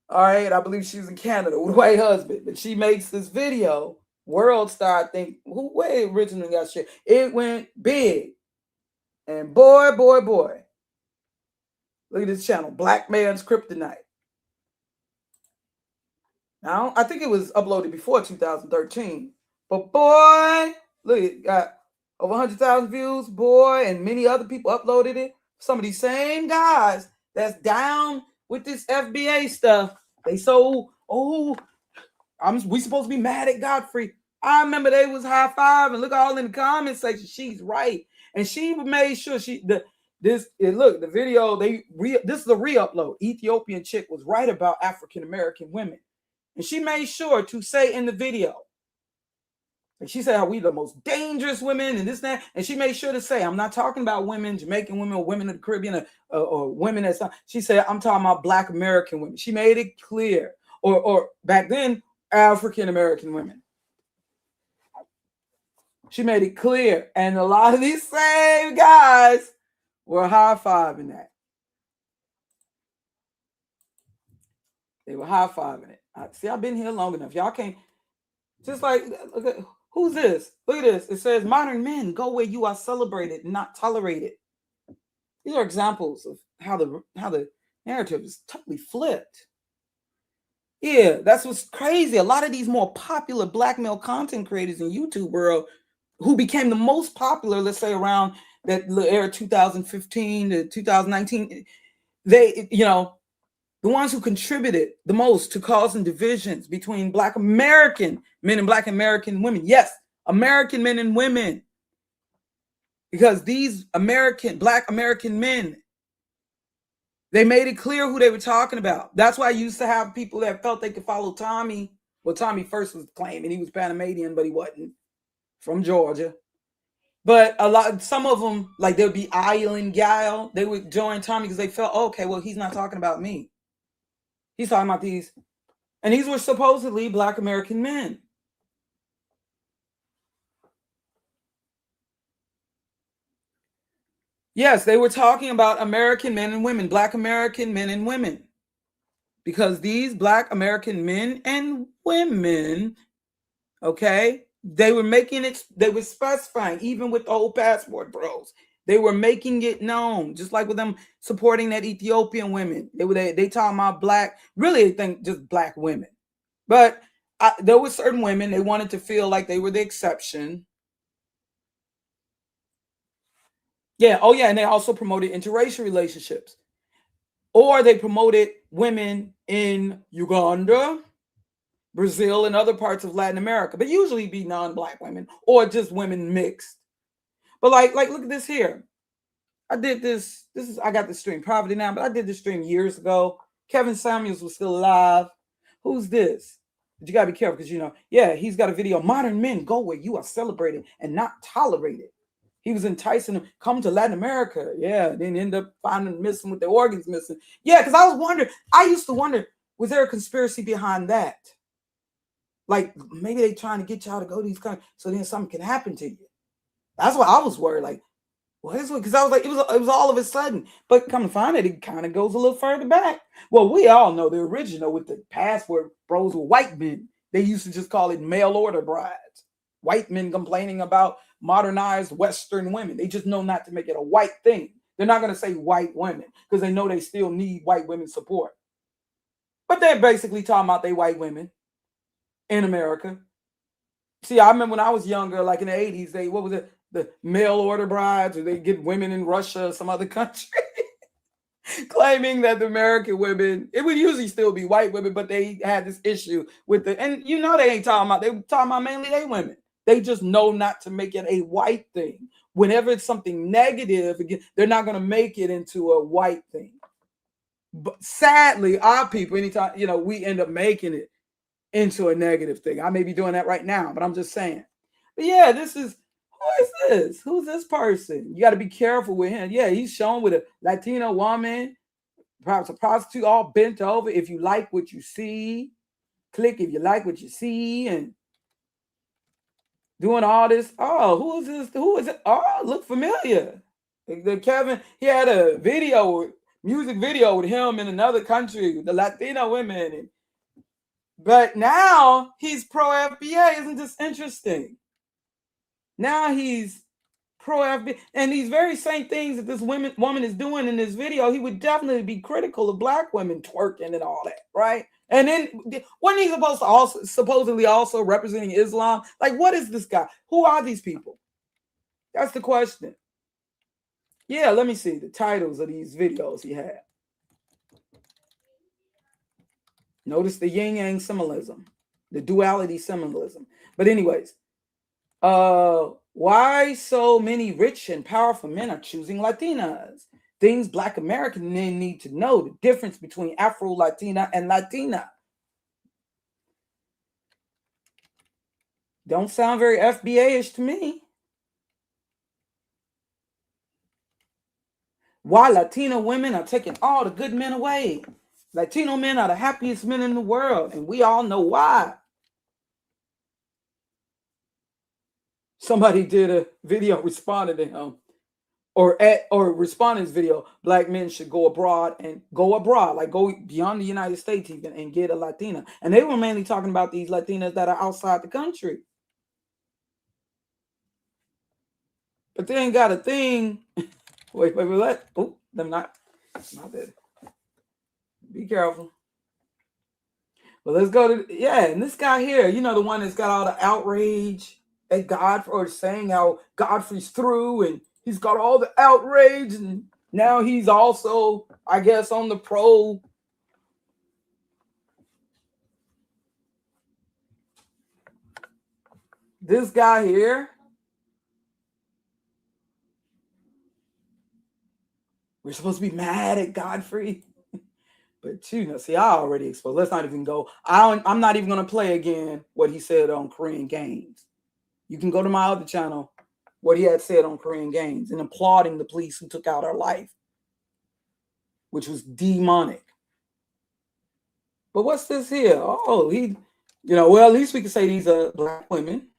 All right, I believe she's in Canada with a white husband. But she makes this video. World Star where it originally got shit. It went big. And boy. Look at this channel, Black Man's Kryptonite. Now, I think it was uploaded before 2013. But boy, look, it got over 100,000 views, boy, and many other people uploaded it. Some of these same guys that's down with this FBA stuff, they we supposed to be mad at Godfrey. I remember they was high five and look all in the comment section. She's right, and she made sure the video this is a re-upload. Ethiopian chick was right about African American women, and she made sure to say in the video. And she said how we the most dangerous women and this and that. And she made sure to say, I'm not talking about women, Jamaican women or women of the Caribbean or women that's not. She said, I'm talking about Black American women. She made it clear. Or back then, African American women. She made it clear. And a lot of these same guys were high-fiving that. They were high-fiving it. See, I've been here long enough. Y'all can't just like look at. Who's this? Look at this. It says, modern men go where you are celebrated, not tolerated. These are examples of how the narrative is totally flipped. Yeah, that's what's crazy. A lot of these more popular Black male content creators in YouTube world who became the most popular, let's say around that era 2015 to 2019, they, the ones who contributed the most to causing divisions between Black American men and Black American women. Yes, American men and women. Because these Black American men, they made it clear who they were talking about. That's why I used to have people that felt they could follow Tommy. Well, Tommy first was claiming he was Panamanian, but he wasn't, from Georgia. But some of them, like there would be Island Gal, they would join Tommy because they felt, okay, well, he's not talking about me. He's talking about these. And these were supposedly Black American men. Yes, they were talking about American men and women, Black American men and women. Because these Black American men and women, okay, they were making it, they were specifying, even with the old passport bros, they were making it known, just like with them supporting that Ethiopian women. They talking about Black, really they think just Black women. But there were certain women, they wanted to feel like they were the exception. Yeah, oh yeah, and they also promoted interracial relationships. Or they promoted women in Uganda, Brazil, and other parts of Latin America, but usually be non-Black women or just women mixed. But like look at this here. I did this. I got the stream privately now, but I did this stream years ago. Kevin Samuels was still alive. Who's this? But you gotta be careful because yeah, he's got a video. Modern men go where you are celebrated and not tolerated. He was enticing them, come to Latin America. Yeah, then end up finding missing with their organs missing. Yeah, because I used to wonder, was there a conspiracy behind that? Like maybe they trying to get y'all to go to these countries so then something can happen to you. That's what I was worried. Like, what is it? Because I was like, it was all of a sudden. But come to find it kind of goes a little further back. Well, we all know the original with the passport bros were white men. They used to just call it mail order brides. White men complaining about modernized Western women. They just know not to make it a white thing. They're not going to say white women because they know they still need white women's support. But they're basically talking about they white women in America. See, I remember when I was younger, like in the 80s, what was it? The mail order brides, or they get women in Russia or some other country claiming that the American women, it would usually still be white women, but they had this issue with and they ain't talking about, they were talking about mainly they women. They just know not to make it a white thing. Whenever it's something negative, again, they're not going to make it into a white thing. But sadly, our people, anytime, we end up making it into a negative thing. I may be doing that right now, but I'm just saying. But yeah, who is this? Who's this person? You got to be careful with him. Yeah, he's shown with a Latino woman, perhaps a prostitute, all bent over. If you like what you see, click if you like what you see, and doing all this. Oh, who is this? Who is it? Oh, look familiar. The Kevin, he had a music video with him in another country, the Latino women. But now he's pro FBA. Isn't this interesting? Now he's pro FBA. And these very same things that this woman is doing in this video, he would definitely be critical of Black women twerking and all that, right? And then wasn't he supposedly also representing Islam? Like, what is this guy? Who are these people? That's the question. Yeah, let me see the titles of these videos he had. Notice the yin-yang symbolism, the duality symbolism. But anyways, why so many rich and powerful men are choosing Latinas? Things Black American men need to know, the difference between Afro-Latina and Latina. Don't sound very FBA-ish to me. Why Latino women are taking all the good men away. Latino men are the happiest men in the world, and we all know why. Somebody did a video responding to him, or responding to his video. Black men should go abroad, like go beyond the United States even and get a Latina. And they were mainly talking about these Latinas that are outside the country. But they ain't got a thing. Wait, what? Oh, them not that. Be careful. Well, let's go to, and this guy here, the one that's got all the outrage at Godfrey, or saying how Godfrey's through and he's got all the outrage, and now he's also, I guess, on the pro. This guy here, we're supposed to be mad at Godfrey. But see, I already exposed. Let's not even go. I'm not even going to play again what he said on Korean Games. You can go to my other channel, what he had said on Korean Games, and applauding the police who took out our life, which was demonic. But what's this here? Oh, well, at least we can say these are Black women.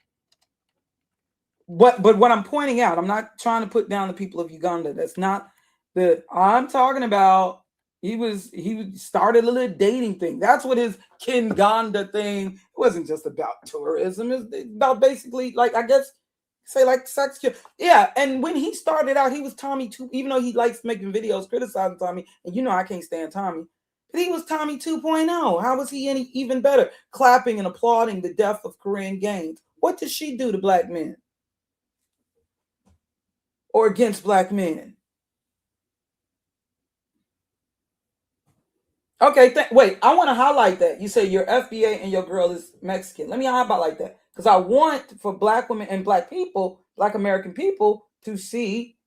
But what I'm pointing out, I'm not trying to put down the people of Uganda. That's not the I'm talking about. He started a little dating thing. That's what his Kenganda thing. It wasn't just about tourism. It's about basically, like, I guess, say, like, sex. Yeah, and when he started out, he was Tommy too. Even though he likes making videos criticizing Tommy, and you know I can't stand Tommy, but he was Tommy 2.0. How was he any even better? Clapping and applauding the death of Korean Gaines. What did she do to black men? Or against black men? Okay, wait, I want to highlight that. You say your FBA and your girl is Mexican. Let me highlight that because I want for black women and black people, black American people, to see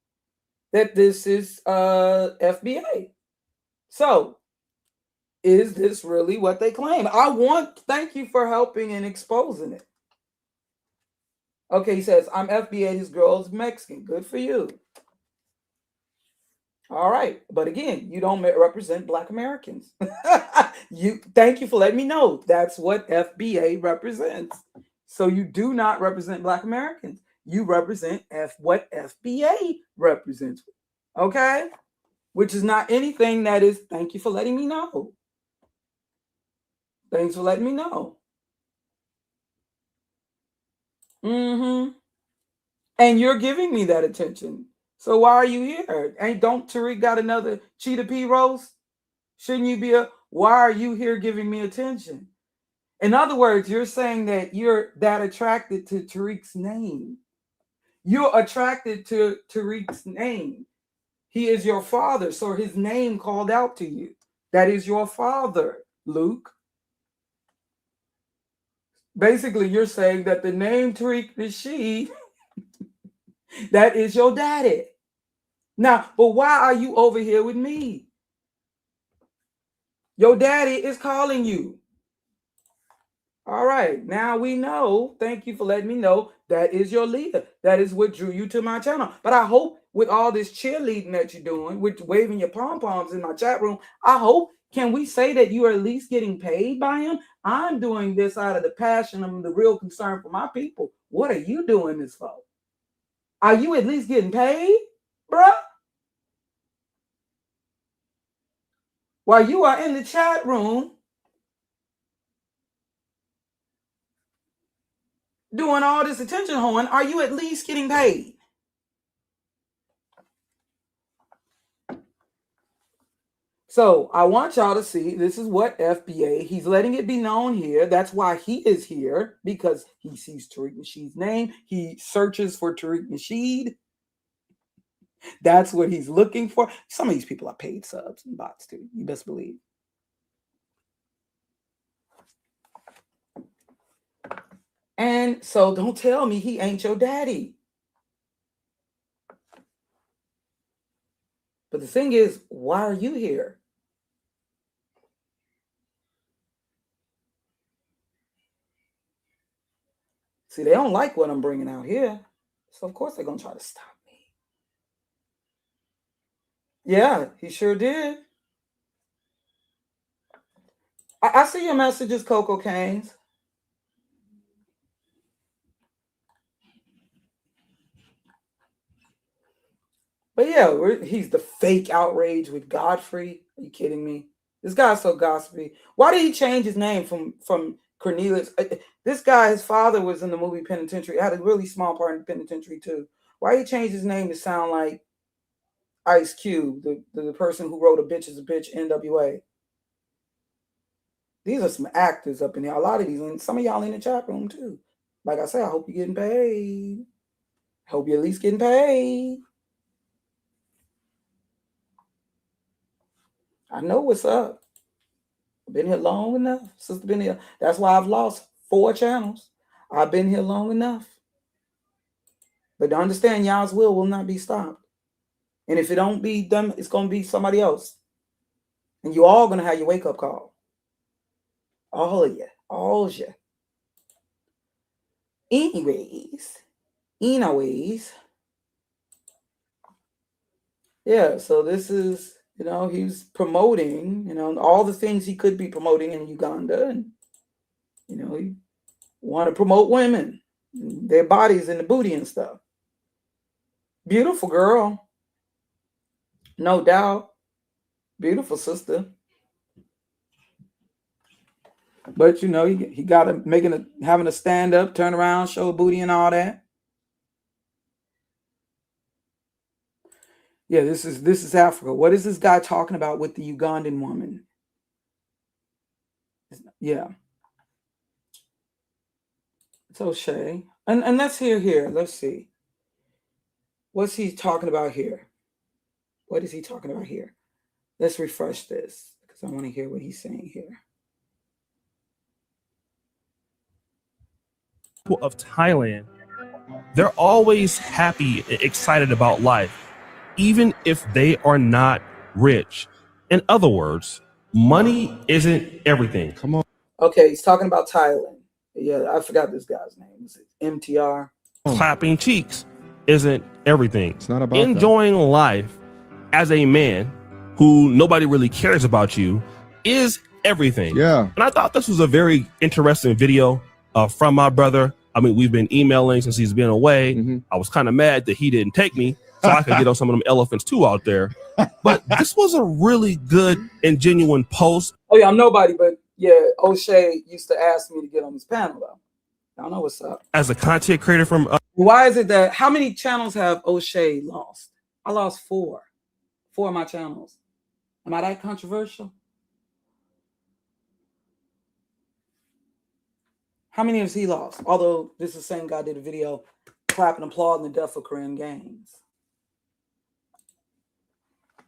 that this is FBA. So, is this really what they claim? Thank you for helping and exposing it. Okay, he says, I'm FBA, his girl is Mexican. Good for you. All right, but again, you don't represent black Americans. Thank you for letting me know. That's what FBA represents. So you do not represent black Americans. You represent what FBA represents. Okay? Which is not anything that is, thank you for letting me know. Thanks for letting me know. And you're giving me that attention. So why are you here? Don't TARIQ got another Cheetah P roast? Shouldn't you be why are you here giving me attention? In other words, you're saying that you're that attracted to TARIQ's name. You're attracted to TARIQ's name. He is your father, so his name called out to you. That is your father, Luke. Basically, you're saying that the name TARIQ Nasheed, that is your daddy. Now, but why are you over here with me? Your daddy is calling you. All right, now we know. Thank you for letting me know that is your leader. That is what drew you to my channel. But I hope with all this cheerleading that you're doing, with waving your pom-poms in my chat room, I hope, can we say that you are at least getting paid by him? I'm doing this out of the passion and the real concern for my people. What are you doing this for? Are you at least getting paid, bruh? While you are in the chat room doing all this attention hoeing, are you at least getting paid? So I want y'all to see, this is what FBA, he's letting it be known here. That's why he is here, because he sees TARIQ Nasheed's name. He searches for TARIQ Nasheed. That's what he's looking for. Some of these people are paid subs and bots too, you best believe. And so don't tell me he ain't your daddy. But the thing is, why are you here? See, they don't like what I'm bringing out here. So, of course, they're going to try to stop me. Yeah, he sure did. I see your messages, Coco Canes. But yeah, he's the fake outrage with Godfrey. Are you kidding me? This guy's so gossipy. Why did he change his name from Cornelius? This guy, his father was in the movie Penitentiary. Had a really small part in Penitentiary too. Why he changed his name to sound like Ice Cube, the person who wrote "A Bitch Is a Bitch" NWA? These are some actors up in here. A lot of these, and some of y'all in the chat room too. Like I said, I hope you're getting paid. Hope you're at least getting paid. I know what's up. I've been here long enough. Sister been here. That's why I've lost 4 channels. I've been here long enough. But to understand, y'all's will not be stopped. And if it don't be done, it's going to be somebody else. And you all going to have your wake-up call. All of you. All of you. Anyways. Yeah, so this is, he's promoting, all the things he could be promoting in Uganda. And, he want to promote women. Their bodies in the booty and stuff. Beautiful girl. No doubt. Beautiful sister. But you know, he got to having a stand up, turn around, show a booty and all that. Yeah, this is Africa. What is this guy talking about with the Ugandan woman? Yeah. It's Oshay. And let's hear here. Let's see. What's he talking about here? What is he talking about here? Let's refresh this because I want to hear what he's saying here. Of Thailand, they're always happy, excited about life, even if they are not rich. In other words, money isn't everything. Come on. Okay, he's talking about Thailand. Yeah, I forgot this guy's name. Is it MTR? Clapping cheeks isn't everything. It's not about enjoying life as a man who nobody really cares about you is everything. Yeah. And I thought this was a very interesting video from my brother. I mean, we've been emailing since he's been away. Mm-hmm. I was kind of mad that he didn't take me so I could get on some of them elephants too out there. But this was a really good and genuine post. Oh yeah, I'm nobody, but yeah, Oshay used to ask me to get on this panel though. I don't know what's up. As a content creator from why is it that how many channels have Oshay lost? I lost 4 of my channels. Am I that controversial? How many has he lost? Although this is the same guy did a video clapping and applauding the death of Korean Games.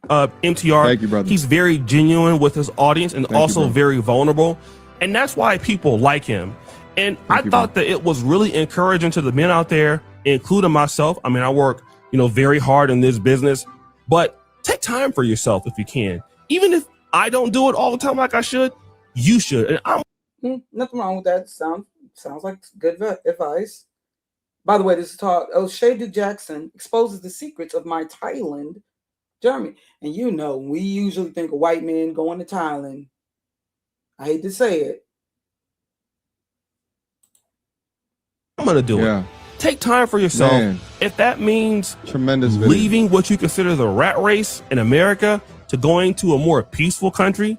MTR, thank you, brother. He's very genuine with his audience and also very vulnerable. And that's why people like him. And I thought that it was really encouraging to the men out there, including myself. I mean, I work, very hard in this business, but take time for yourself if you can. Even if I don't do it all the time like I should, you should. And I'm nothing wrong with that. Sounds like good advice. By the way, this is talk. Oshay Jackson exposes the secrets of my Thailand journey. And we usually think of white men going to Thailand. I hate to say it. I'm gonna do it. Take time for yourself. Man. If that means Tremendous video. Leaving what you consider the rat race in America to going to a more peaceful country.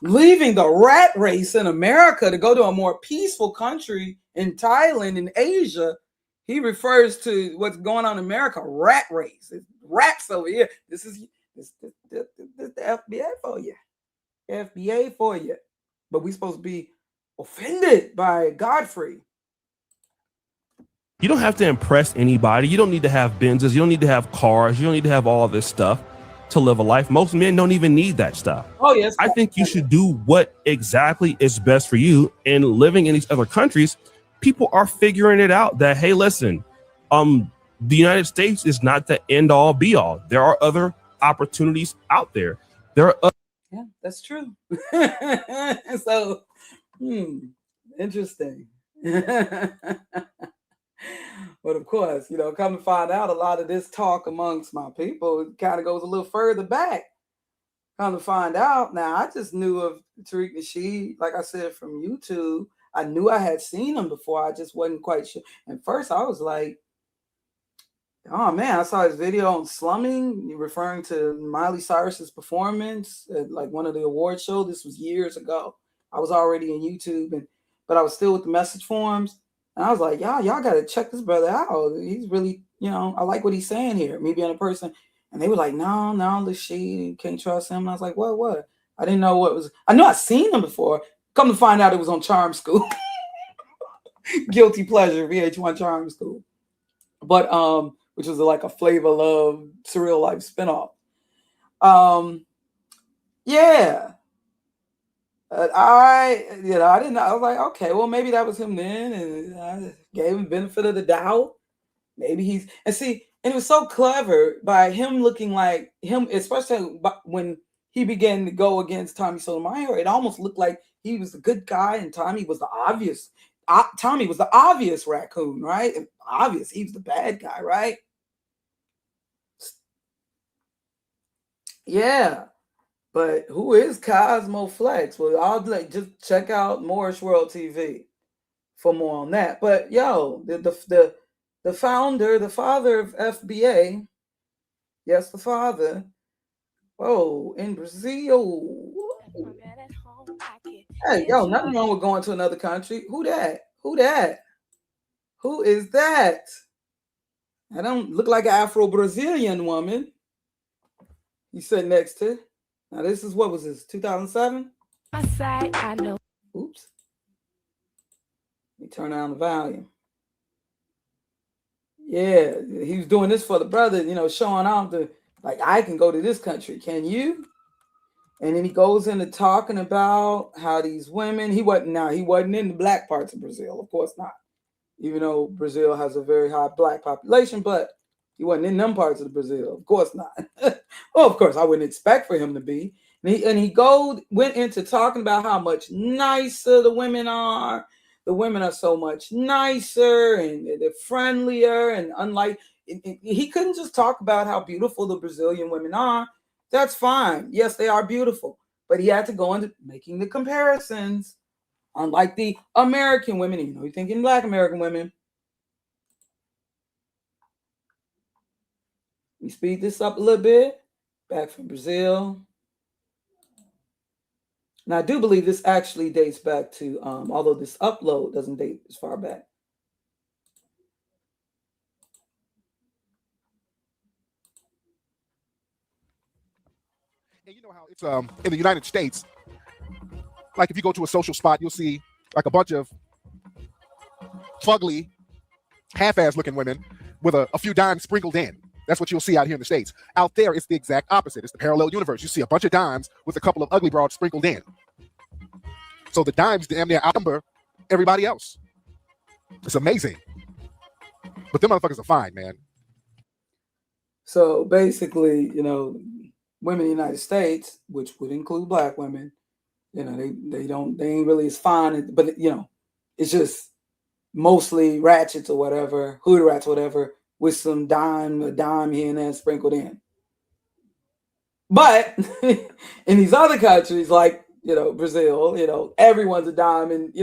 Leaving the rat race in America to go to a more peaceful country in Thailand in Asia. He refers to what's going on in America, rat race. It's rats over here. This is the FBA for you. FBA for you. But we're supposed to be offended by Godfrey. You don't have to impress anybody. You don't need to have Benzes. You don't need to have cars. You don't need to have all this stuff to live a life. Most men don't even need that stuff. Oh, yes. I think you should do what exactly is best for you. And living in these other countries, people are figuring it out that, hey, listen, the United States is not the end all be all. There are other opportunities out there. There are yeah, that's true. So, interesting. But of course, come to find out, a lot of this talk amongst my people kind of goes a little further back. Come to find out, now I just knew of TARIQ NASHEED, like I said, from YouTube. I knew I had seen him before. I just wasn't quite sure. And first, I was like, oh man, I saw his video on slumming, referring to Miley Cyrus's performance at like one of the award shows. This was years ago. I was already in YouTube, but I was still with the message forums. And I was like, y'all got to check this brother out. He's really, I like what he's saying here, me being a person. And they were like, no, NASHEED, can't trust him. And I was like, what? I didn't know what was. I knew I'd seen him before. Come to find out it was on Charm School. Guilty pleasure, VH1 Charm School. But, which was like a Flavor Love, Surreal Life spinoff. Yeah. I didn't know. I was like, okay, well, maybe that was him then, and I gave him benefit of the doubt. Maybe and it was so clever by him looking like him, especially when he began to go against Tommy Sotomayor. It almost looked like he was the good guy, and Tommy was the obvious. Tommy was the obvious raccoon, right? And obvious, he was the bad guy, right? Yeah. But who is Cosmo Flex? Well, I'll just check out Moorish World TV for more on that. But yo, the founder, the father of FBA, yes, the father. Oh, in Brazil. Hey, yo, nothing wrong with going to another country. Who that? Who that? Who is that? I don't look like an Afro-Brazilian woman. He's sitting next to. Now this is, what was this, 2007? I know. Oops. Let me turn down the volume. Yeah, he was doing this for the brother, showing off like, I can go to this country. Can you? And then he goes into talking about how these women, he wasn't in the black parts of Brazil, of course not. Even though Brazil has a very high black population, but he wasn't in them parts of Brazil, of course not. Well, of course, I wouldn't expect for him to be. And he went into talking about how much nicer the women are. The women are so much nicer and they're friendlier, and unlike, he couldn't just talk about how beautiful the Brazilian women are. That's fine. Yes, they are beautiful. But he had to go into making the comparisons. Unlike the American women, you're thinking black American women. Let me speed this up a little bit. Back from Brazil. And I do believe this actually dates back to, although this upload doesn't date as far back. And you know how it's in the United States, like if you go to a social spot, you'll see like a bunch of fugly, half-ass looking women with a few dimes sprinkled in. That's what you'll see out here in the States. Out there, it's the exact opposite. It's the parallel universe. You see a bunch of dimes with a couple of ugly broads sprinkled in. So the dimes damn near outnumber everybody else. It's amazing. But them motherfuckers are fine, man. So basically, women in the United States, which would include black women, they ain't really as fine, but it's just mostly ratchets or whatever, hood rats, whatever, with some a dime here and there sprinkled in. But in these other countries, like, Brazil, everyone's a dime, and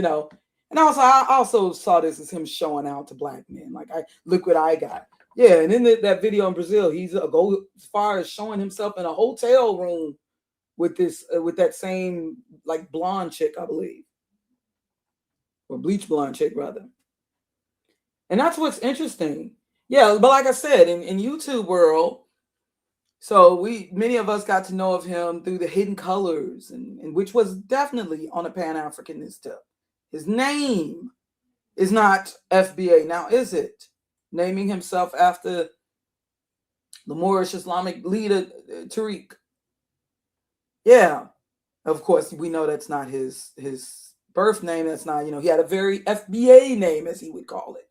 also I also saw this as him showing out to black men. Like, look what I got. Yeah, and in that video in Brazil, he's go as far as showing himself in a hotel room with that same like blonde chick, I believe, or bleach blonde chick rather. And that's what's interesting. Yeah, but like I said, in YouTube world, so many of us got to know of him through the Hidden Colors, and which was definitely on a Pan-Africanist tip. His name is not FBA now, is it? Naming himself after the Moorish Islamic leader TARIQ. Yeah, of course we know that's not his birth name. That's not, he had a very FBA name, as he would call it.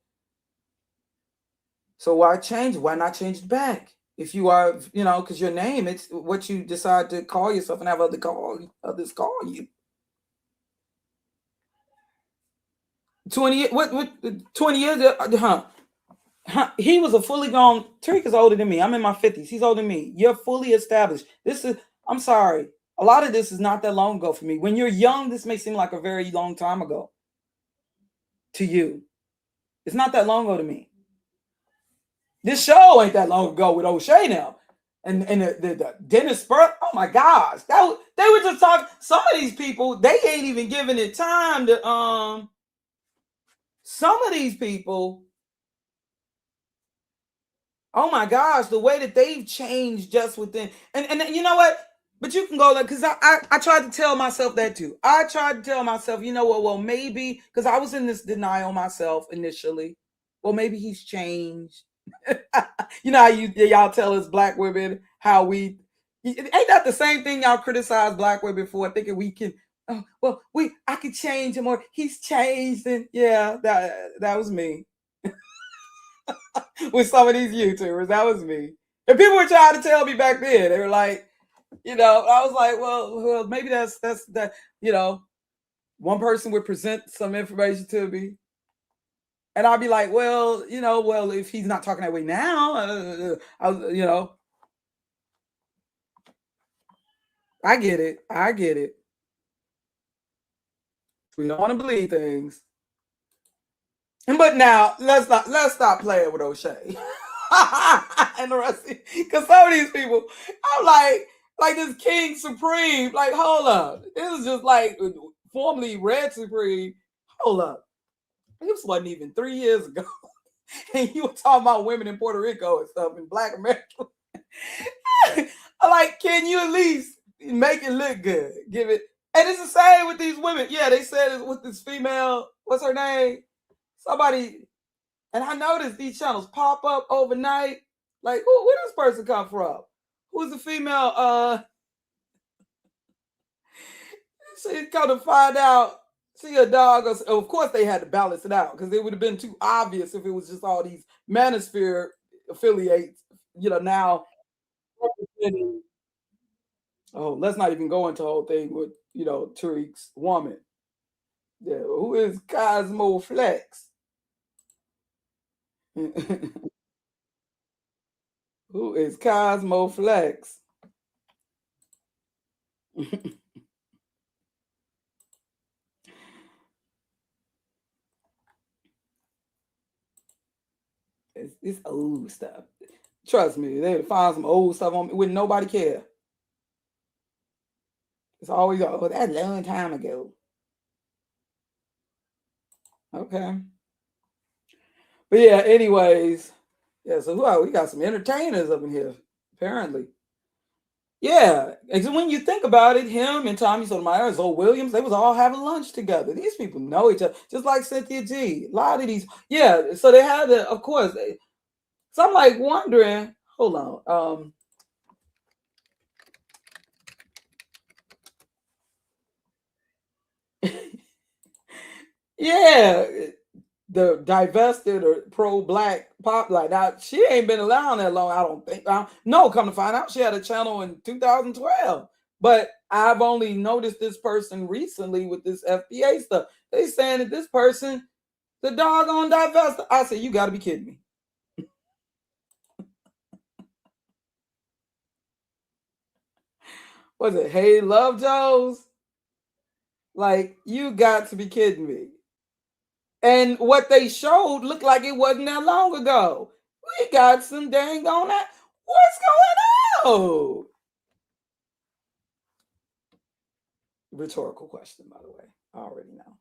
So why change it? Why not change it back? If you are, because your name, it's what you decide to call yourself and have others call you. 20 years, he was a fully grown. TARIQ is older than me. I'm in my 50s. He's older than me. You're fully established. I'm sorry. A lot of this is not that long ago for me. When you're young, this may seem like a very long time ago to you. It's not that long ago to me. This show ain't that long ago with Oshay now. And the Dennis Spur, oh my gosh. They were just talking. Some of these people, they ain't even giving it time to some of these people, oh my gosh, the way that they've changed just within, and you know what? But you can go like, because I tried to tell myself that too. I tried to tell myself, you know what? Well, maybe, because I was in this denial myself initially. Well, maybe he's changed. You know how y'all tell us black women how ain't that the same thing y'all criticize black women for, thinking we can? Oh, well, I could change him, or he's changed, and yeah, that was me. With some of these YouTubers, that was me. And people were trying to tell me back then. They were like, I was like, well, maybe that's that. One person would present some information to me, and I'd be like, well, if he's not talking that way now, I get it. We don't want to believe things. But now let's stop playing with Oshay and the rest, because some of these people, I'm like this King Supreme. Like, hold up, this is just like formerly Red Supreme. Hold up, this wasn't even 3 years ago, and you were talking about women in Puerto Rico and stuff in Black America. Like, can you at least make it look good? Give it, and it's the same with these women. Yeah, they said it with this female. What's her name? Somebody. And I noticed these channels pop up overnight. Like, where this person come from? Who's the female? She come to find out she a dog. Of course, they had to balance it out because it would have been too obvious if it was just all these manosphere affiliates. Now. Oh, let's not even go into the whole thing with TARIQ's woman. Yeah, who is Cosmo Flex? Who is Cosmo Flex? It's old stuff. Trust me, they would find some old stuff on me when nobody care. It's always, oh, that's a long time ago. Okay. But yeah, anyways. Yeah, so we got some entertainers up in here, apparently. Yeah, because when you think about it, him and Tommy Sotomayor, Zoe Williams, they was all having lunch together. These people know each other, just like Cynthia G. A lot of these, yeah. So they had to, of course. So I'm like wondering. Hold on. Yeah, the divested or pro-black pop like now, she ain't been around that long. I don't think. No, come to find out, she had a channel in 2012. But I've only noticed this person recently with this FBA stuff. They saying that this person, the doggone divested. I said, you got to be kidding me. Was it Hey Love Joes? Like, you got to be kidding me. And what they showed looked like it wasn't that long ago. We got some dang on that. What's going on? Rhetorical question, by the way. I already know.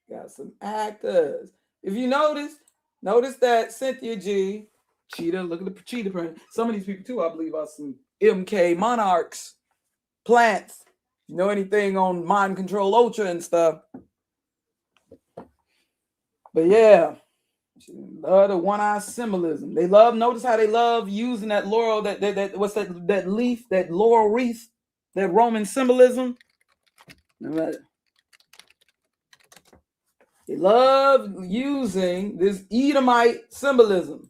Got some actors. If you notice that Cynthia G, Cheetah, look at the Cheetah print. Some of these people too, I believe, are some MK monarchs, plants. You know anything on mind control ultra and stuff. But yeah, love the one-eye symbolism. They notice how they love using that laurel, what's that leaf, that laurel wreath, that Roman symbolism. They love using this Edomite symbolism.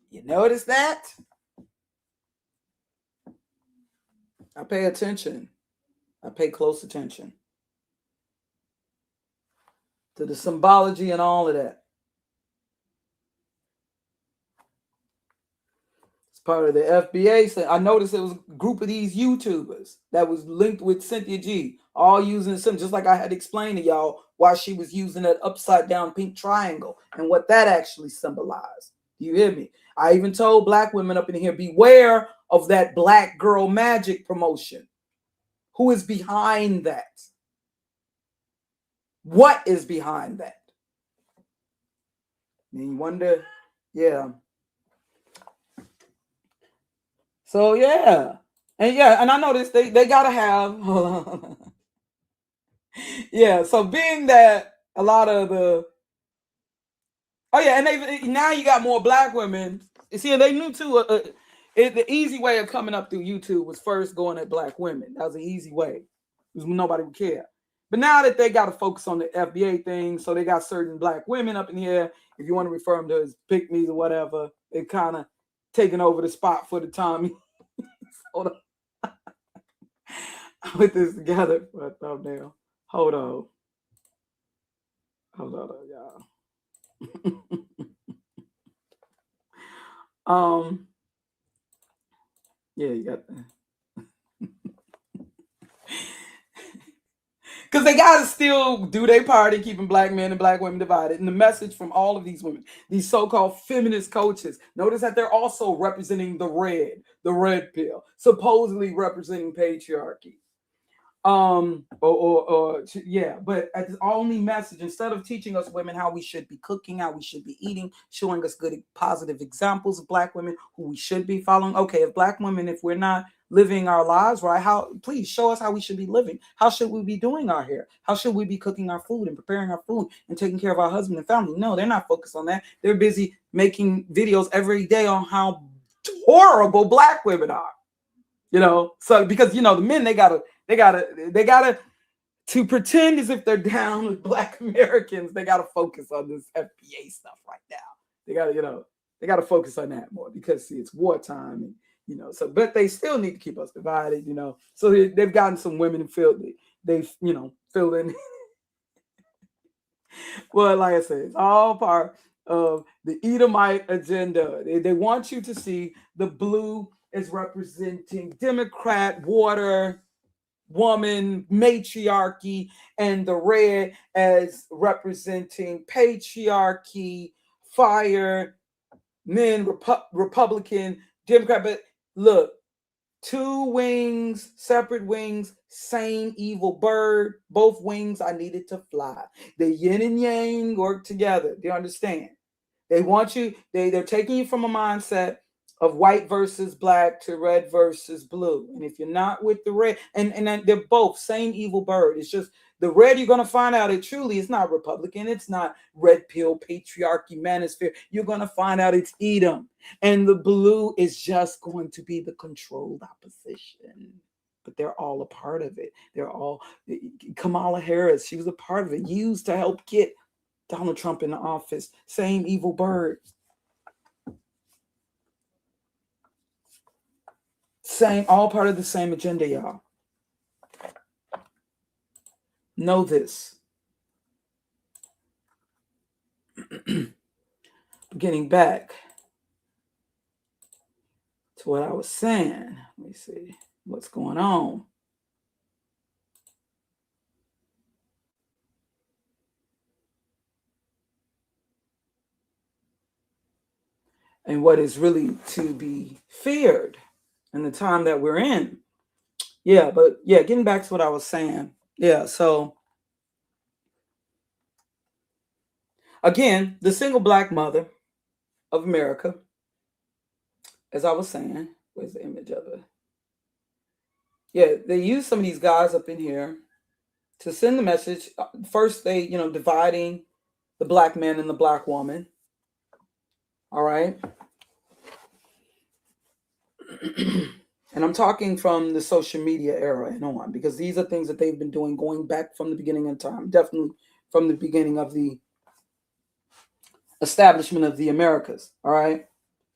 You notice that? I pay attention. I pay close attention to the symbology and all of that. It's part of the FBA. I noticed it was a group of these YouTubers that was linked with Cynthia G, all using some, just like I had explained to y'all why she was using that upside down pink triangle and what that actually symbolized. You hear me? I even told black women up in here, beware of that black girl magic promotion. Who is behind that? What is behind that? And you wonder, yeah. So yeah. And I noticed they gotta have, hold on. Yeah, so being that a lot of the, oh yeah, and now you got more black women. See, they knew too. The easy way of coming up through YouTube was first going at black women. That was an easy way because nobody would care. But now that they got to focus on the FBA thing, so they got certain black women up in here. If you want to refer them to as pick-me's or whatever, they kind of taking over the spot for the Tommy. Hold on. I put this together for a thumbnail. Hold on, y'all. Yeah, you got that. Because they got to still do their part in keeping black men and black women divided. And the message from all of these women, these so-called feminist coaches, notice that they're also representing the red pill, supposedly representing patriarchy. Yeah, but as the only message, instead of teaching us women how we should be cooking, how we should be eating, showing us good positive examples of black women who we should be following. Okay, if black women, if we're not living our lives right, how, please show us how we should be living. How should we be doing our hair? How should we be cooking our food and preparing our food and taking care of our husband and family? No, they're not focused on that. They're busy making videos every day on how horrible black women are. So because the men, they gotta to pretend as if they're down with black Americans, they gotta focus on this FBA stuff right now. They gotta focus on that more because see, it's wartime and but they still need to keep us divided, So they've gotten some women filled in. Well, like I said, it's all part of the Edomite agenda. They want you to see the blue is representing Democrat, water, woman, matriarchy, and the red as representing patriarchy, fire, men, Republican, Democrat. But look, two wings, separate wings, same evil bird. Both wings are needed to fly. The yin and yang work together. Do you understand? They want you, they're taking you from a mindset of white versus black to red versus blue. And if you're not with the red, and they're both same evil bird. It's just the red, you're going to find out it truly is not Republican. It's not red pill, patriarchy, manosphere. You're going to find out it's Edom. And the blue is just going to be the controlled opposition. But they're all a part of it. They're all, Kamala Harris, she was a part of it, used to help get Donald Trump in the office. Same evil bird. Same, all part of the same agenda, y'all. Know this. Getting back to what I was saying. Let me see what's going on. And what is really to be feared in the time that we're in. Yeah, but yeah, getting back to what I was saying. Yeah, so again, the single black mother of America, as I was saying, where's the image of it? Yeah, they use some of these guys up in here to send the message. First, they, dividing the black man and the black woman. All right. And I'm talking from the social media era and on, because these are things that they've been doing going back from the beginning of time, definitely from the beginning of the establishment of the Americas. All right.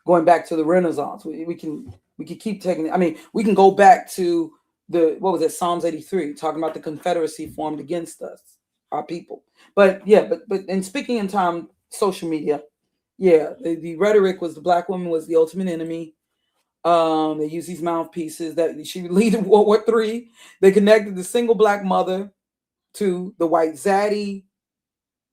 Going back to the Renaissance. We can keep taking, we can go back to Psalms 83, talking about the Confederacy formed against us, our people. But and speaking in time, social media, the rhetoric was the black woman was the ultimate enemy. They use these mouthpieces that she would lead in World War III. They connected the single black mother to the white zaddy,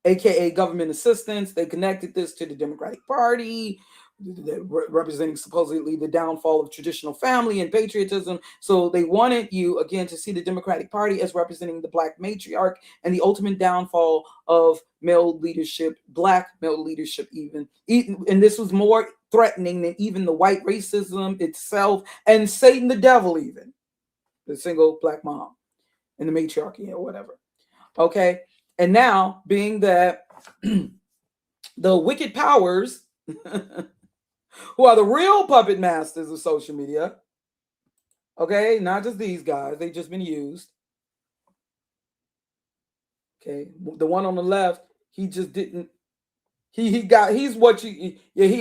aka government assistance. They connected this to the Democratic Party, representing supposedly the downfall of traditional family and patriotism. So they wanted you again to see the Democratic Party as representing the black matriarch and the ultimate downfall of male leadership, black male leadership even. And this was more threatening than even the white racism itself and Satan the devil, even the single black mom and the matriarchy or whatever. Okay. And now being that the wicked powers who are the real puppet masters of social media, okay, not just these guys, they've just been used. Okay, the one on the left, he just didn't, he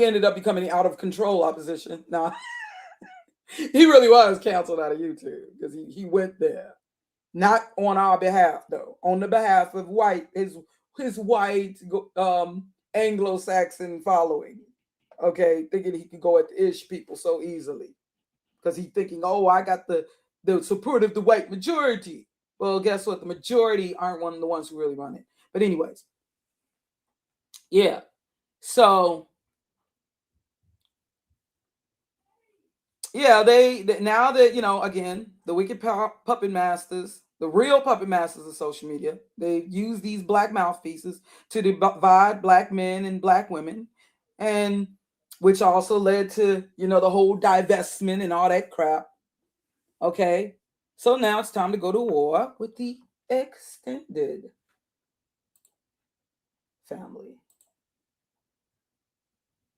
ended up becoming out of control opposition. Now, he really was canceled out of YouTube because he went there. Not on our behalf, though, on the behalf of his white Anglo-Saxon following. Okay, thinking he could go at the ish people so easily because he's thinking, oh, I got the support of the white majority. Well, guess what? The majority aren't one of the ones who really run it. But anyways, yeah. So yeah, they now that, again, the wicked puppet masters, the real puppet masters of social media, they use these black mouthpieces to divide black men and black women, and which also led to, the whole divestment and all that crap. Okay, so now it's time to go to war with the extended family.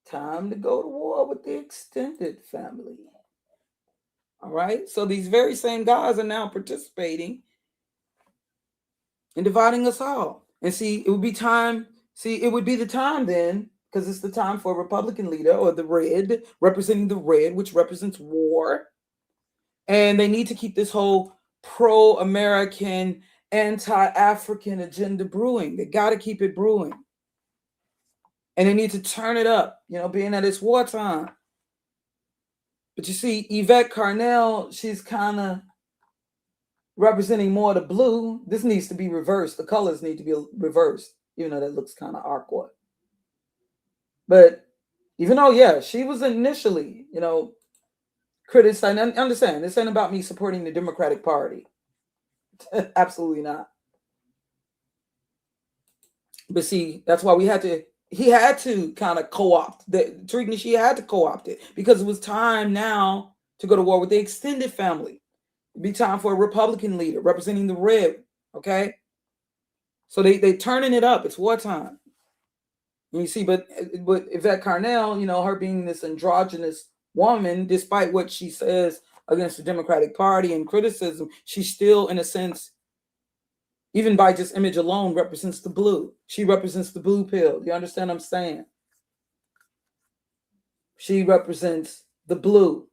Time to go to war with the extended family. All right, so these very same guys are now participating in dividing us all. And see, it would be the time then, because it's the time for a Republican leader, or the red, representing the red, which represents war. And they need to keep this whole pro-American, anti-African agenda brewing. They got to keep it brewing. And they need to turn it up, being that it's wartime. But you see, Yvette Carnell, she's kind of representing more of the blue. This needs to be reversed. The colors need to be reversed, even though that looks kind of awkward. But even though, yeah, she was initially, criticized. And understand, this ain't about me supporting the Democratic Party. Absolutely not. But see, that's why he had to kind of co-opt TARIQ. She had to co-opt it because it was time now to go to war with the extended family. It'd be time for a Republican leader representing the red. Okay, so they turning it up. It's wartime. And you see, but Yvette Carnell, her being this androgynous woman, despite what she says against the Democratic Party and criticism, she still, in a sense, even by just image alone, represents the blue. She represents the blue pill. You understand what I'm saying? She represents the blue.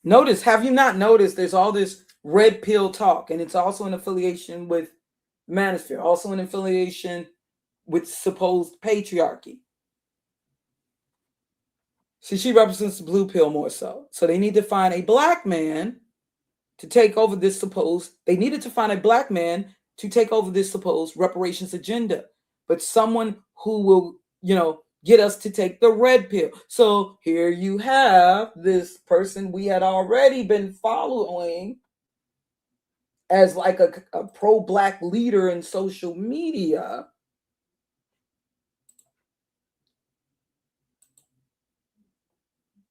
Notice, have you not noticed there's all this red pill talk, and it's also in affiliation with Manosphere, also in affiliation with supposed patriarchy. See, she represents the blue pill more so. So they need to find a black man to take over this supposed reparations agenda, but someone who will, get us to take the red pill. So here you have this person we had already been following as like a pro-black leader in social media.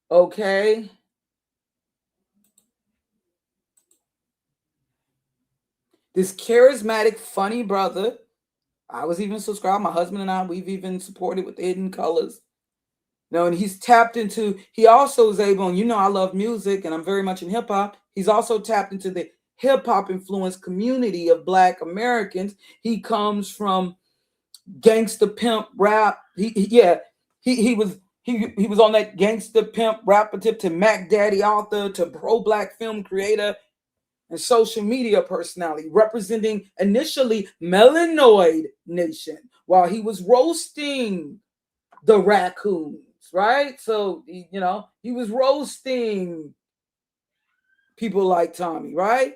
Okay. This charismatic, funny brother. I was even subscribed. My husband and I, we've even supported with Hidden Colors. And he's tapped into, he also is able, and I love music and I'm very much in hip hop. He's also tapped into the hip hop influenced community of Black Americans. He comes from gangsta pimp rap. He was on that gangsta pimp rapper tip to Mac Daddy author to pro-black film creator and social media personality, representing initially Melanoid Nation while he was roasting the raccoons, right? So, he was roasting people like Tommy, right?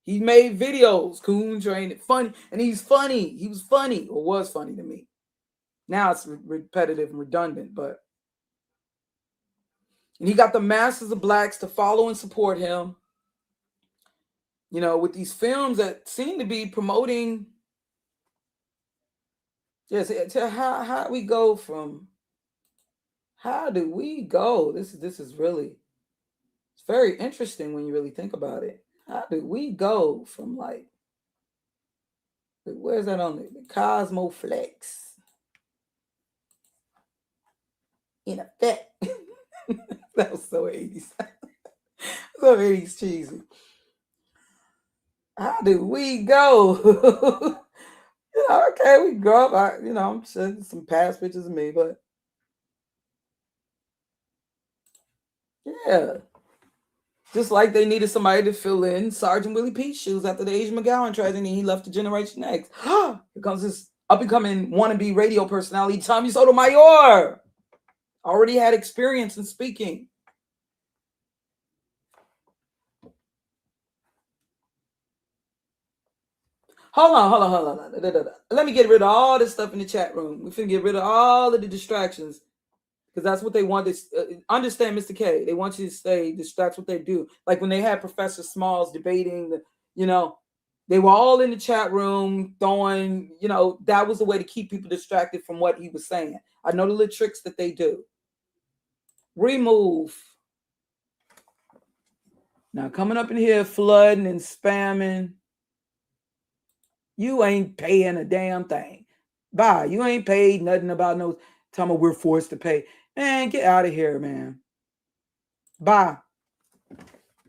He made videos, Coon Train, funny, and he's funny. He was funny, or was funny to me. Now it's repetitive and redundant, and he got the masses of blacks to follow and support him. With these films that seem to be promoting, yes, to how do we go from, how do we go? This is really, it's very interesting when you really think about it. How do we go from where's that on the Cosmo Flex? In effect. That was so 80s. So 80s cheesy. How do we go? Okay, we grow up. I'm showing some past pictures of me, but yeah. Just like they needed somebody to fill in Sergeant Willie Pete's shoes after the Asian McGowan tragedy, he left to Generation X. Here comes this up-and-coming wannabe radio personality, Tommy Sotomayor. Already had experience in speaking. Hold on. Let me get rid of all this stuff in the chat room. We finna get rid of all of the distractions because that's what they want to understand, Mr. K. They want you to stay distract what they do. Like when they had Professor Smalls debating, they were all in the chat room throwing, that was the way to keep people distracted from what he was saying. I know the little tricks that they do. Remove. Now coming up in here, flooding and spamming. You ain't paying a damn thing. Bye. You ain't paid nothing about no time we're forced to pay. Man, get out of here, man. Bye.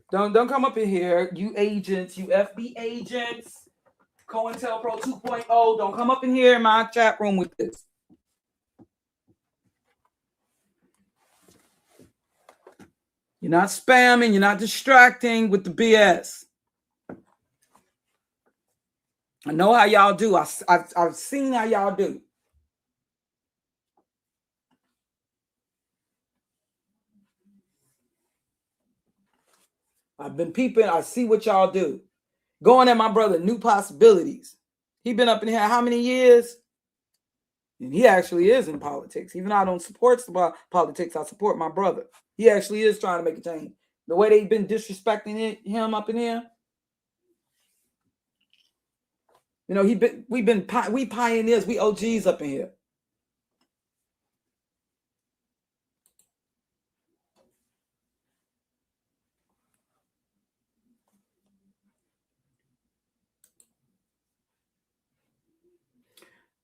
Don't come up in here, you agents, you FB agents, COINTELPRO 2.0. Don't come up in here in my chat room with this. You're not spamming. You're not distracting with the BS. I know how y'all do. I've seen how y'all do. I've been peeping. I see what y'all do. Going at my brother, New Possibilities. He been up in here how many years? And he actually is in politics. Even though I don't support politics, I support my brother. He actually is trying to make a change. The way they've been disrespecting him up in here. We pioneers, we OGs up in here.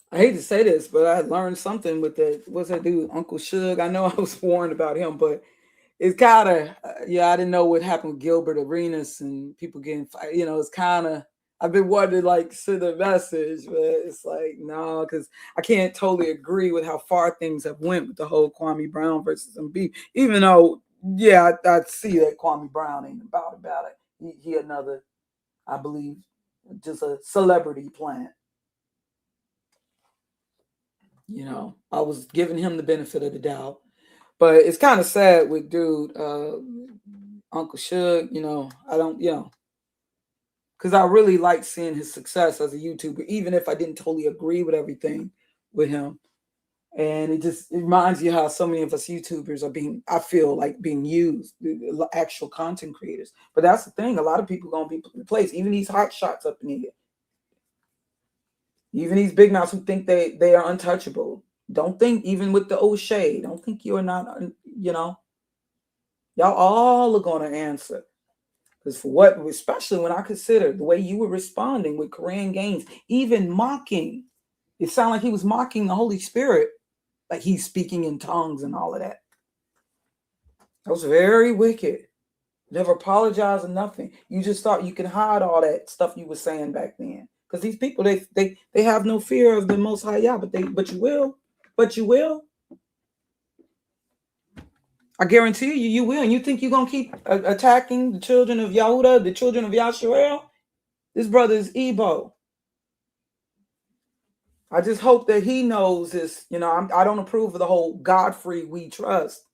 I hate to say this, but I learned something with that. What's that dude, Uncle Suge? I know I was warned about him, but it's kind of, I didn't know what happened with Gilbert Arenas and people getting fired. It's kind of, I've been wanting to send a message, but it's like, no, because I can't totally agree with how far things have went with the whole Kwame Brown versus Embiid. Even though, I see that Kwame Brown ain't about it. He another, I believe, just a celebrity plant. I was giving him the benefit of the doubt, but it's kind of sad with dude, Uncle Suge. I don't, because I really like seeing his success as a YouTuber, even if I didn't totally agree with everything with him. And it reminds you how so many of us YouTubers are being used, actual content creators. But that's the thing. A lot of people going to be replaced. Even these hot shots up in here. Even these big mouths who think they are untouchable. Don't think, even with the Oshay, don't think you are not, y'all all are going to answer. Because for what, especially when I consider the way you were responding with Korean Gaines, even mocking, it sounded like he was mocking the Holy Spirit, like he's speaking in tongues and all of that. That was very wicked. Never apologized or nothing. You just thought you could hide all that stuff you were saying back then. Because these people, they have no fear of the Most High Yah, but you will. But you will. I guarantee you will. And you think you're going to keep attacking the children of Yahudah, the children of Yasharel? This brother is Igbo. I just hope that he knows this. I don't approve of the whole Godfrey we trust.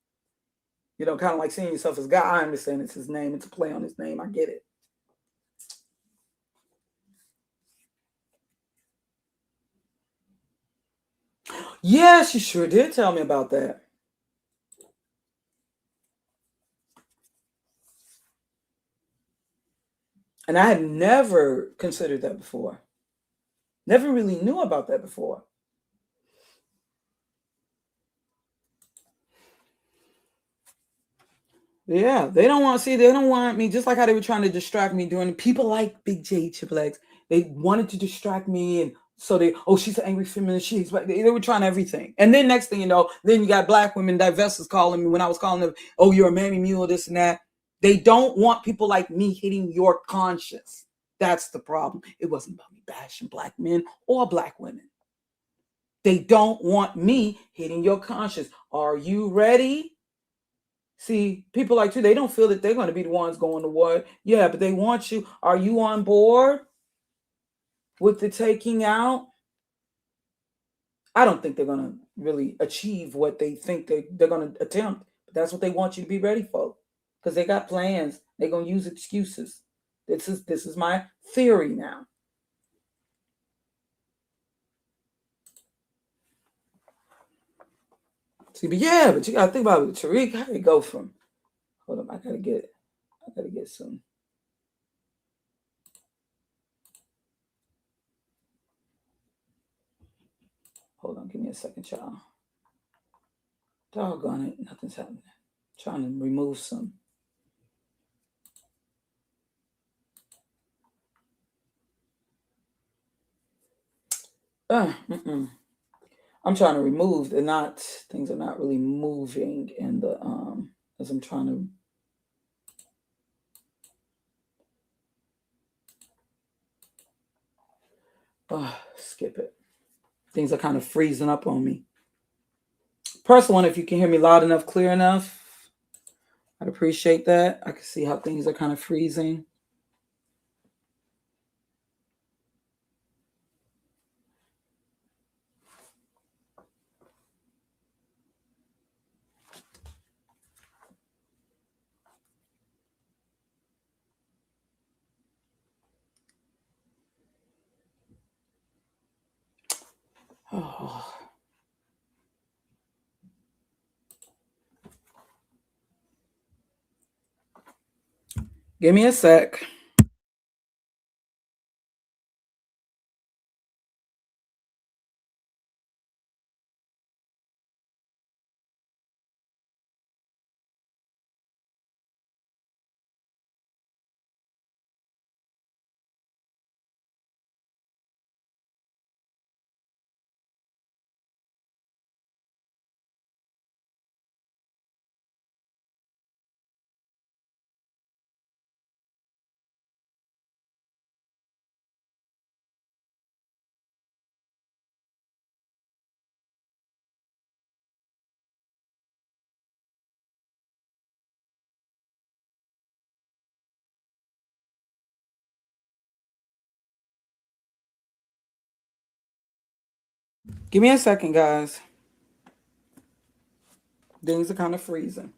Kind of like seeing yourself as God. I understand it's his name. It's a play on his name. I get it. Yes, you sure did tell me about that. And I had never considered that before. Never really knew about that before. Yeah, they don't want me, just like how they were trying to distract me doing people like Big J Triple X. They wanted to distract me, and so she's an angry feminist. They were trying everything. And then next thing you know, then you got black women, divestors calling me when I was calling them, oh, you're a mammy mule, this and that. They don't want people like me hitting your conscience. That's the problem. It wasn't about me bashing black men or black women. They don't want me hitting your conscience. Are you ready? See, people like you, they don't feel that they're going to be the ones going to war. Yeah, but they want you. Are you on board with the taking out? I don't think they're going to really achieve what they think they're going to attempt. But that's what they want you to be ready for. Because they got plans. They're going to use excuses. This is my theory now. See, but yeah, but you gotta think about it. TARIQ, how you go from? Hold on, I gotta get some. Hold on, give me a second, y'all. Doggone it, nothing's happening. Trying to remove some. I'm trying to remove. Things are not really moving in the as I'm trying to skip it. Things are kind of freezing up on me. Press 1 if you can hear me loud enough, clear enough. I'd appreciate that. I can see how things are kind of freezing. Oh. Give me a sec. Give me a second, guys. Things are kind of freezing.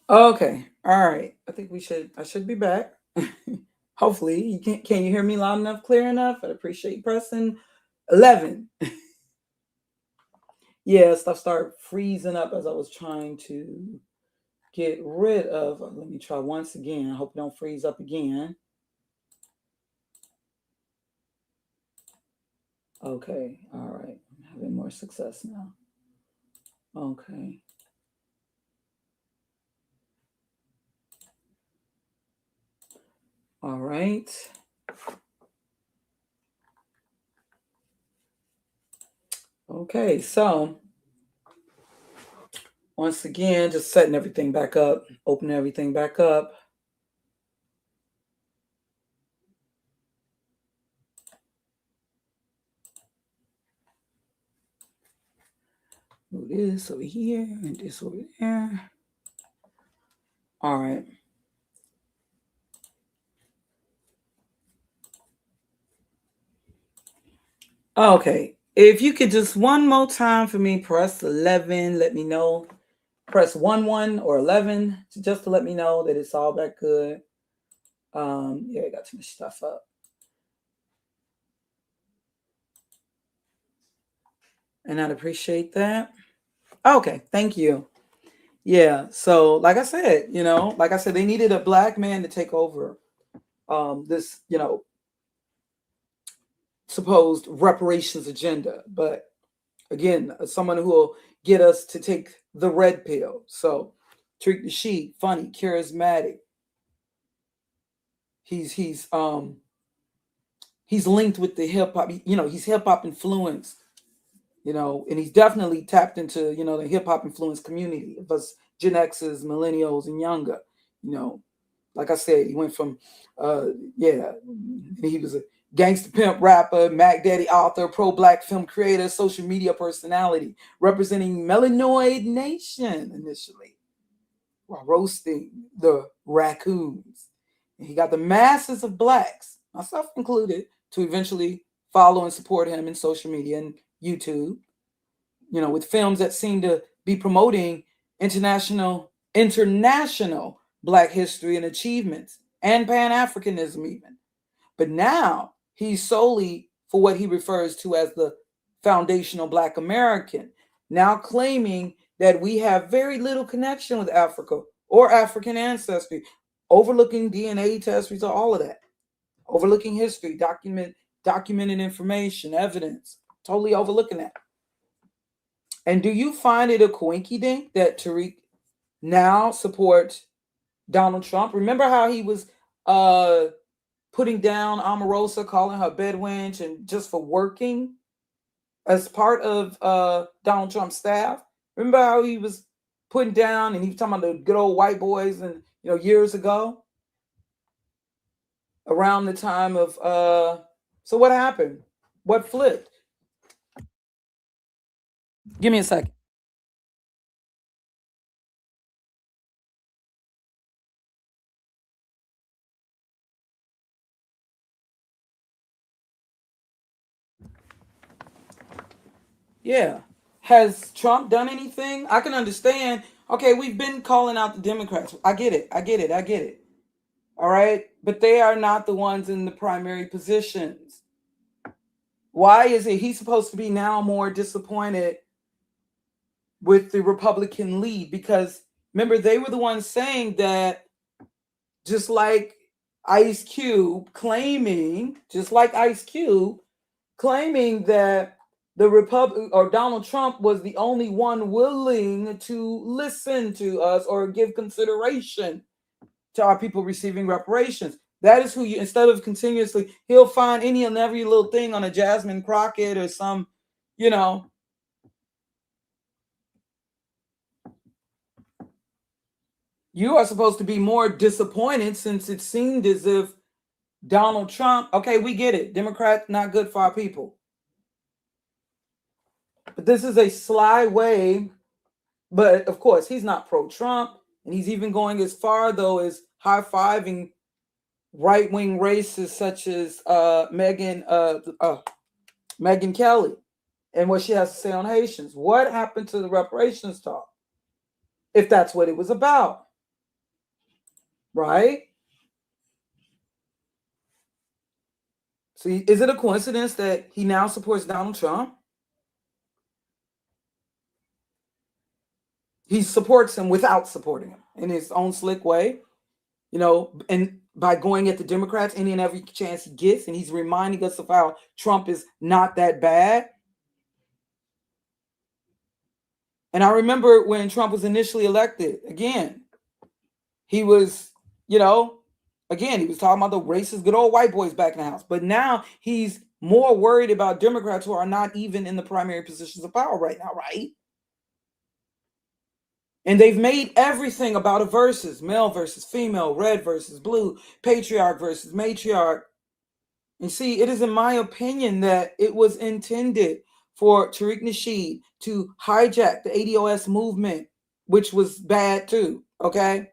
Okay. All right. I should be back. Hopefully. Can you hear me loud enough, clear enough? I'd appreciate pressing 11. Yeah, stuff started freezing up as I was trying to get rid of. Let me try once again. I hope it don't freeze up again. Okay. All right. I'm having more success now. Okay. All right. Okay, so once again, just setting everything back up, opening everything back up. Move this over here and this over there. All right. Okay. If you could just one more time for me, press 11, let me know. Press 1 or 11 just to let me know that it's all back good. Yeah, I got too much stuff up. And I'd appreciate that. Okay, thank you. Yeah, so like I said, they needed a black man to take over this, supposed reparations agenda. But again, someone who will get us to take the red pill. So TARIQ NASHEED, funny, charismatic. He's linked with the hip hop, he's hip hop influenced, and he's definitely tapped into, the hip hop influenced community of us Gen X's, millennials, and younger. Like I said, he went from, he was a gangster pimp rapper, Mac Daddy author, pro-black film creator, social media personality, representing Melanoid Nation initially, while roasting the raccoons. And he got the masses of blacks, myself included, to eventually follow and support him in social media and YouTube, with films that seem to be promoting international Black history and achievements and Pan-Africanism even. But now he's solely for what he refers to as the foundational Black American, now claiming that we have very little connection with Africa or African ancestry, overlooking DNA test results, all of that, overlooking history, documented information, evidence, totally overlooking that. And do you find it a coinkydink that TARIQ now supports Donald Trump? Remember how he was putting down Omarosa, calling her bedwench, and just for working as part of Donald Trump's staff? Remember how he was putting down, and he was talking about the good old white boys, and years ago, around the time of so what happened? What flipped? Give me a second. Yeah. Has Trump done anything? I can understand. Okay, we've been calling out the Democrats. I get it. All right. But they are not the ones in the primary positions. Why is it he's supposed to be now more disappointed with the Republican lead? Because remember, they were the ones saying that, just like Ice Cube claiming that the Republic or Donald Trump was the only one willing to listen to us or give consideration to our people receiving reparations. That is who you, instead of continuously, he'll find any and every little thing on a Jasmine Crockett or some, you are supposed to be more disappointed, since it seemed as if Donald Trump, okay, we get it. Democrat, not good for our people. But this is a sly way. But of course, he's not pro-Trump. And he's even going as far, though, as high-fiving right-wing racists such as Megyn Kelly and what she has to say on Haitians. What happened to the reparations talk, if that's what it was about? Right? See, is it a coincidence that he now supports Donald Trump? He supports him without supporting him in his own slick way, and by going at the Democrats any and every chance he gets, and he's reminding us of how Trump is not that bad. And I remember when Trump was initially elected, again, he was, he was talking about the racist good old white boys back in the house. But now he's more worried about Democrats who are not even in the primary positions of power right now, right? And they've made everything about a versus, male versus female, red versus blue, patriarch versus matriarch. And see, it is in my opinion that it was intended for TARIQ NASHEED to hijack the ADOS movement, which was bad too, okay?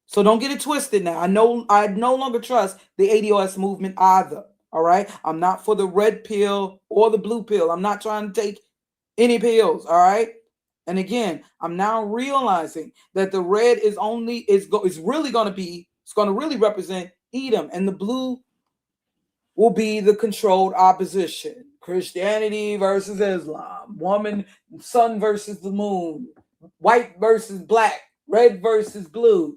So don't get it twisted now. I no longer trust the ADOS movement either, all right? I'm not for the red pill or the blue pill. I'm not trying to take any pills, all right? And again, I'm now realizing that the red is really going to represent Edom, and the blue will be the controlled opposition. Christianity versus Islam, woman, sun versus the moon, white versus black, red versus blue,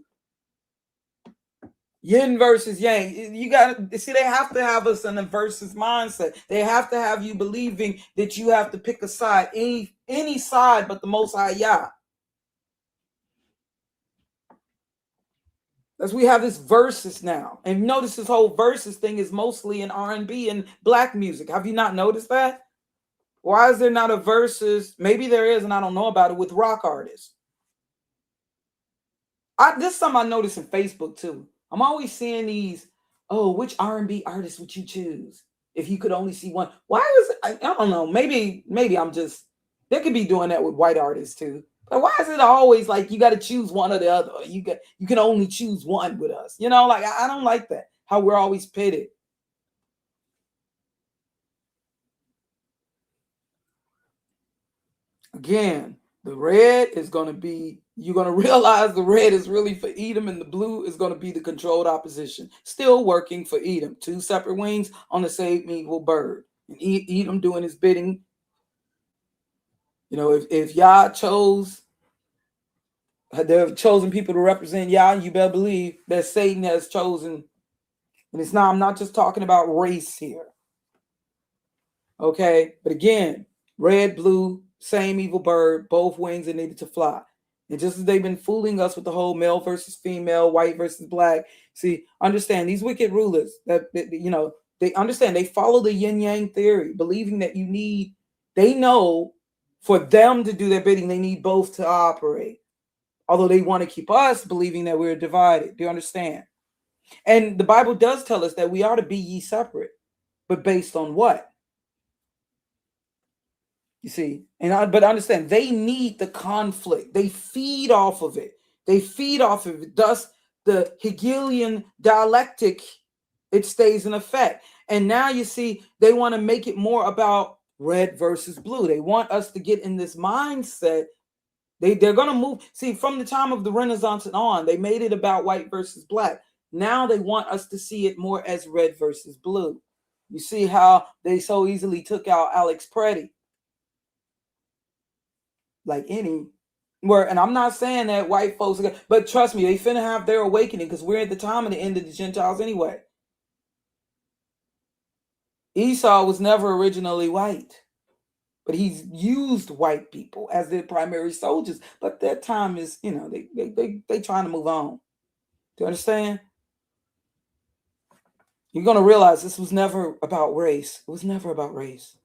yin versus yang. You got to see, they have to have us in a versus mindset. They have to have you believing that you have to pick a side, any side but the Most High Yah. As we have this versus now, and notice this whole versus thing is mostly in R&B and black music. Have you not noticed that? Why is there not a versus? Maybe there is, and I don't know about it, with rock artists. This is something I noticed in Facebook too. I'm always seeing these, oh, which R&B artist would you choose if you could only see one? Why is it? I don't know. Maybe I'm just, they could be doing that with white artists too. But why is it always like you got to choose one or the other? You can only choose one with us. You know, like I don't like that. How we're always pitted. Again, the red is going to be, you're going to realize the red is really for Edom and the blue is going to be the controlled opposition. Still working for Edom. Two separate wings on the same evil bird. And Edom doing his bidding. You know, if Yah chose, they've chosen people to represent Yah, you better believe that Satan has chosen. And it's not, I'm not just talking about race here. Okay, but again, red, blue, same evil bird, both wings are needed to fly. And just as they've been fooling us with the whole male versus female, white versus black, see, understand these wicked rulers that you know, they understand, they follow the yin yang theory, believing that they know for them to do their bidding, they need both to operate. Although they want to keep us believing that we're divided. Do you understand? And the Bible does tell us that we are to be ye separate, but based on what? You see, but understand, they need the conflict. They feed off of it. They feed off of it. Thus, the Hegelian dialectic, it stays in effect. And now you see, they want to make it more about red versus blue. They want us to get in this mindset. They're going to move. See, from the time of the Renaissance and on, they made it about white versus black. Now they want us to see it more as red versus blue. You see how they so easily took out Alex Preddy. Like and I'm not saying that white folks are, but trust me, they finna have their awakening because we're at the time of the end of the Gentiles anyway. Esau was never originally white, but he's used white people as their primary soldiers. But that time is, you know, they trying to move on. Do you understand? You're gonna realize this was never about race. It was never about race.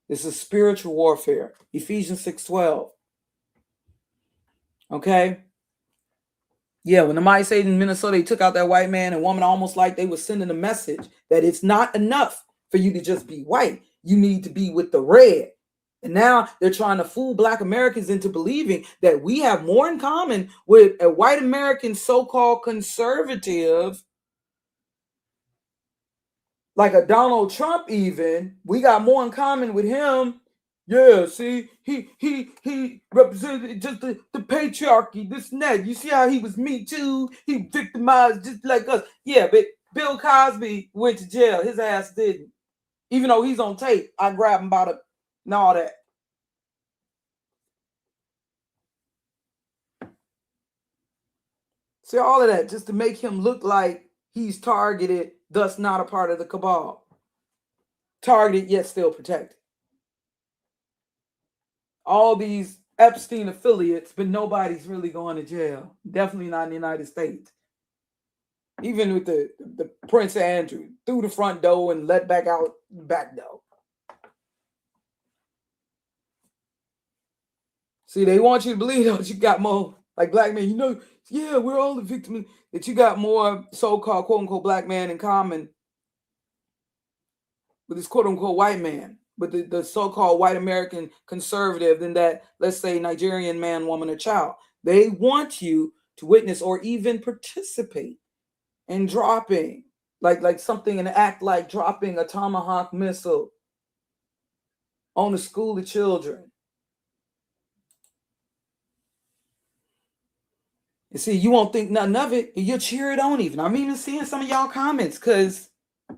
This is spiritual warfare. Ephesians 6:12. Okay. Yeah, when the mice stayed in Minnesota, they took out that white man and woman almost like they were sending a message that it's not enough for you to just be white. You need to be with the red. And now they're trying to fool Black Americans into believing that we have more in common with a white American so-called conservative, like a Donald Trump even. We got more in common with him. Yeah, see, he represented just the patriarchy, this and that. You see how he was Me Too? He victimized just like us. Yeah, but Bill Cosby went to jail. His ass didn't. Even though he's on tape, I grabbed him by the and all that. See, all of that just to make him look like he's targeted, thus not a part of the cabal. Targeted yet still protected. All these Epstein affiliates, but nobody's really going to jail. Definitely not in the United States. Even with the Prince Andrew, through the front door and let back out the back door. See, they want you to believe that you got more, like black men, you know, yeah, we're all the victims, that you got more so-called quote-unquote black man in common with this quote-unquote white man, with the so-called white American conservative than that, let's say, Nigerian man, woman, or child. They want you to witness or even participate in dropping, like something, an act like dropping a Tomahawk missile on a school of children. You see, you won't think nothing of it, and you'll cheer it on even. I'm even seeing some of y'all comments because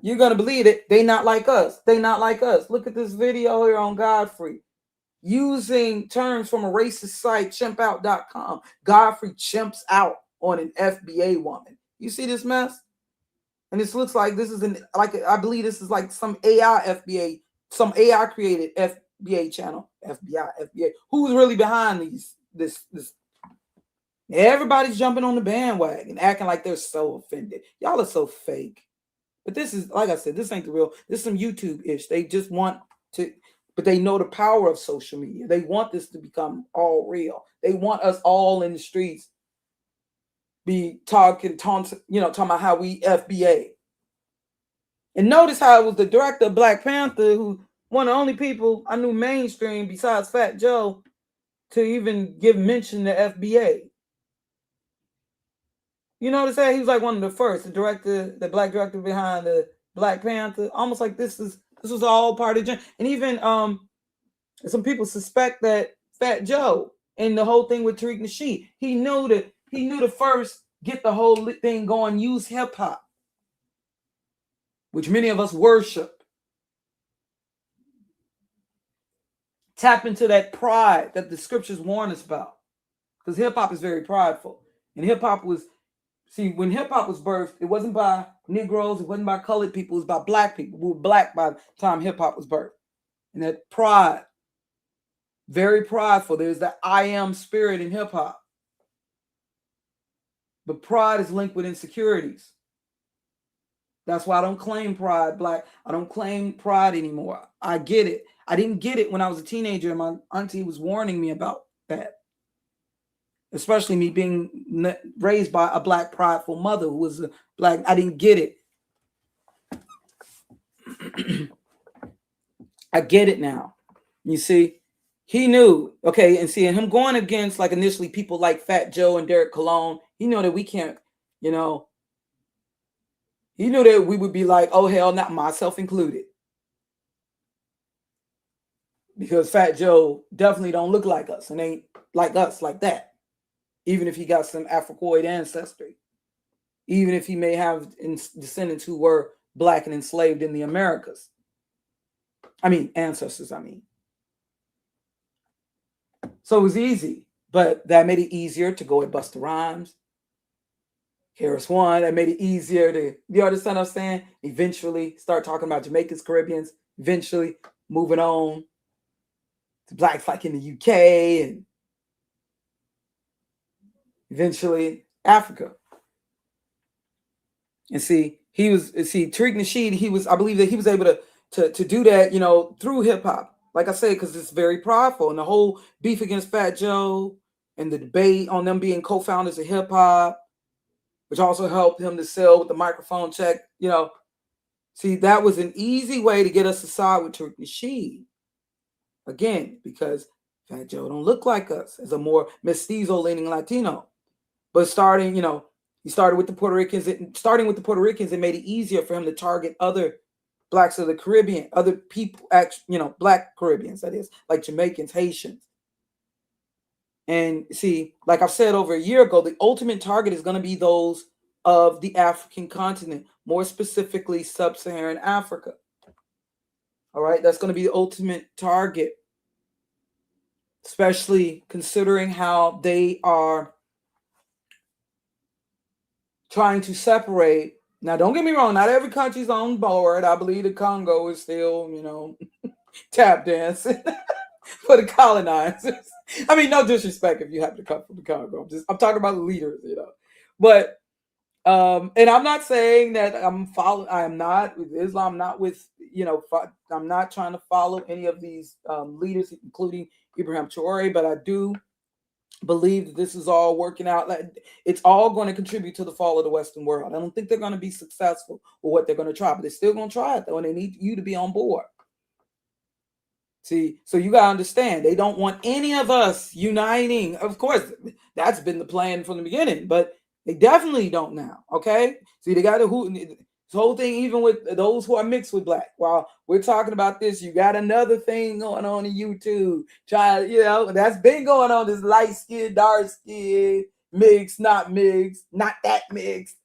You're going to believe it. They not like us. They not like us. Look at this video here on Godfrey. Using terms from a racist site, chimpout.com. Godfrey chimps out on an FBA woman. You see this mess? And this looks like this is I believe this is like some AI FBA, some AI created FBA channel. FBA. Who's really behind this? Everybody's jumping on the bandwagon, acting like they're so offended. Y'all are so fake. But this is, like I said, this ain't the real. This is some YouTube-ish. They just want to, but they know the power of social media. They want this to become all real. They want us all in the streets be talking about how we FBA. And notice how it was the director of Black Panther, who one of the only people I knew mainstream besides Fat Joe to even give mention to FBA. You notice that he was like one of the first, the black director behind the Black Panther. Almost like this was all part of the, and even some people suspect that Fat Joe and the whole thing with TARIQ NASHEED, he knew to first get the whole thing going, use hip hop, which many of us worship. Tap into that pride that the scriptures warn us about, because hip hop is very prideful, and hip hop was. See, when hip-hop was birthed, it wasn't by Negroes, it wasn't by colored people, it was by black people. We were black by the time hip-hop was birthed. And that pride, very prideful. There's that I am spirit in hip-hop. But pride is linked with insecurities. That's why I don't claim pride, black. I don't claim pride anymore. I get it. I didn't get it when I was a teenager, and my auntie was warning me about that. Especially me being raised by a black prideful mother who was a black. I didn't get it. I get it now. You see, he knew, okay, and seeing him going against like initially people like Fat Joe and Derek Cologne, he knew that we can't, he knew that we would be like, oh hell, not myself included. Because Fat Joe definitely don't look like us and ain't like us like that. Even if he got some Africoid ancestry, even if he may have descendants who were black and enslaved in the Americas. Ancestors, So it was easy, but that made it easier to go at Busta Rhymes, Harris One. That made it easier to, you understand what I'm saying? Eventually start talking about Jamaicans, Caribbeans, eventually moving on to blacks like in the UK and eventually Africa. And TARIQ NASHEED, I believe that he was able to do that, through hip hop. Like I said, because it's very powerful. And the whole beef against Fat Joe and the debate on them being co-founders of hip hop, which also helped him to sell with the microphone check, See, that was an easy way to get us to side with TARIQ NASHEED. Again, because Fat Joe don't look like us as a more mestizo leaning Latino. But he started with the Puerto Ricans. Starting with the Puerto Ricans, it made it easier for him to target other blacks of the Caribbean, other people, black Caribbeans, that is, like Jamaicans, Haitians. And see, like I've said over a year ago, the ultimate target is going to be those of the African continent, more specifically sub-Saharan Africa. All right, that's going to be the ultimate target, especially considering how they are trying to separate. Now, don't get me wrong. Not every country's on board. I believe the Congo is still, tap dancing for the colonizers. No disrespect if you happen to come from the Congo. I'm talking about the leaders, But, and I'm not saying that I am not with Islam, not with, I'm not trying to follow any of these leaders, including Ibrahim Traore, but I do believe that this is all working out. It's all going to contribute to the fall of the Western world. I don't think they're going to be successful with what they're going to try, but they're still going to try it though, and they need you to be on board. See, so you got to understand, they don't want any of us uniting. Of course, that's been the plan from the beginning, but they definitely don't now. Okay, see, they got this whole thing, even with those who are mixed with black. While we're talking about this, you got another thing going on in YouTube. That's been going on, this light skin, dark skin, mixed, not that mixed.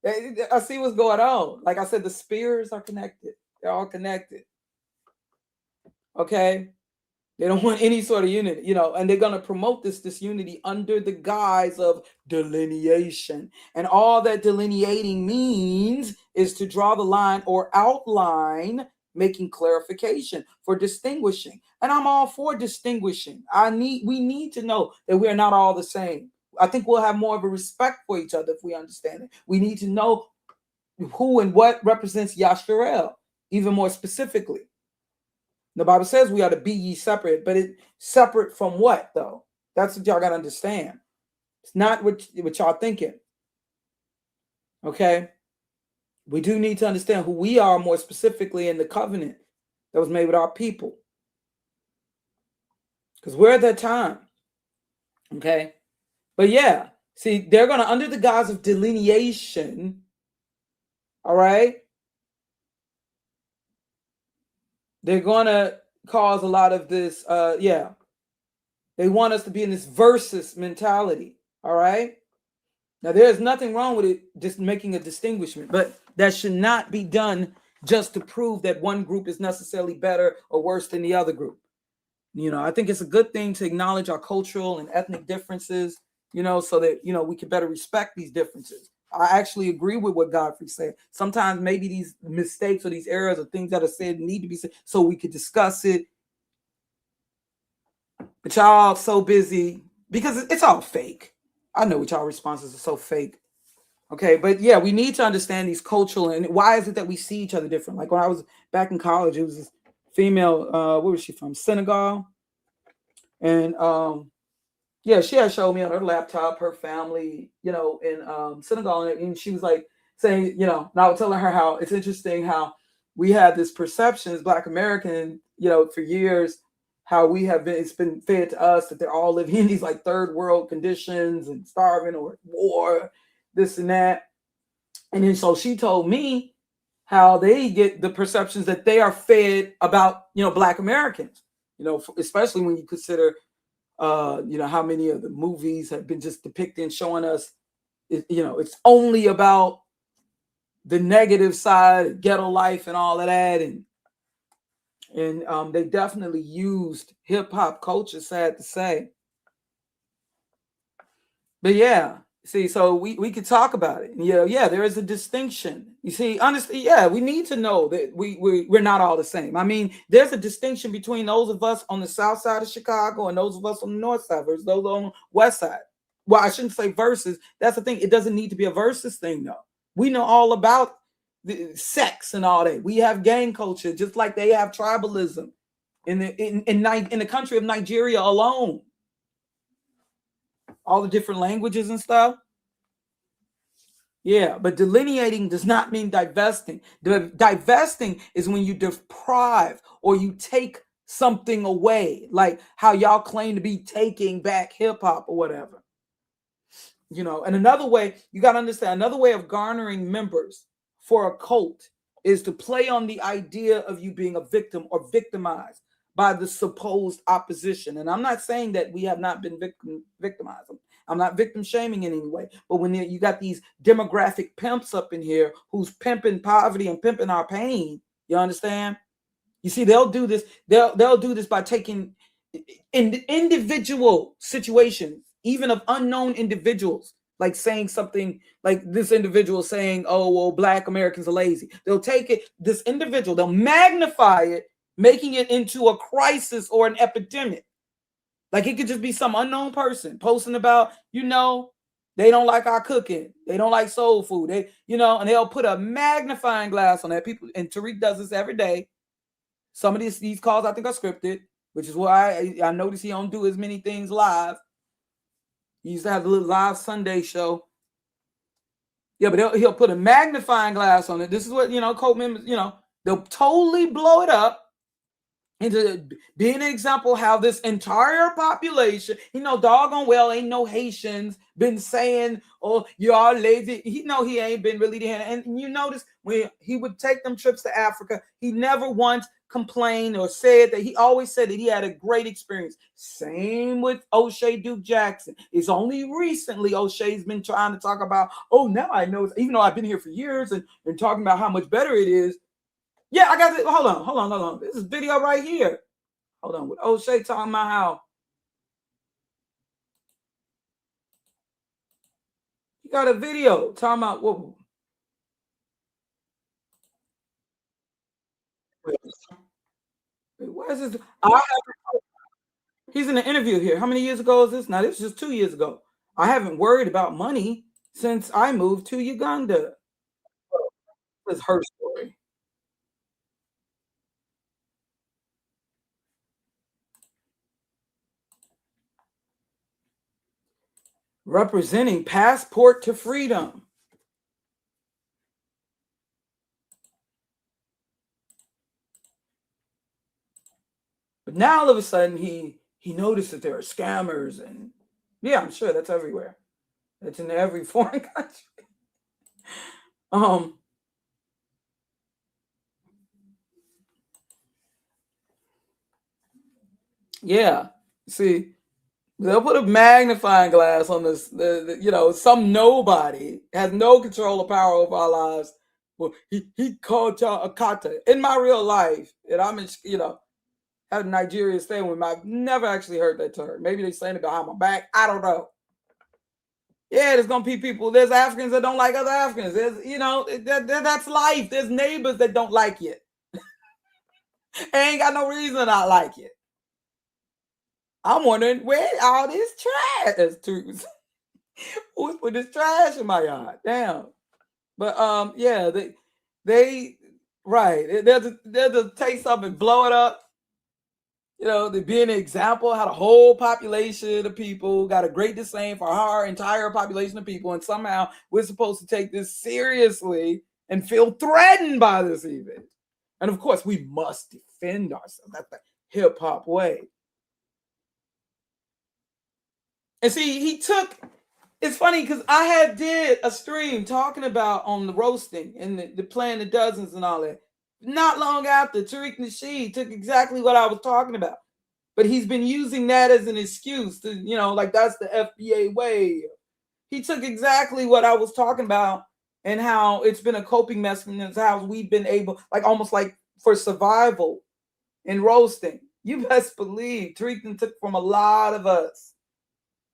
I see what's going on. Like I said, the spears are connected. They're all connected. Okay. They don't want any sort of unity, you know, and they're going to promote this unity under the guise of delineation. And all that delineating means is to draw the line or outline, making clarification for distinguishing. And I'm all for distinguishing. We need to know that we are not all the same. I think we'll have more of a respect for each other if we understand it. We need to know who and what represents Yasharel, even more specifically. The Bible says we are to be ye separate, but it separate from what though? That's what y'all got to understand. It's not what y'all thinking. Okay. We do need to understand who we are more specifically in the covenant that was made with our people. Because we're at that time. Okay. But yeah, see, they're going to, under the guise of delineation, all right, they're going to cause a lot of this, they want us to be in this versus mentality, all right? Now, there's nothing wrong with it, just making a distinguishment, but that should not be done just to prove that one group is necessarily better or worse than the other group. You know, I think it's a good thing to acknowledge our cultural and ethnic differences, you know, so that, you know, we can better respect these differences. I actually agree with what Godfrey said. Sometimes maybe these mistakes or these errors or things that are said need to be said so we could discuss it. But y'all so busy because it's all fake. I know what y'all responses are so fake. Okay, but yeah, we need to understand these cultural and why is it that we see each other different? Like when I was back in college, it was this female, where was she from? Senegal. And yeah, she had showed me on her laptop her family, you know, in Senegal, and she was like saying, you know, and I was telling her how it's interesting how we have this perception as Black American, you know, for years, how we have been, it's been fed to us that they're all living in these like third world conditions and starving or war, this and that. And then so she told me how they get the perceptions that they are fed about, you know, Black Americans, you know, especially when you consider you know, how many of the movies have been just depicting, showing us, you know, it's only about the negative side, ghetto life and all of that. And they definitely used hip hop culture, sad to say. But yeah, see, so we could talk about it. Yeah, there is a distinction. You see, honestly, yeah, we need to know that we're not all the same. I mean, there's a distinction between those of us on the south side of Chicago and those of us on the north side versus those on the west side. Well, I shouldn't say versus. That's the thing. It doesn't need to be a versus thing, though. We know all about the sex and all that. We have gang culture, just like they have tribalism in the country of Nigeria alone. All the different languages and stuff. Yeah, but delineating does not mean divesting. Divesting is when you deprive or you take something away, like how y'all claim to be taking back hip hop or whatever. You know, and another way, you got to understand, another way of garnering members for a cult is to play on the idea of you being a victim or victimized by the supposed opposition. And I'm not saying that we have not been victimized. I'm not victim shaming in any way. But when you got these demographic pimps up in here who's pimping poverty and pimping our pain, you understand? You see, they'll do this. They'll do this by taking individual situations, even of unknown individuals, like saying something like this individual saying, oh, well, Black Americans are lazy. They'll take it, this individual, they'll magnify it, making it into a crisis or an epidemic. Like it could just be some unknown person posting about, you know, they don't like our cooking. They don't like soul food. They, you know, and they'll put a magnifying glass on that. People, and TARIQ does this every day. Some of these calls I think are scripted, which is why I notice he don't do as many things live. He used to have the little live Sunday show. Yeah, but he'll put a magnifying glass on it. This is what, you know, cult members, you know, they'll totally blow it up. And to be an example how this entire population, doggone well ain't no Haitians been saying, oh, you all lazy. He ain't been really there. And you notice when he would take them trips to Africa, he never once complained or said that. He always said that he had a great experience. Same with Oshay Duke Jackson. It's only recently O'Shea's been trying to talk about, oh, now I know, even though I've been here for years and talking about how much better it is. Yeah, I got it. Hold on. This is video right here. Hold on. With Oshay talking about how he got a video talking about what? Where is this? He's in an interview here. How many years ago is this? Now, this is just 2 years ago. I haven't worried about money since I moved to Uganda. This is her story. Representing Passport to Freedom. But now all of a sudden he noticed that there are scammers, and yeah, I'm sure that's everywhere. That's in every foreign country. Yeah. See, they'll put a magnifying glass on this. Some nobody has no control or power over our lives. Well, he called y'all a kata in my real life, and I'm in, out in Nigeria staying with me. I've never actually heard that term. Maybe they're saying it behind my back. I don't know. Yeah, there's gonna be people. There's Africans that don't like other Africans. There's, that's life. There's neighbors that don't like you. Ain't got no reason to not like you. I'm wondering where all this trash is. Who's put this trash in my yard? Damn. But yeah, they right. They're to take something and blow it up. To be an example how the whole population of people got a great disdain for our entire population of people, and somehow we're supposed to take this seriously and feel threatened by this even. And of course, we must defend ourselves. That's the hip hop way. And see, it's funny because I did a stream talking about on the roasting and the playing the dozens and all that. Not long after, TARIQ NASHEED took exactly what I was talking about. But he's been using that as an excuse to, like that's the FBA way. He took exactly what I was talking about and how it's been a coping mechanism, how we've been able, almost like for survival in roasting. You best believe TARIQ took from a lot of us,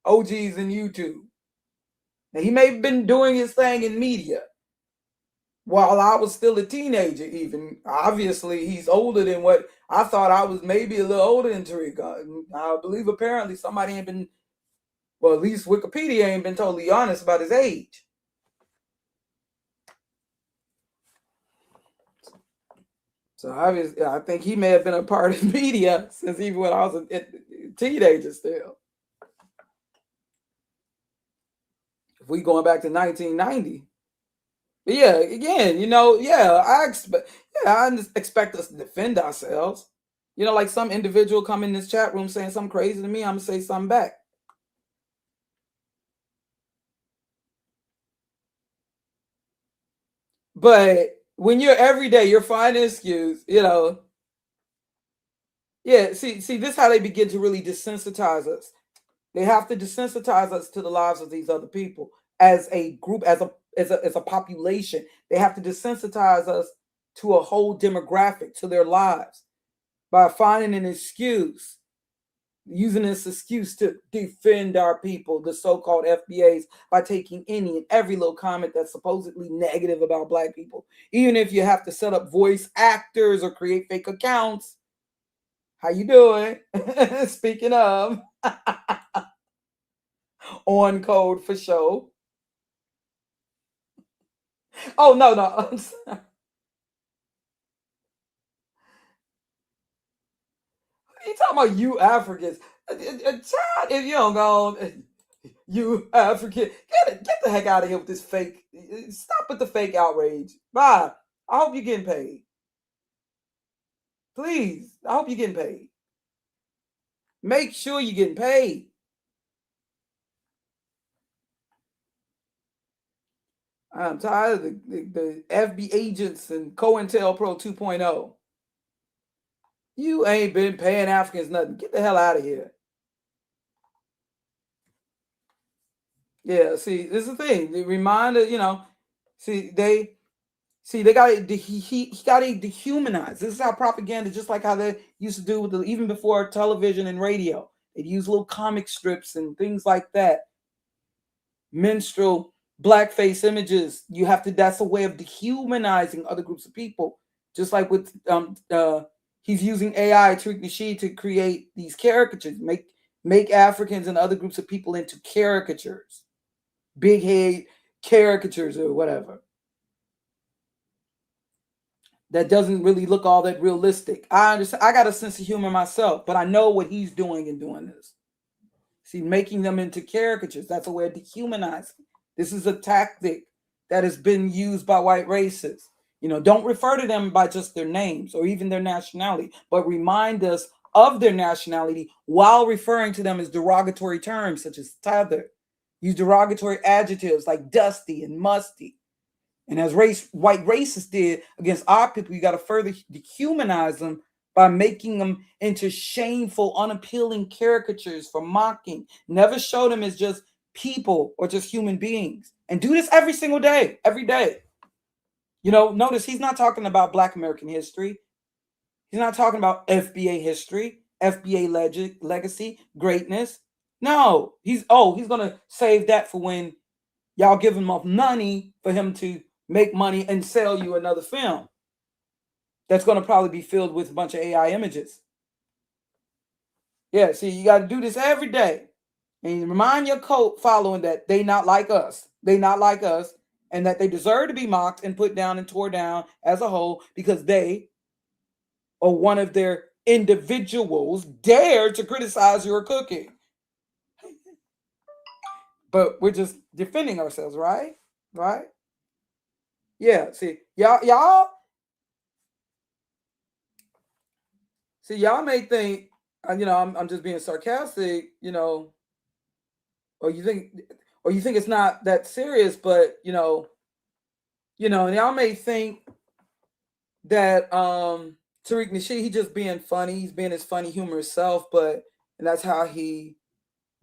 OGs in YouTube. Now, he may have been doing his thing in media while I was still a teenager, even. Obviously, he's older than what I thought. I was maybe a little older than TARIQ. I believe apparently somebody ain't been, well, at least Wikipedia ain't been totally honest about his age. So obviously, I think he may have been a part of media since even when I was a teenager still. If we going back to 1990. But yeah, again, I expect us to defend ourselves. Like some individual come in this chat room saying something crazy to me, I'm gonna say something back. But when you're every day, you're finding an excuse, Yeah, see, this is how they begin to really desensitize us. They have to desensitize us to the lives of these other people as a group, as a population. They have to desensitize us to a whole demographic, to their lives, by finding an excuse, using this excuse to defend our people, the so-called FBAs, by taking any and every little comment that's supposedly negative about Black people. Even if you have to set up voice actors or create fake accounts. How you doing? Speaking of, on code for show. Oh, no. I'm sorry. You talking about you Africans? Child, if you don't go, you African, get the heck out of here with this fake. Stop with the fake outrage. Bye. I hope you're getting paid. Please, I hope you're getting paid. Make sure you're getting paid. I'm tired of the FB agents and COINTELPRO 2.0. You ain't been paying Africans nothing. Get the hell out of here. Yeah, see, this is the thing. The reminder, they got he got to dehumanize. This is how propaganda, just like how they used to do with even before television and radio. They'd use little comic strips and things like that. Minstrel blackface images. That's a way of dehumanizing other groups of people. Just like with he's using AI, TARIQ NASHEED, to create these caricatures, make Africans and other groups of people into caricatures, big head caricatures or whatever. That doesn't really look all that realistic. I understand. I got a sense of humor myself, but I know what he's doing in doing this. See, making them into caricatures. That's a way of dehumanizing. This is a tactic that has been used by white races. Don't refer to them by just their names or even their nationality, but remind us of their nationality while referring to them as derogatory terms such as tether. Use derogatory adjectives like dusty and musty. And as white racists did against our people, you got to further dehumanize them by making them into shameful, unappealing caricatures for mocking. Never show them as just people or just human beings. And do this every single day, every day. Notice he's not talking about Black American history. He's not talking about FBA history, FBA legacy, greatness. No, he's going to save that for when y'all give him enough money for him to make money and sell you another film that's going to probably be filled with a bunch of AI images. Yeah, see, you got to do this every day. And remind your following that they not like us. They not like us, and that they deserve to be mocked and put down and tore down as a whole because they or one of their individuals dared to criticize your cooking. But we're just defending ourselves, right? Right? Yeah, see, y'all may think, I'm just being sarcastic, or you think it's not that serious, but and y'all may think that TARIQ NASHEED, he just being funny, he's being his funny, humorous self, and that's how he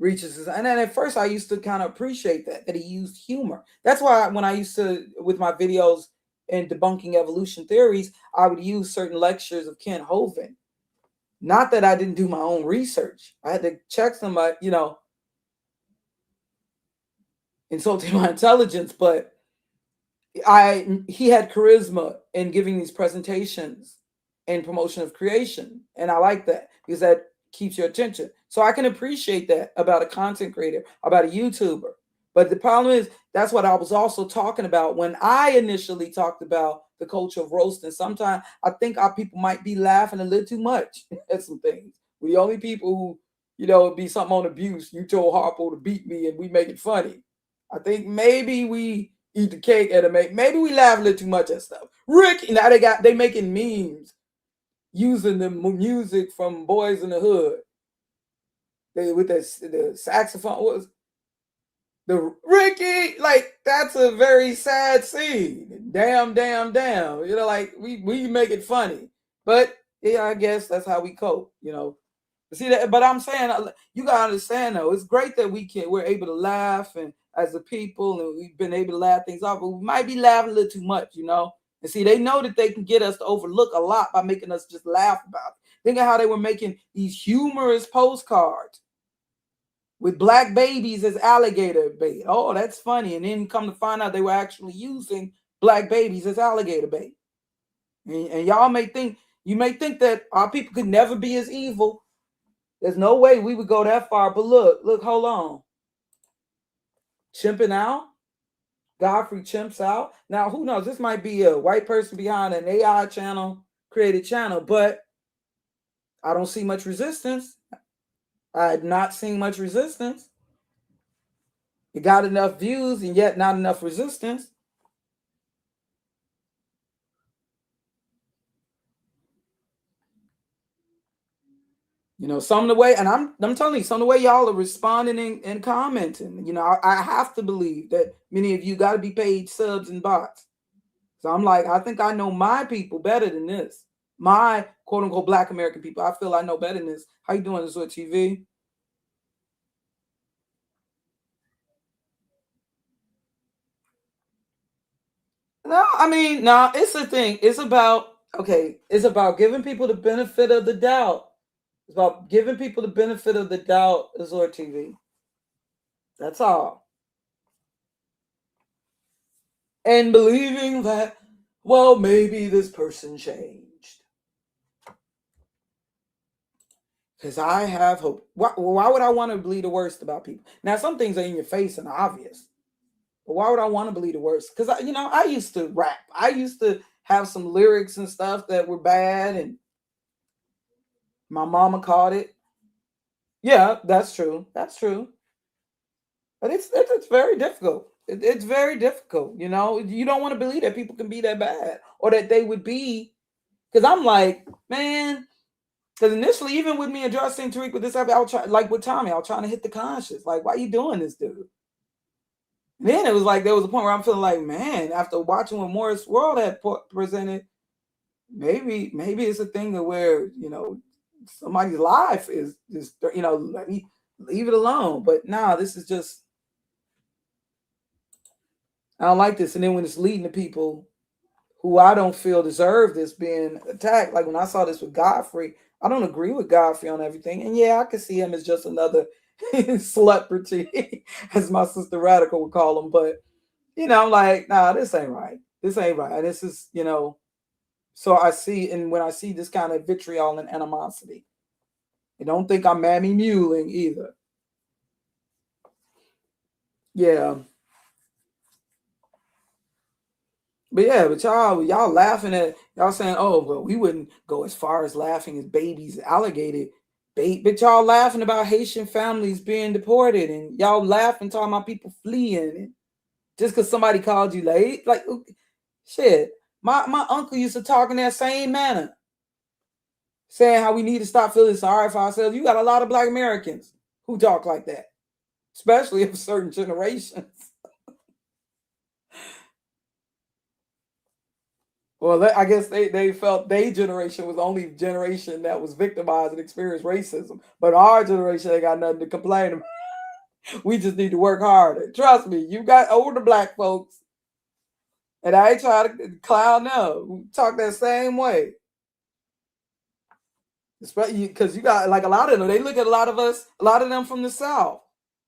reaches his. And then at first I used to kind of appreciate that he used humor. That's why when I used to, with my videos and debunking evolution theories, I would use certain lectures of Ken Hovind. Not that I didn't do my own research. I had to check somebody, insulting my intelligence, but he had charisma in giving these presentations and promotion of creation. And I like that because that keeps your attention. So I can appreciate that about a content creator, about a YouTuber. But the problem is, that's what I was also talking about when I initially talked about the culture of roasting. Sometimes I think our people might be laughing a little too much at some things. We're the only people who, it'd be something on abuse. You told Harpo to beat me and we make it funny. I think maybe we eat the cake and maybe we laugh a little too much at stuff. Rick, now they making memes using the music from Boys in the Hood. With the saxophone was the Ricky, like that's a very sad scene. Damn. Like we make it funny, but yeah, I guess that's how we cope. See that, but I'm saying you gotta understand though, it's great that we're able to laugh and as a people, and we've been able to laugh things off, but we might be laughing a little too much, And see, they know that they can get us to overlook a lot by making us just laugh about it. Think of how they were making these humorous postcards with black babies as alligator bait. Oh, that's funny. And then come to find out they were actually using black babies as alligator bait. And y'all may think that our people could never be as evil. There's no way we would go that far. But look, hold on. Chimping out. Godfrey chimps out. Now, who knows? This might be a white person behind an AI created channel, but I don't see much resistance. I had not seen much resistance. It got enough views and yet not enough resistance. You know, some of the way, and I'm telling you, some of the way y'all are responding and commenting. You know, I have to believe that many of you got to be paid subs and bots. So I'm like, I think I know my people better than this. My quote unquote Black American people. I feel I know better than this. How you doing, this on TV? No, I mean, no, it's a thing. It's about, okay, it's about giving people the benefit of the doubt. It's about giving people the benefit of the doubt, Azor TV. That's all. And believing that, well, maybe this person changed. Because I have hope. Why would I want to believe the worst about people? Now, some things are in your face and obvious. But why would I want to believe the worst? Because, I used to rap. I used to have some lyrics and stuff that were bad, and my mama caught it. Yeah, that's true. That's true. But it's very difficult. It's very difficult. You know, you don't want to believe that people can be that bad or that they would be. Because I'm like, man, because initially, even with me addressing TARIQ with this, I was trying, like with Tommy, I was trying to hit the conscience. Like, why are you doing this, dude? And then it was like, there was a point where I'm feeling like, man, after watching what Morris World had presented, maybe it's a thing of where, somebody's life is just, leave it alone. But nah, this is just, I don't like this. And then when it's leading to people who I don't feel deserve this being attacked, like when I saw this with Godfrey, I don't agree with Godfrey on everything. And yeah, I could see him as just another celebrity, as my sister Radical would call him. But, I'm like, nah, this ain't right. This ain't right. And this is, so I see, and when I see this kind of vitriol and animosity, I don't think I'm mammy muling either. Yeah. But yeah, but y'all laughing at, y'all saying, oh, well, we wouldn't go as far as laughing as babies alligator. But y'all laughing about Haitian families being deported, and y'all laughing talking about people fleeing, and just because somebody called you late, like shit. My uncle used to talk in that same manner, saying how we need to stop feeling sorry for ourselves. You got a lot of Black Americans who talk like that, especially of certain generations. Well, I guess they felt their generation was the only generation that was victimized and experienced racism. But our generation ain't got nothing to complain about. We just need to work harder. Trust me, you got older Black folks, and I ain't trying to clown them, who talk that same way. Especially because you got, like, a lot of them, they look at a lot of us, a lot of them from the South.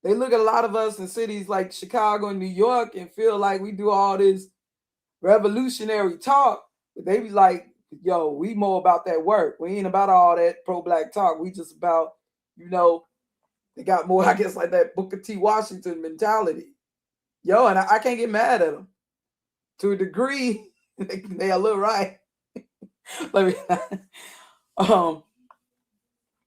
They look at a lot of us in cities like Chicago and New York and feel like we do all this revolutionary talk, but they be like, yo, we more about that work. We ain't about all that pro-Black talk. We just about, they got more, I guess, like that Booker T. Washington mentality. Yo, and I can't get mad at them. To a degree, they a little right. Let me,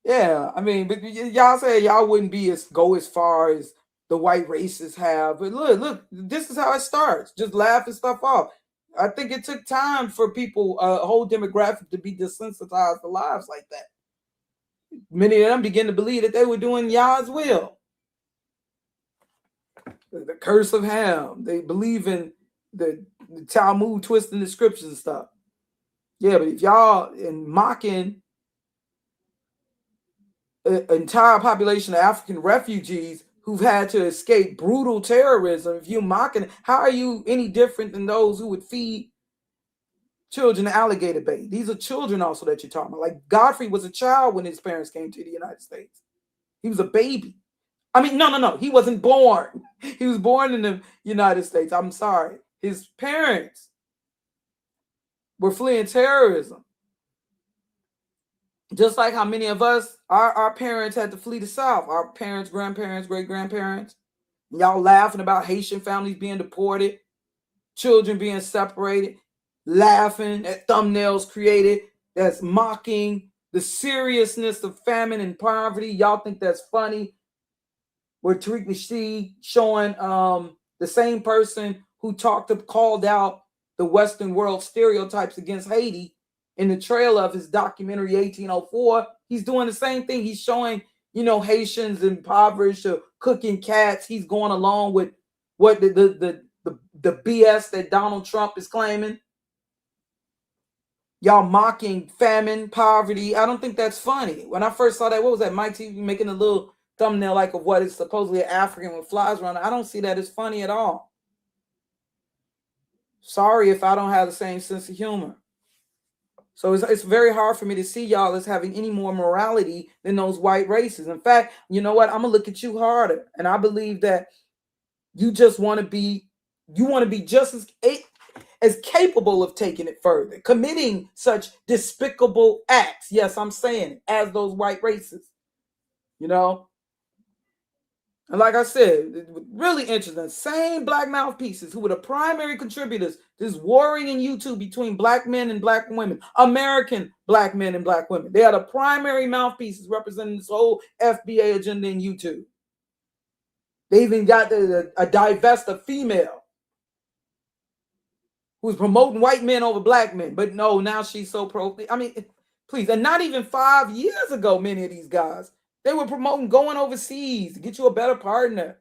yeah, I mean, but y'all say y'all wouldn't go as far as the white racists have. But look, this is how it starts. Just laughing stuff off. I think it took time for people, a whole demographic, to be desensitized to lives like that. Many of them begin to believe that they were doing Yah's will. The curse of Ham. They believe in the Talmud twisting the scriptures and stuff. Yeah, but if y'all in mocking an entire population of African refugees who've had to escape brutal terrorism, if you're mocking, how are you any different than those who would feed children alligator bait? These are children also that you're talking about. Like Godfrey was a child when his parents came to the United States. He was a baby. I mean, no. He wasn't born. He was born in the United States. I'm sorry. His parents were fleeing terrorism. Just like how many of us, our parents had to flee the South. Our parents, grandparents, great-grandparents. Y'all laughing about Haitian families being deported, children being separated, laughing at thumbnails created that's mocking the seriousness of famine and poverty. Y'all think that's funny? Where TARIQ NASHEED showing the same person who called out the Western world stereotypes against Haiti in the trail of his documentary 1804, He's doing the same thing. He's showing, Haitians impoverished or cooking cats. He's going along with what the BS that Donald Trump is claiming. Y'all mocking famine, poverty. I don't think that's funny. When I first saw that, what was that? Mike TV making a little thumbnail like of what is supposedly an African with flies around. I don't see that as funny at all. Sorry if I don't have the same sense of humor. So it's very hard for me to see y'all as having any more morality than those white races. In fact, you know what? I'm gonna look at you harder, and I believe that you just want to be just as capable of taking it further, committing such despicable acts. Yes, I'm saying it, as those white races, And like I said, it was really interesting. Same black mouthpieces who were the primary contributors to this warring in YouTube between black men and black women, American black men and black women. They are the primary mouthpieces representing this whole FBA agenda in YouTube. They even got a divest a female who's promoting white men over black men. But no, now she's so pro. I mean, please. And not even 5 years ago, many of these guys, they were promoting going overseas to get you a better partner,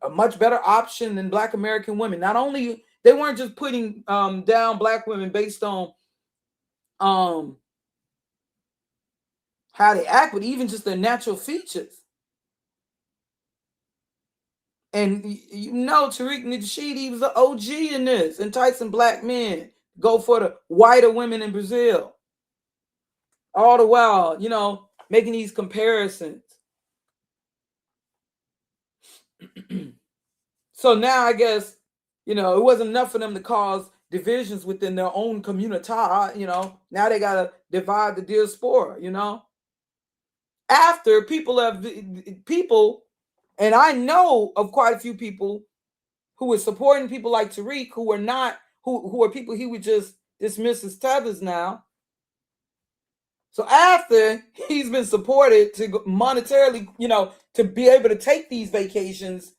a much better option than black American women. Not only, they weren't just putting down black women based on how they act, but even just their natural features. And TARIQ NASHEED, he was an OG in this, enticing black men go for the whiter women in Brazil. All the while, making these comparisons. So now I guess, it wasn't enough for them to cause divisions within their own community. Now they got to divide the diaspora, After people, and I know of quite a few people who were supporting people like TARIQ who were not, who are people he would just dismiss as tethers now. So after he's been supported to monetarily, to be able to take these vacations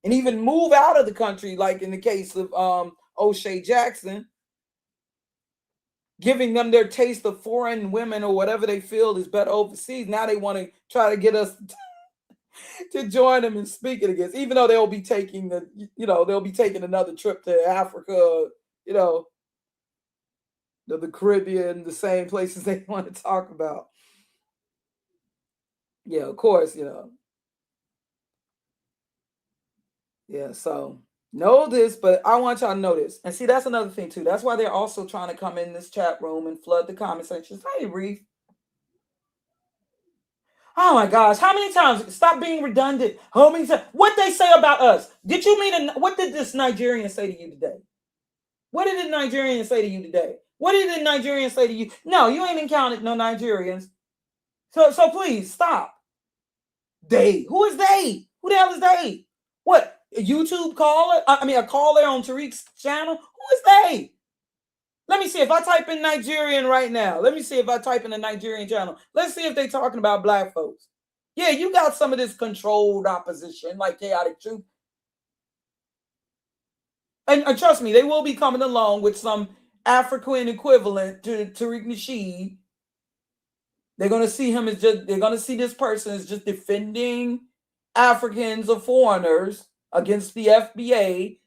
and even move out of the country, like in the case of Oshay Jackson, giving them their taste of foreign women or whatever they feel is better overseas. Now they want to try to get us to join them and speak it against, even though they'll be taking they'll be taking another trip to Africa, the Caribbean, the same places they want to talk about. Yeah, of course, Yeah, so know this, but I want y'all to know this. And see, that's another thing too. That's why they're also trying to come in this chat room and flood the comment sections. Hey, Reef. Oh my gosh, how many times? Stop being redundant. How many times? What they say about us? Did you mean? What did this Nigerian say to you today? What did the Nigerian say to you today? What did the Nigerian say to you? No, you ain't encountered no Nigerians. So please stop. They. Who is they? Who the hell is they? What? A YouTube caller? I mean, a caller on TARIQ's channel? Who is they? Let me see if I type in Nigerian right now. Let me see if I type in a Nigerian channel. Let's see if they're talking about black folks. Yeah, you got some of this controlled opposition, like Chaotic Truth. And trust me, they will be coming along with some African equivalent to TARIQ NASHEED. They're going to see him as they're going to see this person as just defending Africans or foreigners against the FBA.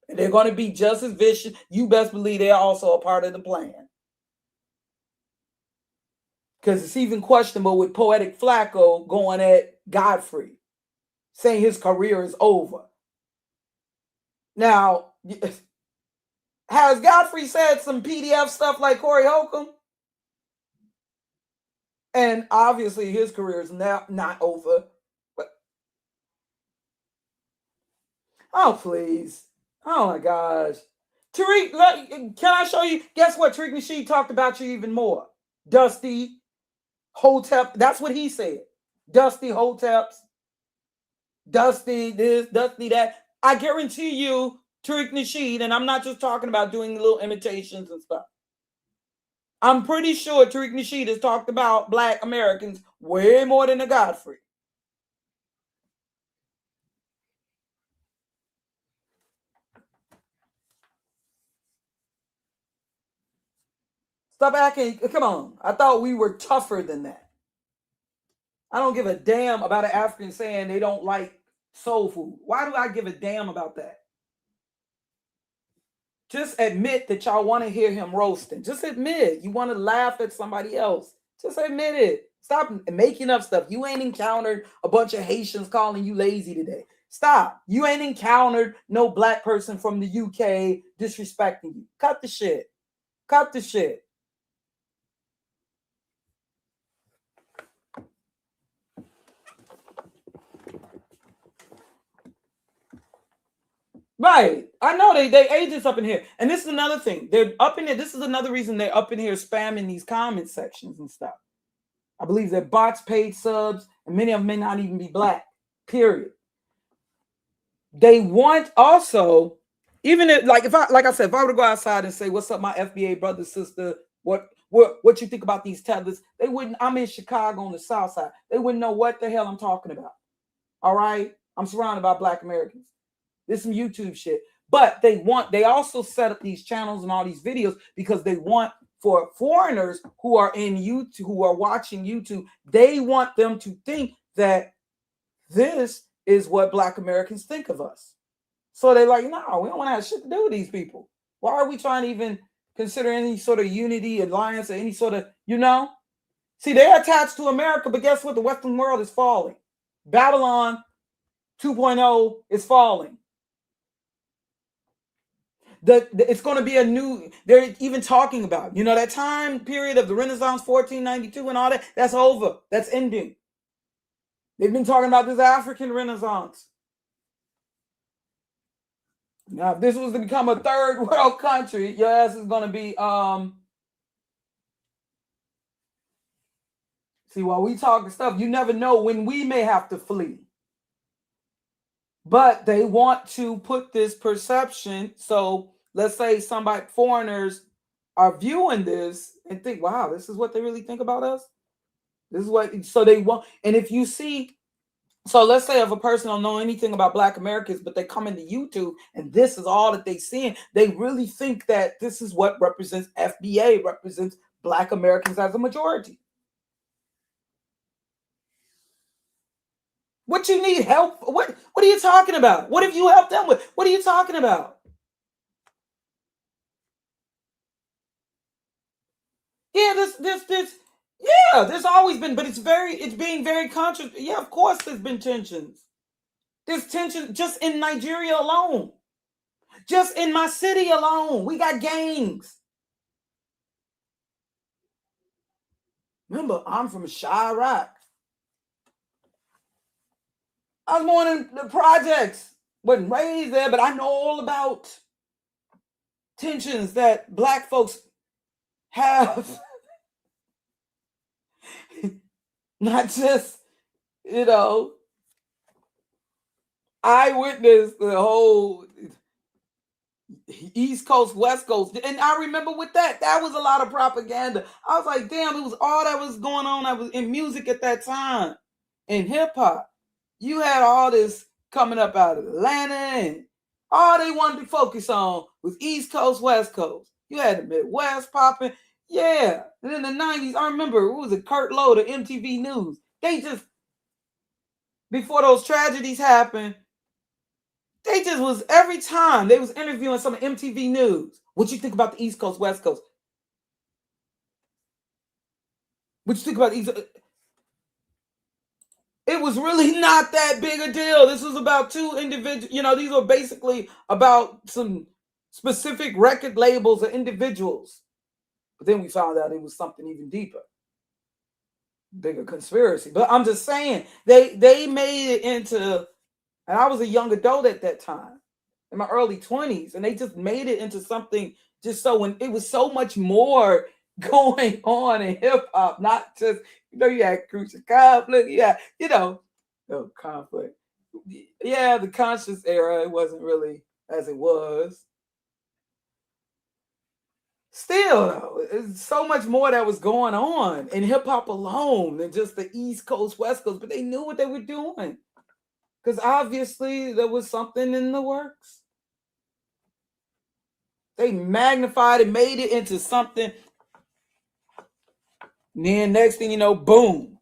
And they're going to be just as vicious. You best believe they're also a part of the plan. Because it's even questionable with Poetic Flacco going at Godfrey, saying his career is over. Now, has Godfrey said some PDF stuff like Corey Holcomb? And obviously his career is now not over. But oh, please. Oh my gosh. TARIQ, can I show you? Guess what? TARIQ NASHEED talked about you even more. Dusty Hotep. That's what he said. Dusty Hoteps. Dusty this, Dusty that. I guarantee you, TARIQ NASHEED, and I'm not just talking about doing little imitations and stuff. I'm pretty sure TARIQ NASHEED has talked about black Americans way more than the Godfrey. Stop acting. Come on. I thought we were tougher than that. I don't give a damn about an African saying they don't like soul food. Why do I give a damn about that? Just admit that y'all want to hear him roasting. Just admit you want to laugh at somebody else. Just admit it. Stop making up stuff. You ain't encountered a bunch of Haitians calling you lazy today. Stop. You ain't encountered no black person from the UK disrespecting you. Cut the shit. Cut the shit. Right. I know they agents up in here. And this is another thing. They're up in here. This is another reason they're up in here spamming these comment sections and stuff. I believe they're bots, paid subs, and many of them may not even be black. Period. They want also, even if like I said, if I were to go outside and say, "What's up, my FBA brother, sister? What you think about these tethers?" They wouldn't. I'm in Chicago on the South Side. They wouldn't know what the hell I'm talking about. All right. I'm surrounded by black Americans. This is some YouTube shit. But they also set up these channels and all these videos because they want for foreigners who are in YouTube, who are watching YouTube, they want them to think that this is what black Americans think of us. So they're like, no, we don't want to have shit to do with these people. Why are we trying to even consider any sort of unity, alliance, or any sort of, See, they're attached to America, but guess what? The Western world is falling. Babylon 2.0 is falling. It's going to be a new, they're even talking about, that time period of the Renaissance, 1492 and all that, that's over. That's ending. They've been talking about this African Renaissance. Now, if this was to become a third world country, your ass is going to be, see, while we talking stuff, you never know when we may have to flee. But they want to put this perception. So let's say foreigners are viewing this and think, wow, this is what they really think about us. This is what, so they want. And if you see, so let's say if a person don't know anything about black Americans, but they come into YouTube and this is all that they seeing, they really think that this is what represents FBA, represents black Americans as a majority. What you need help? What are you talking about? What have you helped them with? What are you talking about? Yeah, there's always been, but it's being very conscious. Yeah, of course there's been tensions. There's tension just in Nigeria alone. Just in my city alone. We got gangs. Remember, I'm from Chirac. I was born in the projects, wasn't raised there, but I know all about tensions that black folks have. Not just, I witnessed the whole East Coast, West Coast. And I remember with that was a lot of propaganda. I was like, damn, it was all that was going on. I was in music at that time, in hip hop. You had all this coming up out of Atlanta, and all they wanted to focus on was East Coast, West Coast. You had the Midwest popping. Yeah. And in the 90s, I remember, it was a Kurt Lowe, the MTV News. They just, before those tragedies happened, they just was, every time they was interviewing some of MTV News. What you think about the East Coast, West Coast? What you think about the East Coast? It was really not that big a deal. This was about two individuals. These were basically about some specific record labels or individuals. But then we found out it was something even deeper. Bigger conspiracy. But I'm just saying, they made it into, and I was a young adult at that time, in my early 20s, and they just made it into something just so, when it was so much more going on in hip hop, not just, you had crucial conflict, conflict. Yeah, the conscious era, it wasn't really as it was. Still, though, it's so much more that was going on in hip hop alone than just the East Coast, West Coast, but they knew what they were doing. Because obviously there was something in the works. They magnified and made it into something. And then next thing you know, boom.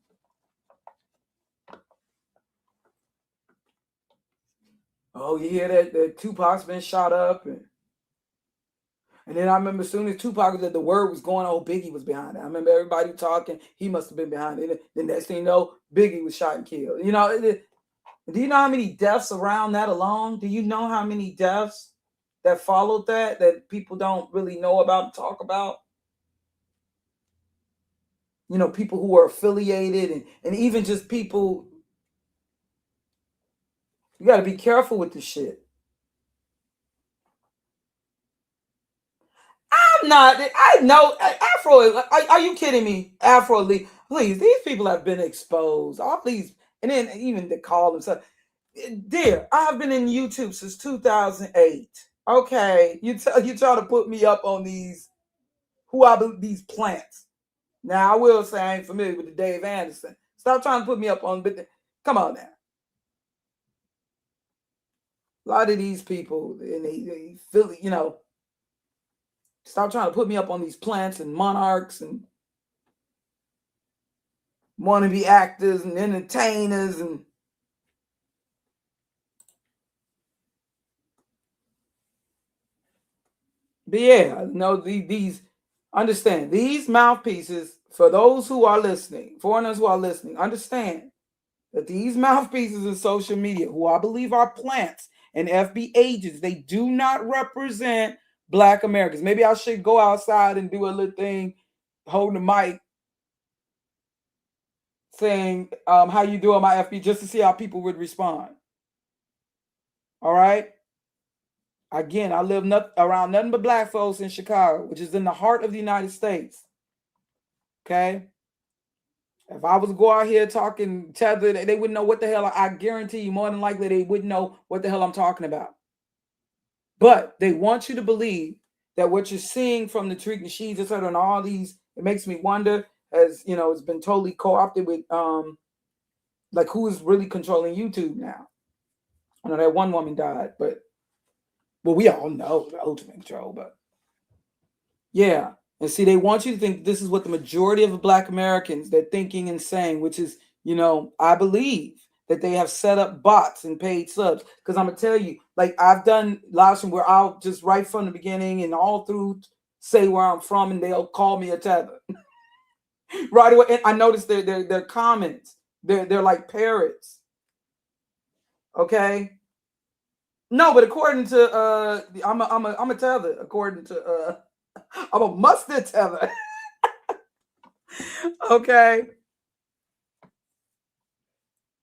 Oh, you hear that Tupac's been shot up. And then I remember as soon as Tupac, that the word was going, oh, Biggie was behind it. I remember everybody talking, he must have been behind it. The next thing you know, Biggie was shot and killed. You know, do you know how many deaths around that alone? Do you know how many deaths that followed that people don't really know about and talk about? You know, people who are affiliated and even just people. You got to be careful with this shit. I'm not. I know Afro. Are you kidding me? Afro League. Please, these people have been exposed. All these, and then even to call themselves. Dear, I have been in YouTube since 2008. Okay, you try to put me up on these these plants. Now I will say I ain't familiar with the Dave Anderson. Stop trying to put me up on, but come on now. A lot of these people, and they feel, you know, stop trying to put me up on these plants and monarchs and wannabe actors and entertainers and but yeah, no, these understand these mouthpieces for those who are listening, foreigners who are listening, understand that these mouthpieces in social media, who I believe are plants and FB agents, they do not represent Black Americans. Maybe I should go outside and do a little thing, holding the mic, saying, how you doing, my FB, just to see how people would respond. All right? Again, I live around nothing but Black folks in Chicago, which is in the heart of the United States. Okay? If I was to go out here talking tether, they wouldn't know what the hell. I guarantee you, more than likely, they wouldn't know what the hell I'm talking about. But they want you to believe that what you're seeing from the TARIQ NASHEED, etc., and all these, it makes me wonder, as you know, it's been totally co-opted with like who is really controlling YouTube now. I know that one woman died, but well, we all know the ultimate control, but yeah. And see, they want you to think this is what the majority of Black Americans, they're thinking and saying, which is, you know, I believe that they have set up bots and paid subs. Because I'm going to tell you, like I've done lives where I'll just right from the beginning and all through say where I'm from and they'll call me a tether. Right away. And I noticed their comments. They're like parrots. Okay. No, but according to I'm a tether. According to I'm a mustard tether. Okay.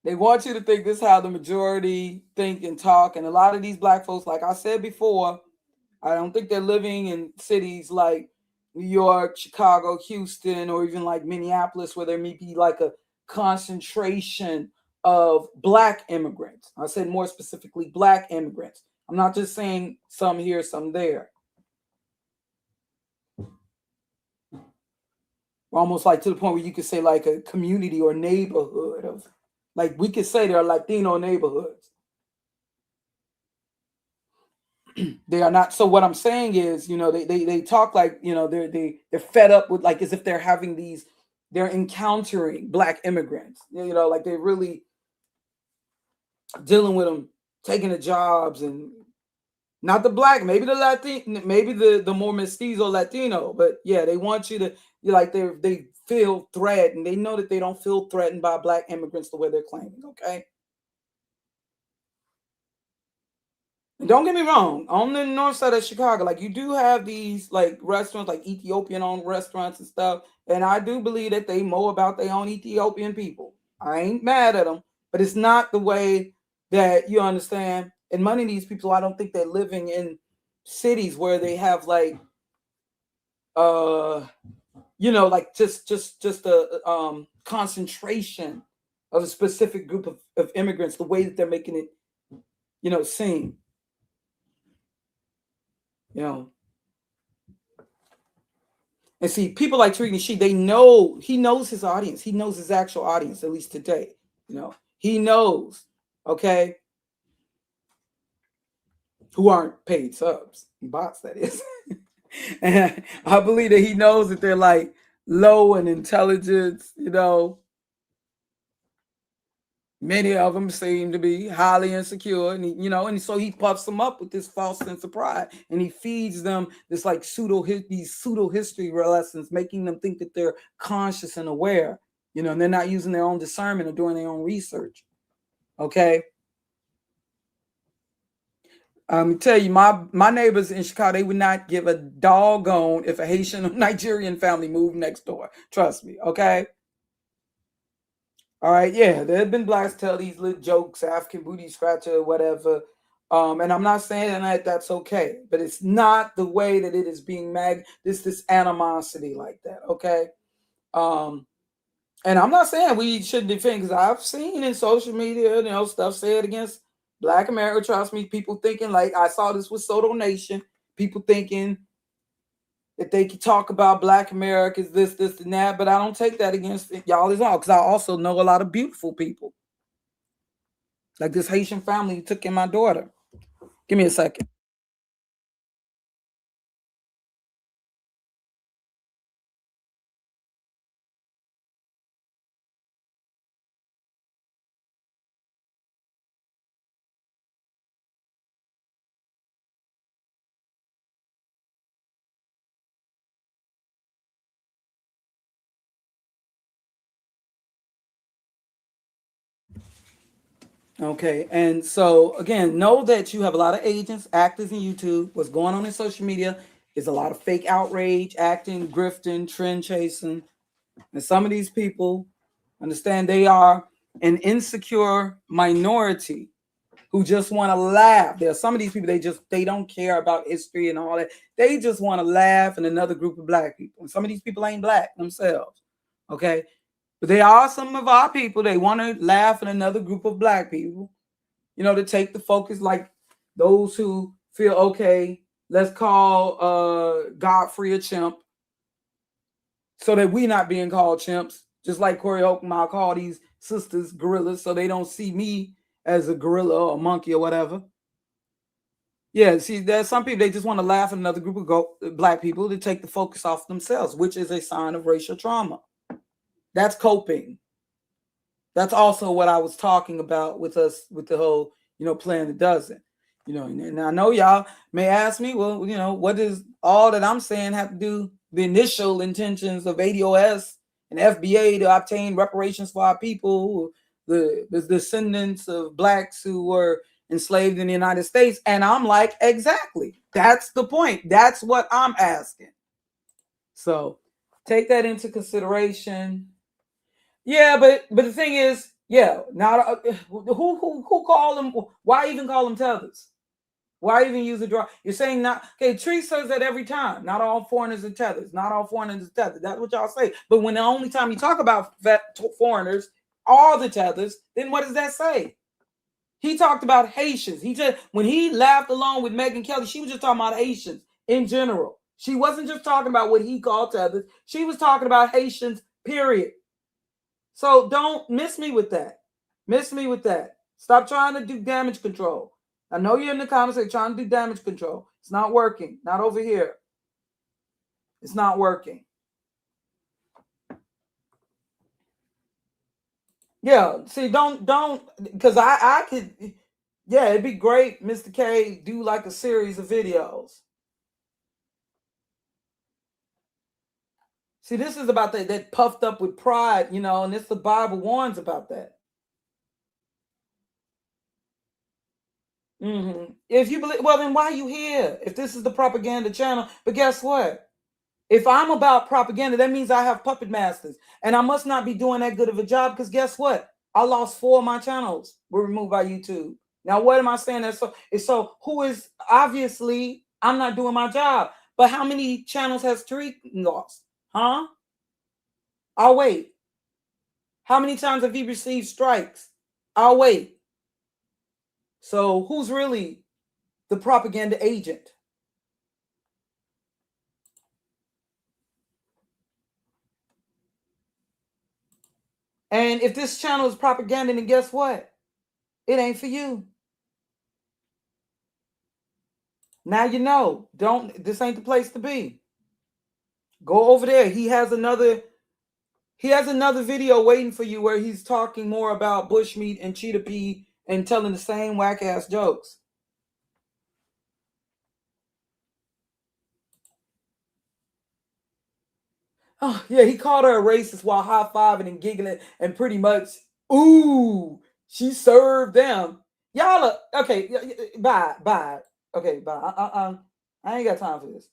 They want you to think this is how the majority think and talk. And a lot of these Black folks, like I said before, I don't think they're living in cities like New York, Chicago, Houston, or even like Minneapolis, where there may be like a concentration of Black immigrants. I said more specifically Black immigrants. I'm not just saying some here, some there. Almost like to the point where you could say like a community or neighborhood of, like we could say there are Latino neighborhoods. They are not. So what I'm saying is, you know, they talk like, you know, they're fed up with, like, as if they're having these, they're encountering Black immigrants, you know, like they're really dealing with them, taking the jobs, and not the Black, maybe the Latino, maybe the more mestizo Latino, but yeah, they want you to, like, they feel threatened. They know that they don't feel threatened by Black immigrants the way they're claiming. Okay. And don't get me wrong, on the north side of Chicago, like you do have these like restaurants, like Ethiopian-owned restaurants and stuff, and I do believe that they mow about their own Ethiopian people. I ain't mad at them, but it's not the way that you understand. And many of these people, I don't think they're living in cities where they have like, you know, like just a concentration of a specific group of immigrants, the way that they're making it, you know, seem. You know, and see, people like TARIQ NASHEED, they know, he knows his audience. He knows his actual audience, at least today. You know, he knows, okay, who aren't paid subs, bots, that is. And I believe that he knows that they're like low in intelligence, Many of them seem to be highly insecure, and and so he puffs them up with this false sense of pride, and he feeds them this like these pseudo history lessons, making them think that they're conscious and aware, and they're not using their own discernment or doing their own research. Okay. Tell you, my neighbors in Chicago, they would not give a doggone if a Haitian or Nigerian family moved next door. Trust me, okay? All right, yeah, there have been blacks tell these little jokes, African booty scratcher, whatever. And I'm not saying that that's okay, but it's not the way that it is being this animosity like that, okay? And I'm not saying we shouldn't defend, because I've seen in social media, stuff said against Black America. Trust me, people thinking, like I saw this with Soto Nation, people thinking that they could talk about Black America is this, and that, but I don't take that against y'all as all, because I also know a lot of beautiful people. Like this Haitian family who took in my daughter. Give me a second. Okay, and so again, know that you have a lot of agents, actors in YouTube. What's going on in social media is a lot of fake outrage, acting, grifting, trend chasing. And some of these people understand they are an insecure minority who just want to laugh. There are some of these people, they don't care about history and all that. They just want to laugh in another group of Black people. And some of these people ain't Black themselves. Okay. But they are some of our people. They want to laugh in another group of Black people, to take the focus, like those who feel, okay, let's call Godfrey a chimp so that we not being called chimps, just like Corey Holcomb, I'll call these sisters gorillas so they don't see me as a gorilla or a monkey or whatever. Yeah, see, there's some people, they just want to laugh at another group of Black people to take the focus off themselves, which is a sign of racial trauma. That's coping. That's also what I was talking about with us, with the whole, playing the dozen. And I know y'all may ask me, well, what does all that I'm saying have to do the initial intentions of ADOS and FBA to obtain reparations for our people, the descendants of Blacks who were enslaved in the United States? And I'm like, exactly. That's the point. That's what I'm asking. So take that into consideration. Yeah, but the thing is, yeah, now who call them? Why even call them tethers? Why even use a draw? You're saying not okay. Tree says that every time. Not all foreigners are tethers. Not all foreigners are tethers. That's what y'all say. But when the only time you talk about foreigners are the tethers, then what does that say? He talked about Haitians. He just, when he laughed along with Megyn Kelly, she was just talking about Haitians in general. She wasn't just talking about what he called tethers. She was talking about Haitians, period. So don't miss me with that. Miss me with that. Stop trying to do damage control. I know you're in the comments saying trying to do damage control. It's not working. Not over here. It's not working. Yeah, see, don't, because I could, yeah, it'd be great, Mr. K, do like a series of videos. See, this is about that puffed up with pride, and this the Bible warns about that. If you believe, well, then why are you here? If this is the propaganda channel, but guess what? If I'm about propaganda, that means I have puppet masters, and I must not be doing that good of a job, because guess what? I lost 4 of my channels were removed by YouTube. Now, what am I saying? So who is, obviously I'm not doing my job, but how many channels has TARIQ lost? Huh? I'll wait. How many times have he received strikes? I'll wait. So who's really the propaganda agent? And if this channel is propaganda, then guess what? It ain't for you. Now you know. This ain't the place to be. Go over there. He has another video waiting for you where he's talking more about bushmeat and cheetah pea and telling the same whack ass jokes. Oh, yeah, he called her a racist while high-fiving and giggling and pretty much, ooh, she served them. Y'all are, okay, bye. Okay, bye. I ain't got time for this.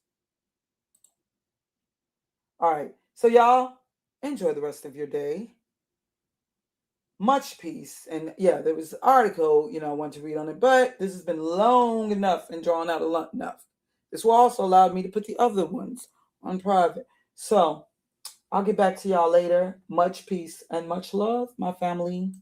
All right, so y'all, enjoy the rest of your day. Much peace. And yeah, there was an article, I want to read on it, but this has been long enough and drawn out enough. This will also allow me to put the other ones on private. So I'll get back to y'all later. Much peace and much love, my family.